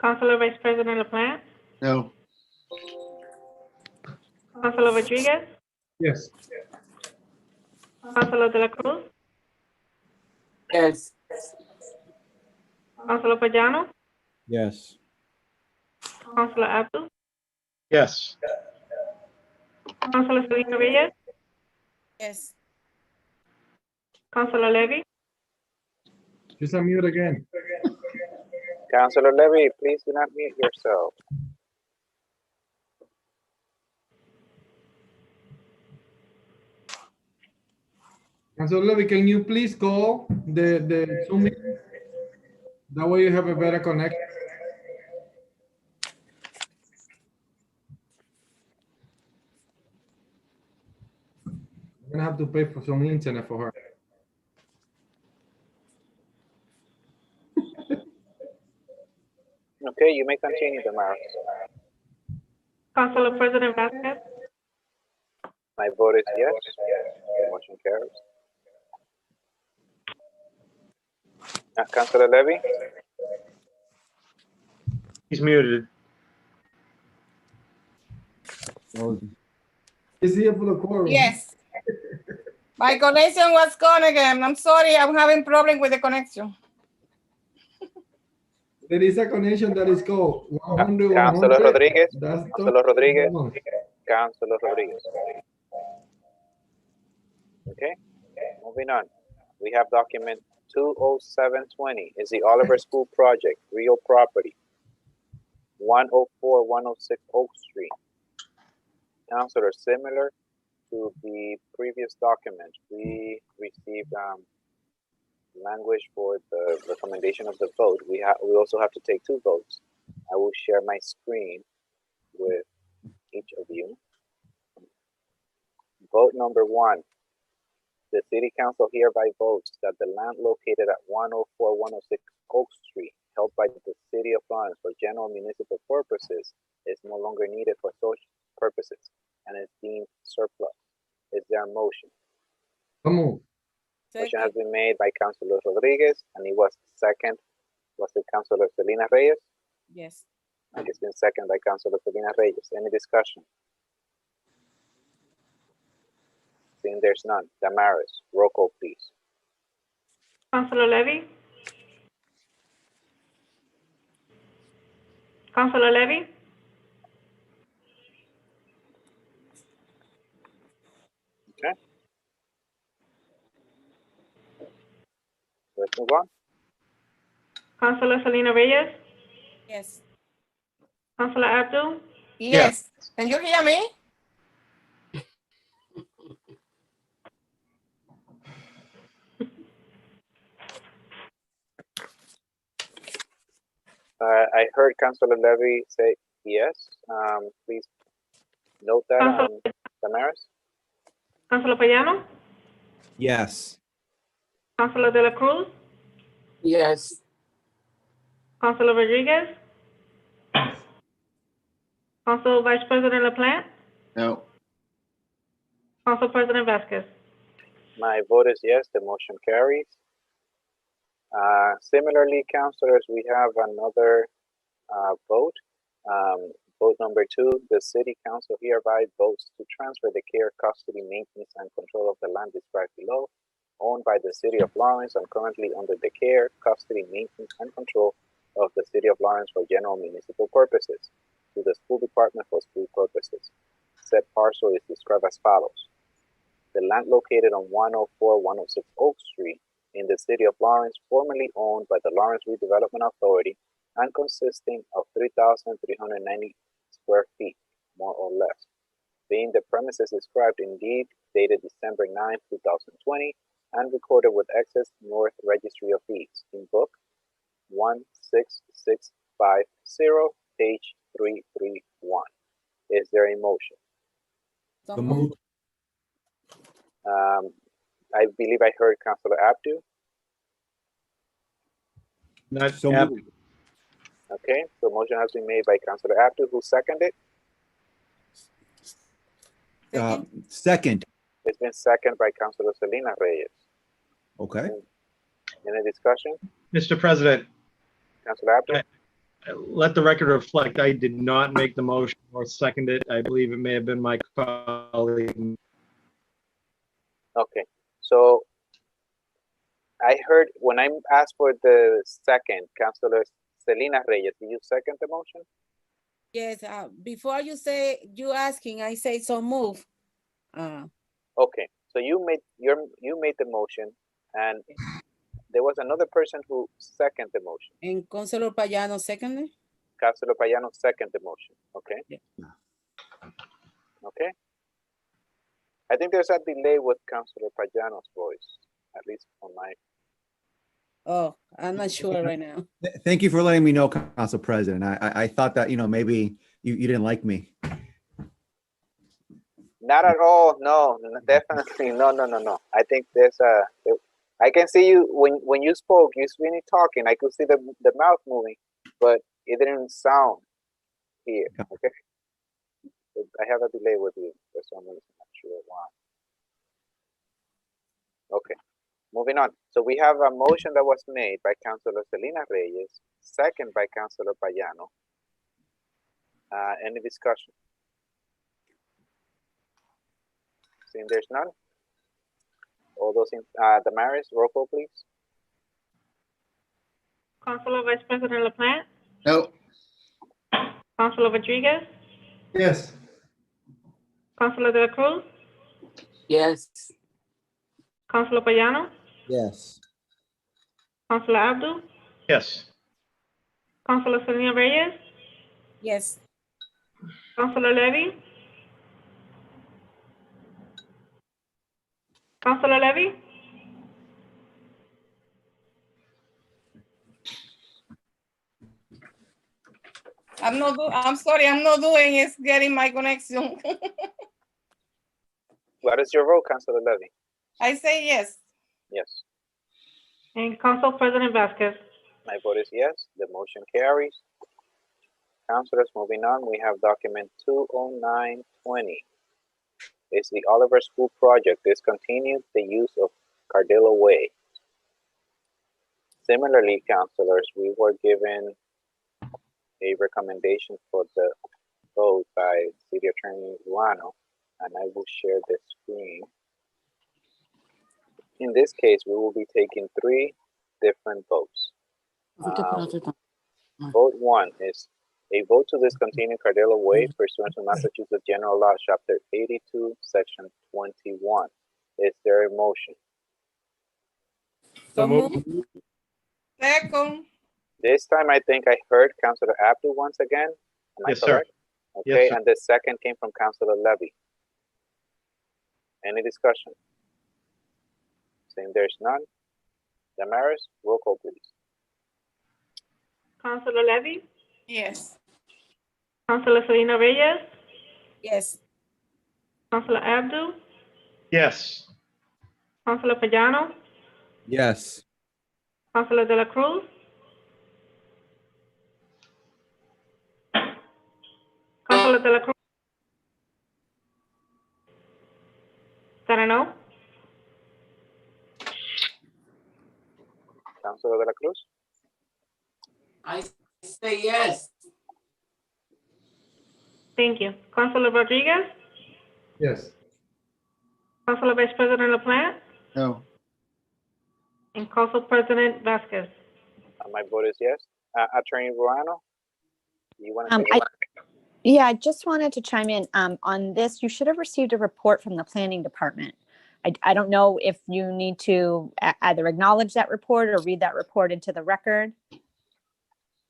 Councilor Vice President LaPlante, No. Councilor Rodriguez, Yes. Councilor De La Cruz, Yes. Councilor Pagano, Yes. Councilor Abdul, Yes. Councilor Selena Reyes, Yes. Councilor Levy, Just unmute again. Councilor Levy, please do not mute yourself. Councilor Levy, can you please call the Zoom meeting? That way you have a better connection. I'm gonna have to pay for some internet for her. Okay, you may continue, Damaris. Councilor President Vasquez, My vote is yes. The motion carries. Councilor Levy? He's muted. Is here for the quorum? Yes. My connection was gone again. I'm sorry, I'm having problem with the connection. There is a connection that is called 100. Councilor Rodriguez? That's Councilor Rodriguez? Councilor Rodriguez. Okay, moving on. We have document 20720 is the Oliver School Project, real property, 104, 106 Oak Street. Councilor, similar to the previous document, we received language for the recommendation of the vote. We also have to take 2 votes. I will share my screen with each of you. Vote number 1. The City Council hereby votes that the land located at 104, 106 Oak Street, held by the City of Lawrence for general municipal purposes, is no longer needed for social purposes and is deemed surplus. Is there a motion? Motion has been made by Councilor Rodriguez, and it was second. Was it Councilor Selena Reyes? Yes. And it's been seconded by Councilor Selena Reyes. Any discussion? Seeing there's none. Damaris, roll call, please. Councilor Levy, Councilor Levy, Okay. Let's move on. Councilor Selena Reyes, Yes. Councilor Abdul, Yes. Can you hear me? I heard Councilor Levy say yes. Please note that, Councilor, Damaris. Councilor Payano, Yes. Councilor De La Cruz, Yes. Councilor Rodriguez, Council Vice President LaPlante, No. Council President Vasquez. My vote is yes, the motion carries. Similarly, councilors, we have another vote. Vote number 2, the city council hereby votes to transfer the care, custody, maintenance, and control of the land described below, owned by the city of Lawrence and currently under the care, custody, maintenance, and control of the city of Lawrence for general municipal purposes, to the school department for school purposes. Said parcel is described as follows. The land located on 104-106 Oak Street in the city of Lawrence, formerly owned by the Lawrence Redevelopment Authority and consisting of 3,390 square feet, more or less, being the premises described in deed dated December 9, 2020, and recorded with Excess North Registry of Deeds in book 16650, page 331. Is there a motion? So moved. I believe I heard Councilor Abdu. Not So Abdu. moved. Okay, so motion has been made by Councilor Abdu. Who seconded? Second. It's been seconded by Councilor Selena Reyes. Okay. Any discussion? Mr. President, Councilor Abdu? let the record reflect, I did not make the motion or second it. I believe it may have been my colleague. Okay, so I heard when I asked for the second, Councilor Selena Reyes, did you second the motion? Yes, before you say, you asking, I say so move. Okay, so you made the motion, and there was another person who seconded the motion. And Councilor Payano second? Councilor Payano seconded the motion. Okay. Yeah. Okay. I think there's a delay with Councilor Payano's voice, at least on my. Oh, I'm not sure right now. Thank you for letting me know, Council President. I thought that, maybe you didn't like me. Not at all. No, definitely. No. I think there's I can see you when you spoke, you really talking. I could see the mouth moving, but it didn't sound here. Okay. I have a delay with you for some reason. Not sure why. Okay. Moving on. So we have a motion that was made by Councilor Selena Reyes, second by Councilor Payano. Any discussion? Seeing there's none. All those in Damaris, roll call, please. Councilor Vice President LaPlante, No. Councilor Rodriguez, Yes. Councilor De La Cruz, Yes. Councilor Payano, Yes. Councilor Abdul, Yes. Councilor Selena Reyes, Yes. Councilor Levy, Councilor Levy, I'm sorry, I'm not doing, it's getting my connection. What is your vote, Councilor Levy? I say yes. Yes. and Council President Vasquez. My vote is yes. The motion carries. Councilors, moving on, we have document 20920. It's the Oliver School Project discontinued the use of Cardillo Way. Similarly, councilors, we were given a recommendation for the vote by City Attorney Ruano, and I will share the screen. In this case, we will be taking 3 different votes. Vote 1 is a vote to discontinue Cardillo Way pursuant to Massachusetts General Law, Chapter 82, Section 21. Is there a motion? So moved. Second. This time, I think I heard Councilor Abdu once again. Am I Yes, sir. correct? Yes, Okay, sir. and the second came from Councilor Levy. Any discussion? Seeing there's none. Damaris, roll call, please. Councilor Levy, Yes. Councilor Selena Reyes, Yes. Councilor Abdul, Yes. Councilor Payano, Yes. Councilor De La Cruz, Councilor De La Cruz. Is that a no? Councilor De La Cruz? I say yes. Thank you. Councilor Rodriguez, Yes. Councilor Vice President LaPlante, No. and Council President Vasquez. My vote is yes. Attorney Ruano, you want to Um, say? Yeah, I just wanted to chime in on this. You should have received a report from the planning department. I don't know if you need to either acknowledge that report or read that report into the record.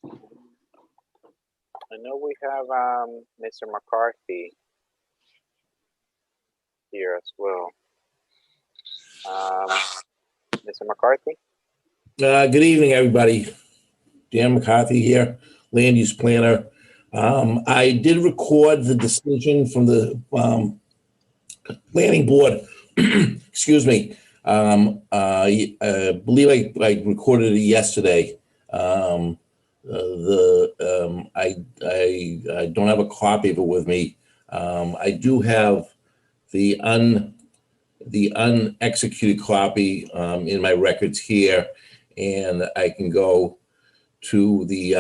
I know we have Mr. McCarthy here as well. Mr. McCarthy? Good evening, everybody. Dan McCarthy here, land use planner. I did record the decision from the planning board. Excuse me. I believe I recorded it yesterday. I don't have a copy of it with me. I do have the unexecuted copy in my records here, and I can go to the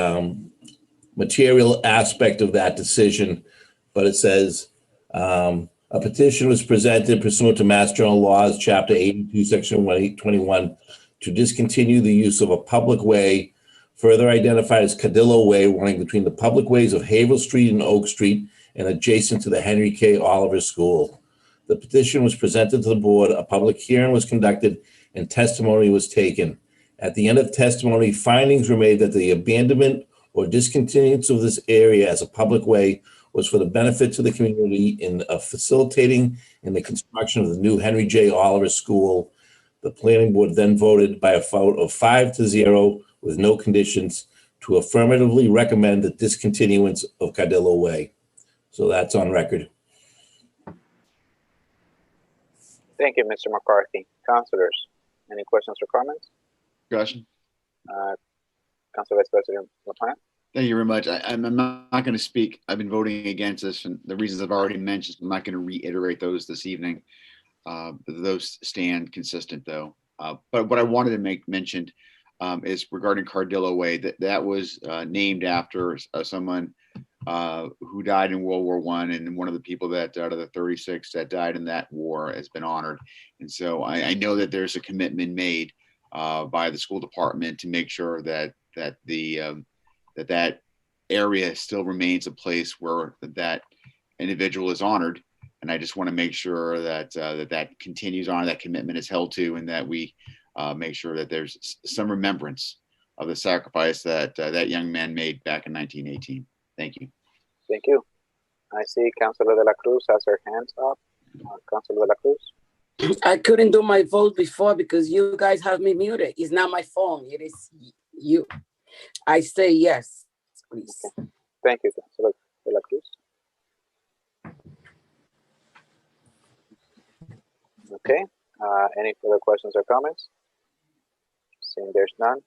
material aspect of that decision, but it says a petition was presented pursuant to Mass General Laws, Chapter 82, Section 1821, to discontinue the use of a public way, further identified as Cadillo Way, running between the public ways of Haverhill Street and Oak Street and adjacent to the Henry K. Oliver School. The petition was presented to the board, a public hearing was conducted, and testimony was taken. At the end of testimony, findings were made that the abandonment or discontinuance of this area as a public way was for the benefit to the community in facilitating in the construction of the new Henry J. Oliver School. The planning board then voted by a vote of 5-0 with no conditions to affirmatively recommend the discontinuance of Cadillo Way. So that's on record. Thank you, Mr. McCarthy. Councilors, any questions or comments? Discussion. Council Vice President LaPlante? Thank you very much. I'm not going to speak. I've been voting against this, and the reasons I've already mentioned. I'm not going to reiterate those this evening. Those stand consistent, though. But what I wanted to make mentioned is regarding Cadillo Way. That was named after someone who died in World War I, and one of the people that out of the 36 that died in that war has been honored. And so I know that there's a commitment made by the school department to make sure that that area still remains a place where that individual is honored. And I just want to make sure that that continues on, that commitment is held to, and that we make sure that there's some remembrance of the sacrifice that that young man made back in 1918. Thank you. Thank you. I see Councilor De La Cruz has her hands up. Councilor De La Cruz? I couldn't do my vote before because you guys have me muted. It's not my phone. It is you. I say yes, please. Okay. Thank you, Councilor De La Cruz. Okay. Any further questions or comments? Seeing there's none.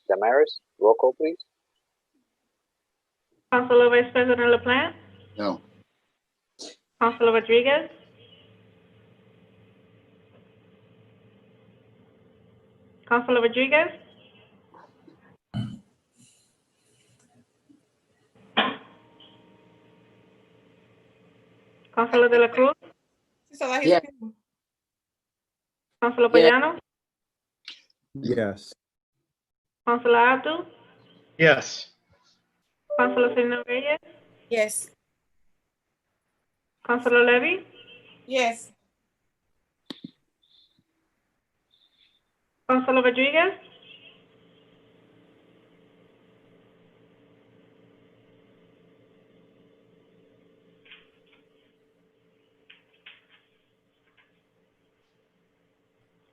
Damaris, roll call, please. Councilor Vice President LaPlante, No. Councilor Rodriguez, Councilor Rodriguez, Councilor De La Cruz, Yeah. Councilor Yeah. Payano, Yes. Councilor Abdul, Yes. Councilor Selena Reyes, Yes. Councilor Levy, Yes. Councilor Rodriguez,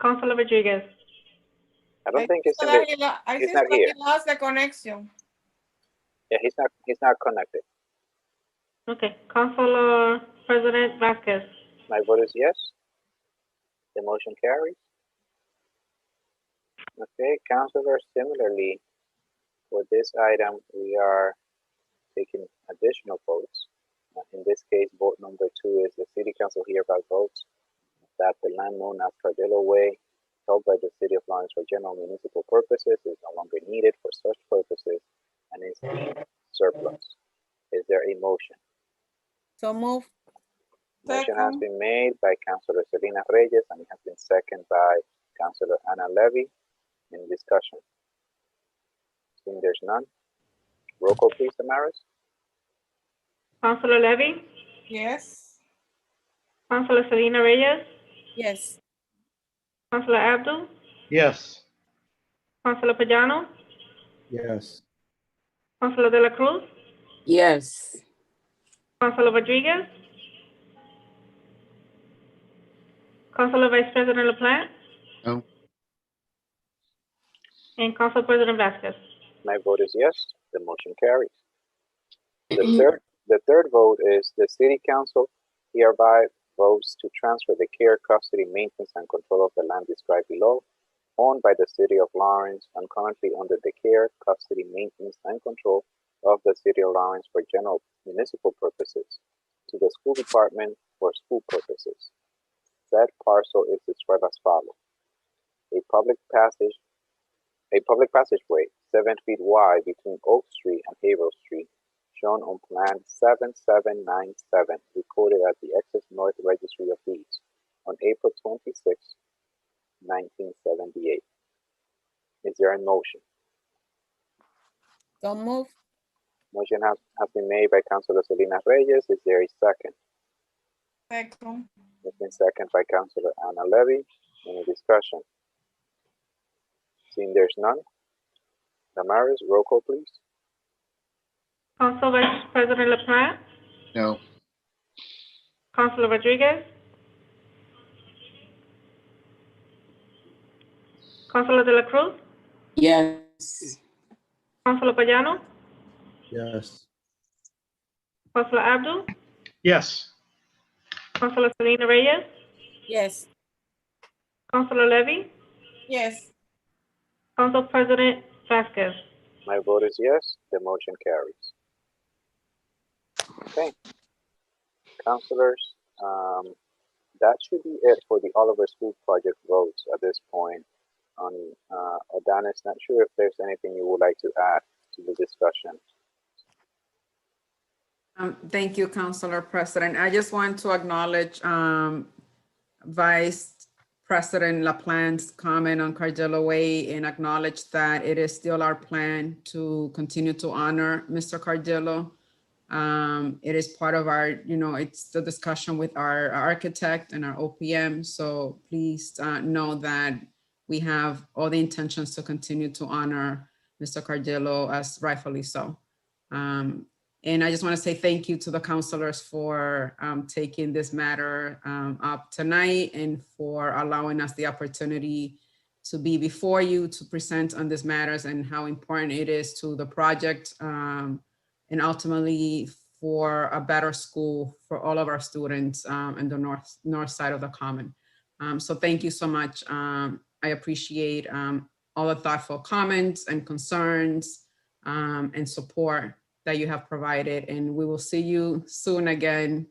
Councilor Rodriguez. I don't think He's it's in the, I he's think not that here. he lost the connection. Yeah, he's not connected. Okay, Councilor President Vasquez. My vote is yes. The motion carries. Okay, councilors, similarly, for this item, we are taking additional votes. In this case, vote number 2 is the city council hereby votes that the land known as Cardillo Way, held by the city of Lawrence for general municipal purposes, is no longer needed for such purposes and is deemed surplus. Is there a motion? So move. Motion has been made by Councilor Selena Reyes and it has been seconded by Councilor Ana Levy. In discussion. Seeing there's none. Roll call, please, Damaris. Councilor Levy, Yes. Councilor Selena Reyes, Yes. Councilor Abdul, Yes. Councilor Pagano, Yes. Councilor De La Cruz, Yes. Councilor Rodriguez, Councilor Vice President LaPlante, No. and Council President Vasquez. My vote is yes. The motion carries. The third vote is the city council hereby votes to transfer the care, custody, maintenance, and control of the land described below, owned by the city of Lawrence and currently under the care, custody, maintenance, and control of the city of Lawrence for general municipal purposes, to the school department for school purposes. Said parcel is described as follows: a public passageway 7 feet wide between Oak Street and Haverhill Street, shown on Plan 7797, recorded at the Excess North Registry of Deeds on April 26, 1978. Is there a motion? So move. Motion has been made by Councilor Selena Reyes. Is there a second? Second. It's been seconded by Councilor Ana Levy. Any discussion? Seeing there's none. Damaris, roll call, please. Council Vice President LaPlante, No. Councilor Rodriguez, Councilor De La Cruz, Yes. Councilor Pagano, Yes. Councilor Abdul, Yes. Councilor Selena Reyes, Yes. Councilor Levy, Yes. Council President Vasquez. My vote is yes. The motion carries. Okay. Councilors, that should be it for the Oliver School Project votes at this point. On Adonis, not sure if there's anything you would like to add to the discussion. Thank you, Councilor President. I just want to acknowledge Vice President LaPlante's comment on Cardillo Way and acknowledge that it is still our plan to continue to honor Mr. Cardillo. It is part of our, it's the discussion with our architect and our OPM. So please know that we have all the intentions to continue to honor Mr. Cardillo as rightfully so. And I just want to say thank you to the councilors for taking this matter up tonight and for allowing us the opportunity to be before you to present on these matters and how important it is to the project and ultimately for a better school for all of our students in the north side of the Common. So thank you so much. I appreciate all the thoughtful comments and concerns and support that you have provided, and we will see you soon again,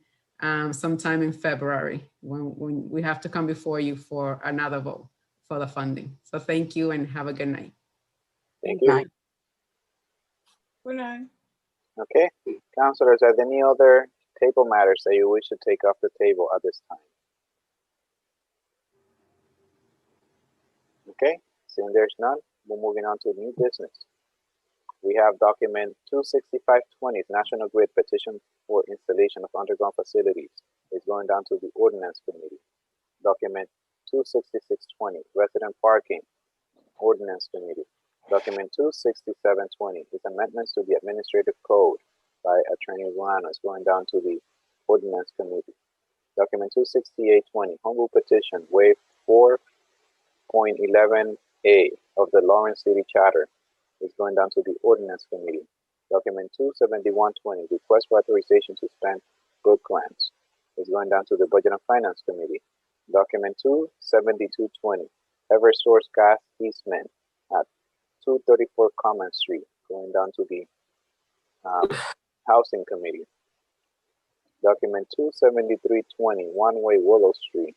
sometime in February when we have to come before you for another vote for the funding. So thank you and have a good night. Thank you. Good night. Okay, councilors, are there any other table matters that you wish to take off the table at this time? Okay, seeing there's none, we're moving on to new business. We have document 26520, National Grid petition for installation of underground facilities. It's going down to the ordinance committee. Document 26620, resident parking, ordinance committee. Document 26720 is amendments to the administrative code by Attorney Ruano. It's going down to the ordinance committee. Document 26820, home rule petition, waive 4 270.11A of the Lawrence City Charter is going down to the Ordinance Committee. Document 27120, request for authorization to spend book grants, is going down to the Budget and Finance Committee. Document 27220, Eversource gas easement at 234 Common Street, going down to the Housing Committee. Document 27320, one-way Willow Street,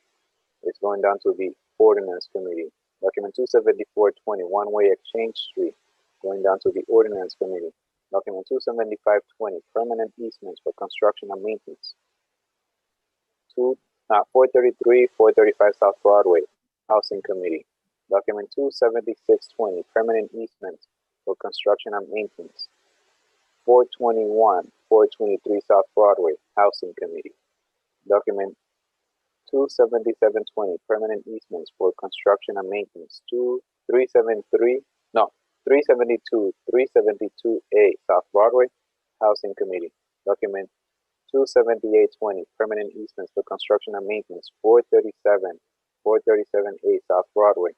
is going down to the Ordinance Committee. Document 27420, one-way Exchange Street, going down to the Ordinance Committee. Document 27520, permanent easements for construction and maintenance. 433, 435 South Broadway, Housing Committee. Document 27620, permanent easements for construction and maintenance. 421, 423 South Broadway, Housing Committee. Document 27720, permanent easements for construction and maintenance. 372, 372A South Broadway, Housing Committee. Document 27820, permanent easements for construction and maintenance. 437A South Broadway,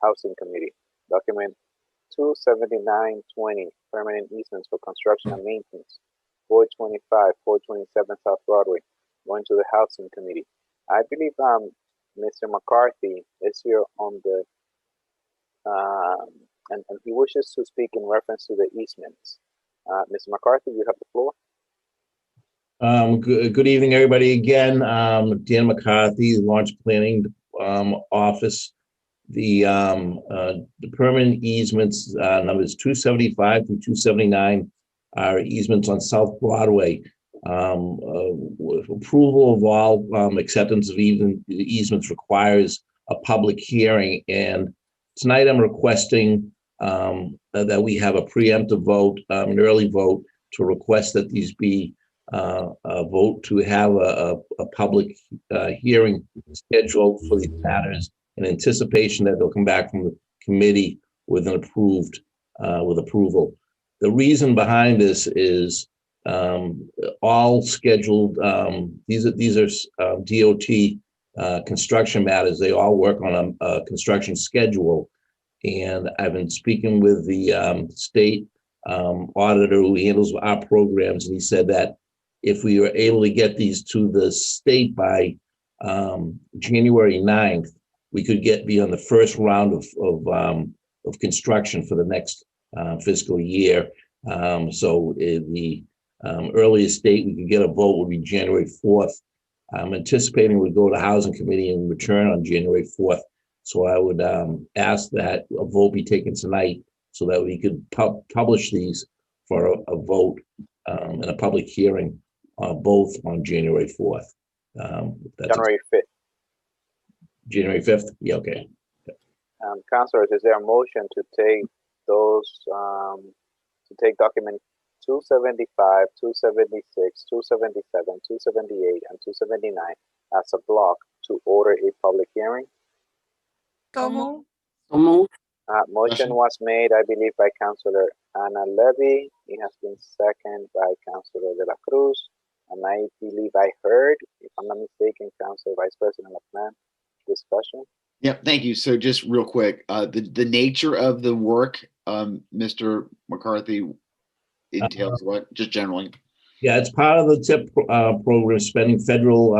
Housing Committee. Document 27920, permanent easements for construction and maintenance. 425, 427 South Broadway, going to the Housing Committee. I believe Mr. McCarthy is here on the and he wishes to speak in reference to the easements. Mr. McCarthy, you have the floor. Good evening, everybody. Again, Dan McCarthy, Launch Planning Office. The permanent easements numbers 275 through 279 are easements on South Broadway. Approval of all acceptance of easements requires a public hearing, and tonight I'm requesting that we have a preemptive vote, an early vote, to request that these be a vote to have a public hearing scheduled for these matters in anticipation that they'll come back from the committee with an approved, with approval. The reason behind this is all scheduled, these are DOT construction matters. They all work on a construction schedule. And I've been speaking with the state auditor who handles our programs, and he said that if we were able to get these to the state by January 9th, we could be on the first round of construction for the next fiscal year. So the earliest date we could get a vote would be January 4th. I'm anticipating we'd go to Housing Committee and return on January 4th. So I would ask that a vote be taken tonight so that we could publish these for a vote and a public hearing both on January 4th. January 5th. January 5th? Yeah, okay. Councilors, is there a motion to take those, to take document 275, 276, 277, 278, and 279 as a block to order a public hearing? So moved. Motion was made, I believe, by Councilor Ana Levy. It has been seconded by Councilor De La Cruz. And I believe I heard, if I'm not mistaken, Councilor Vice President McMahon, discussion. Yep, thank you. So just real quick, the nature of the work, Mr. McCarthy, entails what, just generally? Yeah, it's part of the TIP program, spending federal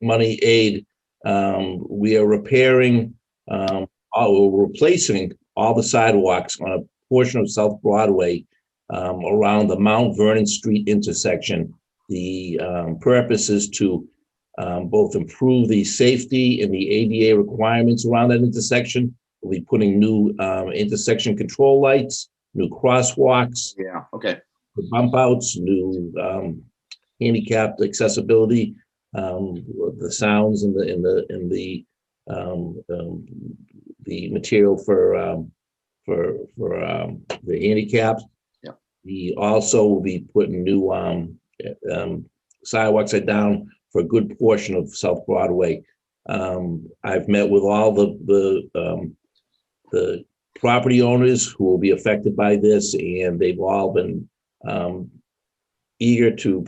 money aid. We are repairing, we're replacing all the sidewalks on a portion of South Broadway around the Mount Vernon Street intersection. The purpose is to both improve the safety and the ADA requirements around that intersection. We'll be putting new intersection control lights, new crosswalks. Yeah, okay. Bump outs, new handicapped accessibility, the sounds and the material for the handicapped. Yeah. We also will be putting new sidewalks down for a good portion of South Broadway. I've met with all the property owners who will be affected by this, and they've all been eager to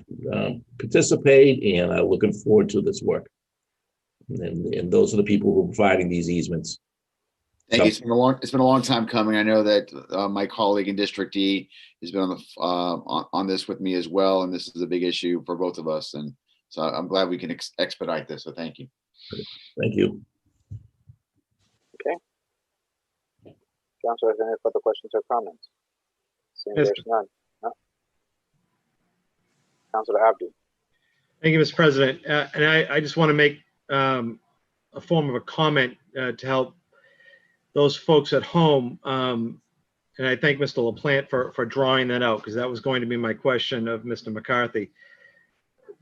participate and are looking forward to this work. And those are the people who are providing these easements. Thank you. It's been a long time coming. I know that my colleague in District E has been on the on this with me as well, and this is a big issue for both of us. And so I'm glad we can expedite this. So thank you. Thank you. Councilors, any further questions or comments? Seeing Yes. there's none. No? Councilor Abdu. Thank you, Mr. President. And I just want to make a form of a comment to help those folks at home. And I thank Mr. LaPlante for drawing that out, because that was going to be my question of Mr. McCarthy.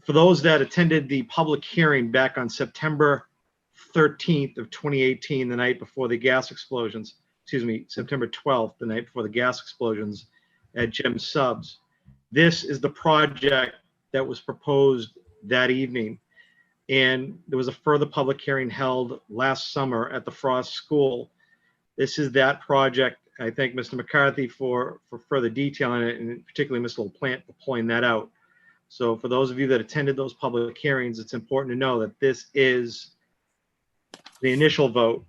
For those that attended the public hearing back on September 13th of 2018, the night before the gas explosions, excuse me, September 12th, the night before the gas explosions at Jim Subs. This is the project that was proposed that evening. And there was a further public hearing held last summer at the Frost School. This is that project. I thank Mr. McCarthy for further detail on it, and particularly Mr. LaPlante for pulling that out. So for those of you that attended those public hearings, it's important to know that this is the initial vote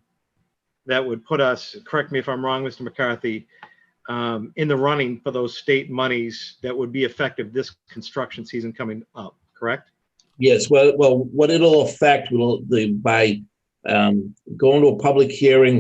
that would put us, correct me if I'm wrong, Mr. McCarthy, in the running for those state monies that would be effective this construction season coming up, correct? Yes, well, what it'll affect by going to a public hearing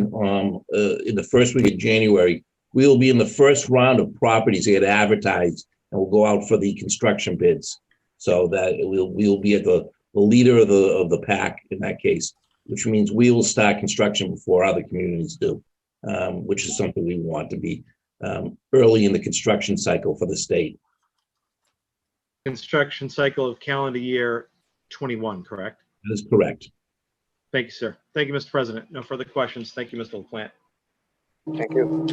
in the first week of January, we will be in the first round of properties that get advertised, and we'll go out for the construction bids. So that we'll be at the leader of the pack in that case, which means we will start construction before other communities do, which is something we want to be early in the construction cycle for the state. Construction cycle of calendar year 21, correct? That is correct. Thank you, sir. Thank you, Mr. President. No further questions. Thank you, Mr. LaPlante. Thank you.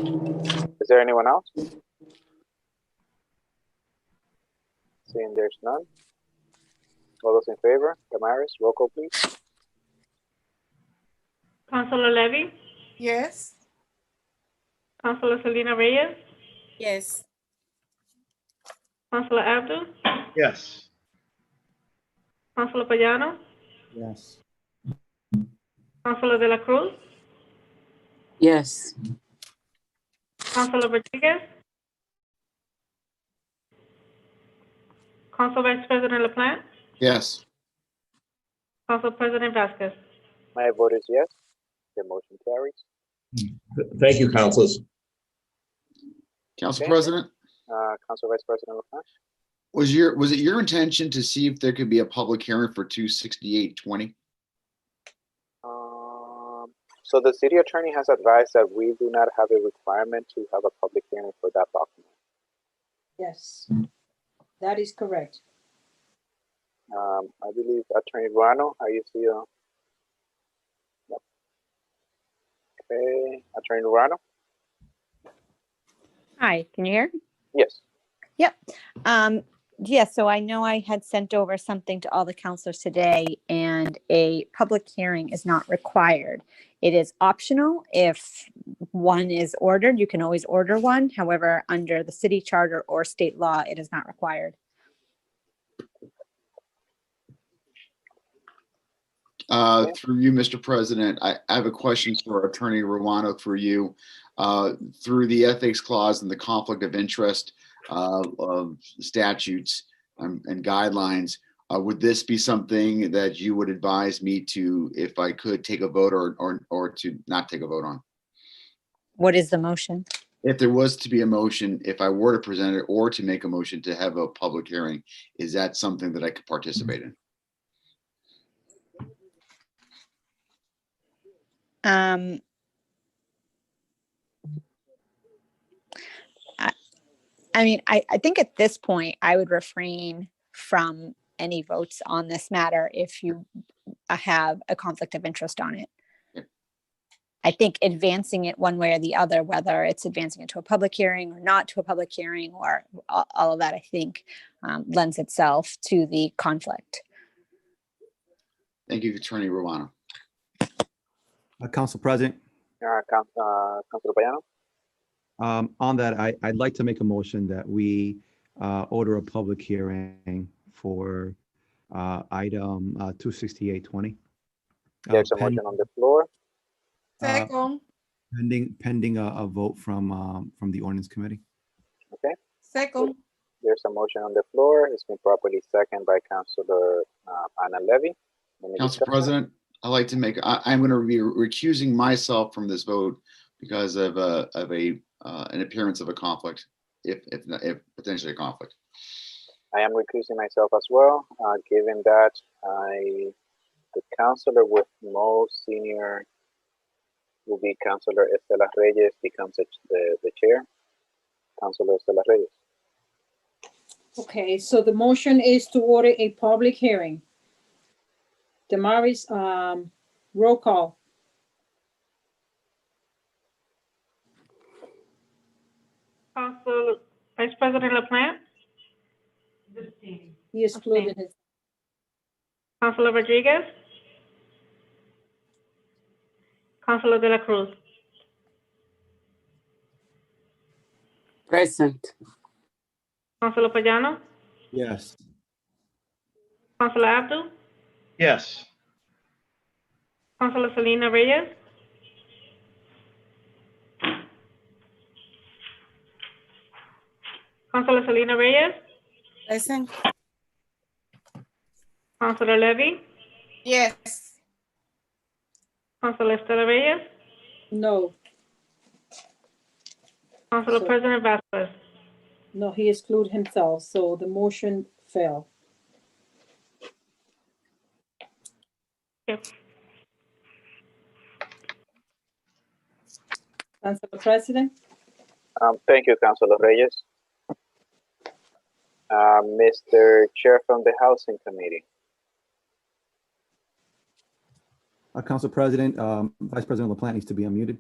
Is there anyone else? Seeing there's none. All those in favor, Damaris, roll call, please. Councilor Levy, Yes. Councilor Selena Reyes, Yes. Councilor Abdul, Yes. Councilor Payano, Yes. Councilor De La Cruz, Yes. Councilor Rodriguez, Council Vice President LaPlante, Yes. Council President Vasquez. My vote is yes. The motion carries. Thank you, councilors. Council Okay. President, Council Vice President LaPlante. was it your intention to see if there could be a public hearing for 26820? So the city attorney has advised that we do not have a requirement to have a public hearing for that document. Yes, that is correct. I believe Attorney Ruano, are you still? Yep. Okay, Attorney Ruano? Hi, can you hear? Yes. Yep. Yeah, so I know I had sent over something to all the counselors today, and a public hearing is not required. It is optional. If one is ordered, you can always order one. However, under the city charter or state law, it is not required. Through you, Mr. President, I have a question for Attorney Ruano for you. Through the ethics clause and the conflict of interest of statutes and guidelines, would this be something that you would advise me to, if I could, take a vote or to not take a vote on? What is the motion? If there was to be a motion, if I were to present it or to make a motion to have a public hearing, is that something that I could participate in? I mean, I think at this point, I would refrain from any votes on this matter if you have a conflict of interest on it. I think advancing it one way or the other, whether it's advancing it to a public hearing or not to a public hearing or all of that, I think lends itself to the conflict. Thank you, Attorney Ruano. Council President, Councilor Payano? on that, I'd like to make a motion that we order a public hearing for item 26820. There's a motion on the floor. Second. pending a vote from the ordinance committee. Okay, Second. there's a motion on the floor. It's been properly seconded by Councilor Anna Levy. Any Council discussion? President, I'd like to make, I'm going to be recusing myself from this vote because of an appearance of a conflict, if potentially a conflict. I am recusing myself as well, given that the councilor with most senior will be Councilor Estela Reyes becomes the chair. Councilor Estela Reyes. Okay, so the motion is to order a public hearing. Damaris, roll call. Council Vice President LaPlante, He excluded his. Councilor Rodriguez, Councilor De La Cruz, Present. Councilor Payano, Yes. Councilor Abdul, Yes. Councilor Selena Reyes, Councilor Selena Reyes, Present. Councilor Levy, Yes. Councilor Estela Reyes, No, Councilor So- President Vasquez. no, he excluded himself, so the motion fell. Yep. Councilor President, Thank you, Councilor Reyes. Mr. Chair from the Housing Committee. Council President, Vice President LaPlante needs to be unmuted.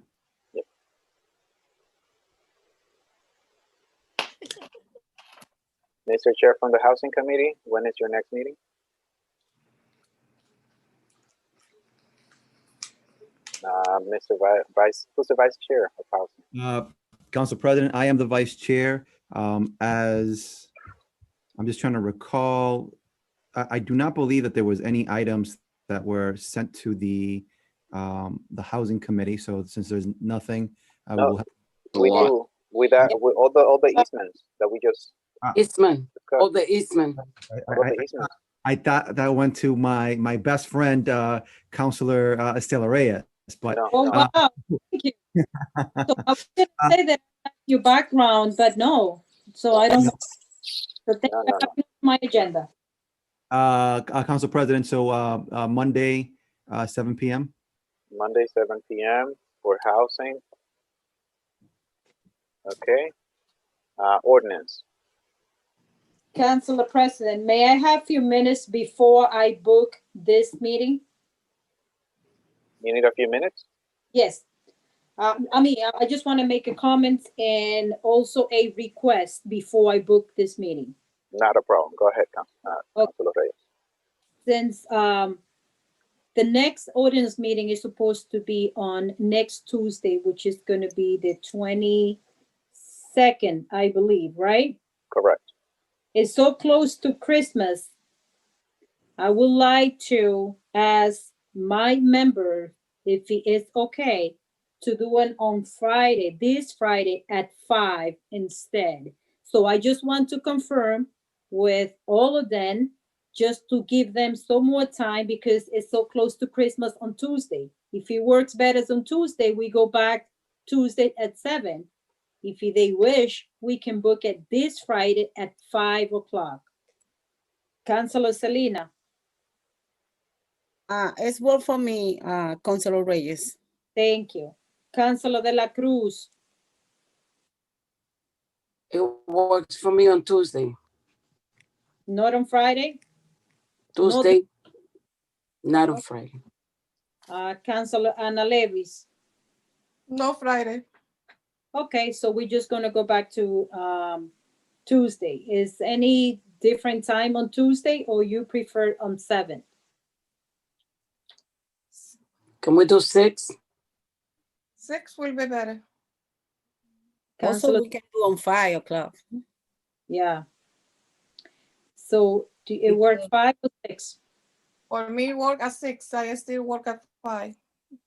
Mr. Chair from the Housing Committee, when is your next meeting? Mr. Who's the Vice Chair of Housing? Council President, I am the vice chair. As I'm just trying to recall, I do not believe that there was any items that were sent to the Housing Committee. So since there's nothing, No, we'll have We do, with all the easements that we just Eastman. discussed. Oh, the Eastman. All the easements. I thought that went to my best friend, Councilor Estela Reyes, but oh, wow, thank you. So I was gonna say that your background, but no, so I don't know. So thank you for coming to my agenda. Council President, so Monday, 7 p.m. Monday, 7 p.m. for housing. Okay. Ordinance. Councilor President, may I have a few minutes before I book this meeting? You need a few minutes? Yes. I just want to make a comment and also a request before I book this meeting. Not a problem. Go ahead, Councilor Reyes. Since the next ordinance meeting is supposed to be on next Tuesday, which is going to be the 22nd, I believe, right? Correct. It's so close to Christmas. I would like to ask my member if it is okay to do it on Friday, this Friday at 5 instead. So I just want to confirm with all of them, just to give them some more time because it's so close to Christmas on Tuesday. If it works better on Tuesday, we go back Tuesday at 7. If they wish, we can book it this Friday at 5 o'clock. Councilor Selena. It's work for me, Councilor Reyes. Thank you. Councilor De La Cruz. It works for me on Tuesday. Not on Friday? Tuesday, not on Friday. Councilor Anna Levis. No Friday. Okay, so we're just gonna go back to Tuesday. Is any different time on Tuesday or you prefer on 7? Can we do 6? 6 will be better. Also, Councilor, we can do on 5 o'clock. yeah. So do it work 5 or 6? For me, work at 6. I still work at 5.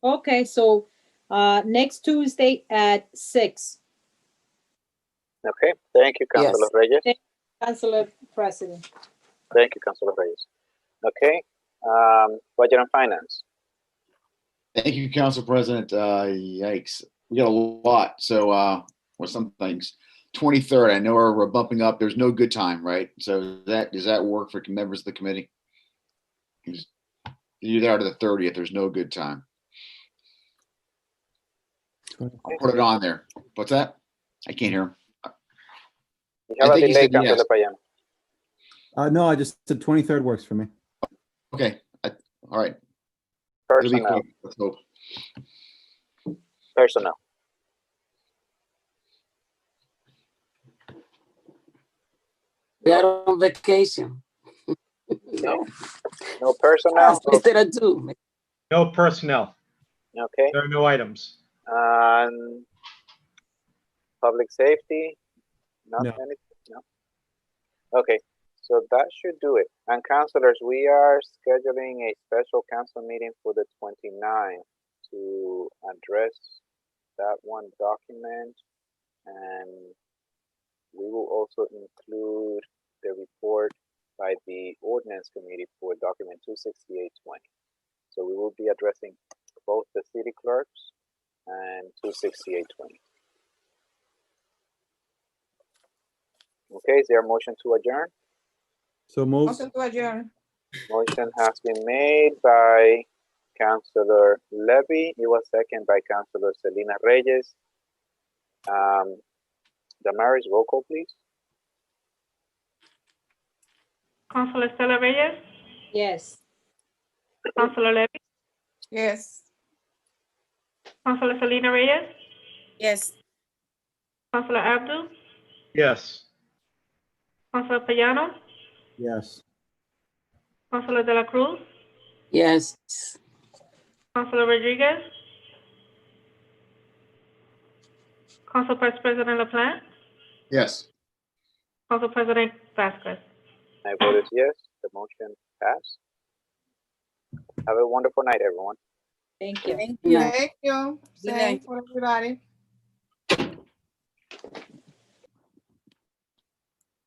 Okay, so Next Tuesday at 6. Okay, thank you, Councilor Reyes. Councilor President. Thank you, Councilor Reyes. Okay, Budget and Finance. Thank you, Council President. Yikes, we got a lot. So, well, some things. 23rd, I know we're bumping up. There's no good time, right? So does that work for members of the committee? You're there to the 30th. There's no good time. I'll put it on there. What's that? I can't hear him. You have I a think he delay, said yes. Councilor Payano. No, I just said 23rd works for me. Okay, all right. It'll be Personnel. quick. Let's hope. Personnel. We are on vacation. No personnel. Instead of two. No personnel. Okay. There are no items. Public safety. Not No. anything. No. Okay. So that should do it. And councilors, we are scheduling a special council meeting for the 29th to address that one document. And we will also include the report by the ordinance committee for document 26820. So we will be addressing both the city clerks and 26820. Okay, is there a motion to adjourn? So moved. Motion to adjourn. Motion has been made by Councilor Levy. It was seconded by Councilor Selena Reyes. Damaris, roll call, please. Councilor Estela Reyes, Yes. Councilor Levy, Yes. Councilor Selena Reyes, Yes. Councilor Abdul, Yes. Councilor Payano, Yes. Councilor De La Cruz, Yes. Councilor Rodriguez, Council Vice President LaPlante, Yes. Council President Vasquez. My vote is yes. The motion passed. Have a wonderful night, everyone. Thank you. Thank you. Thank you. Good Same night. for everybody.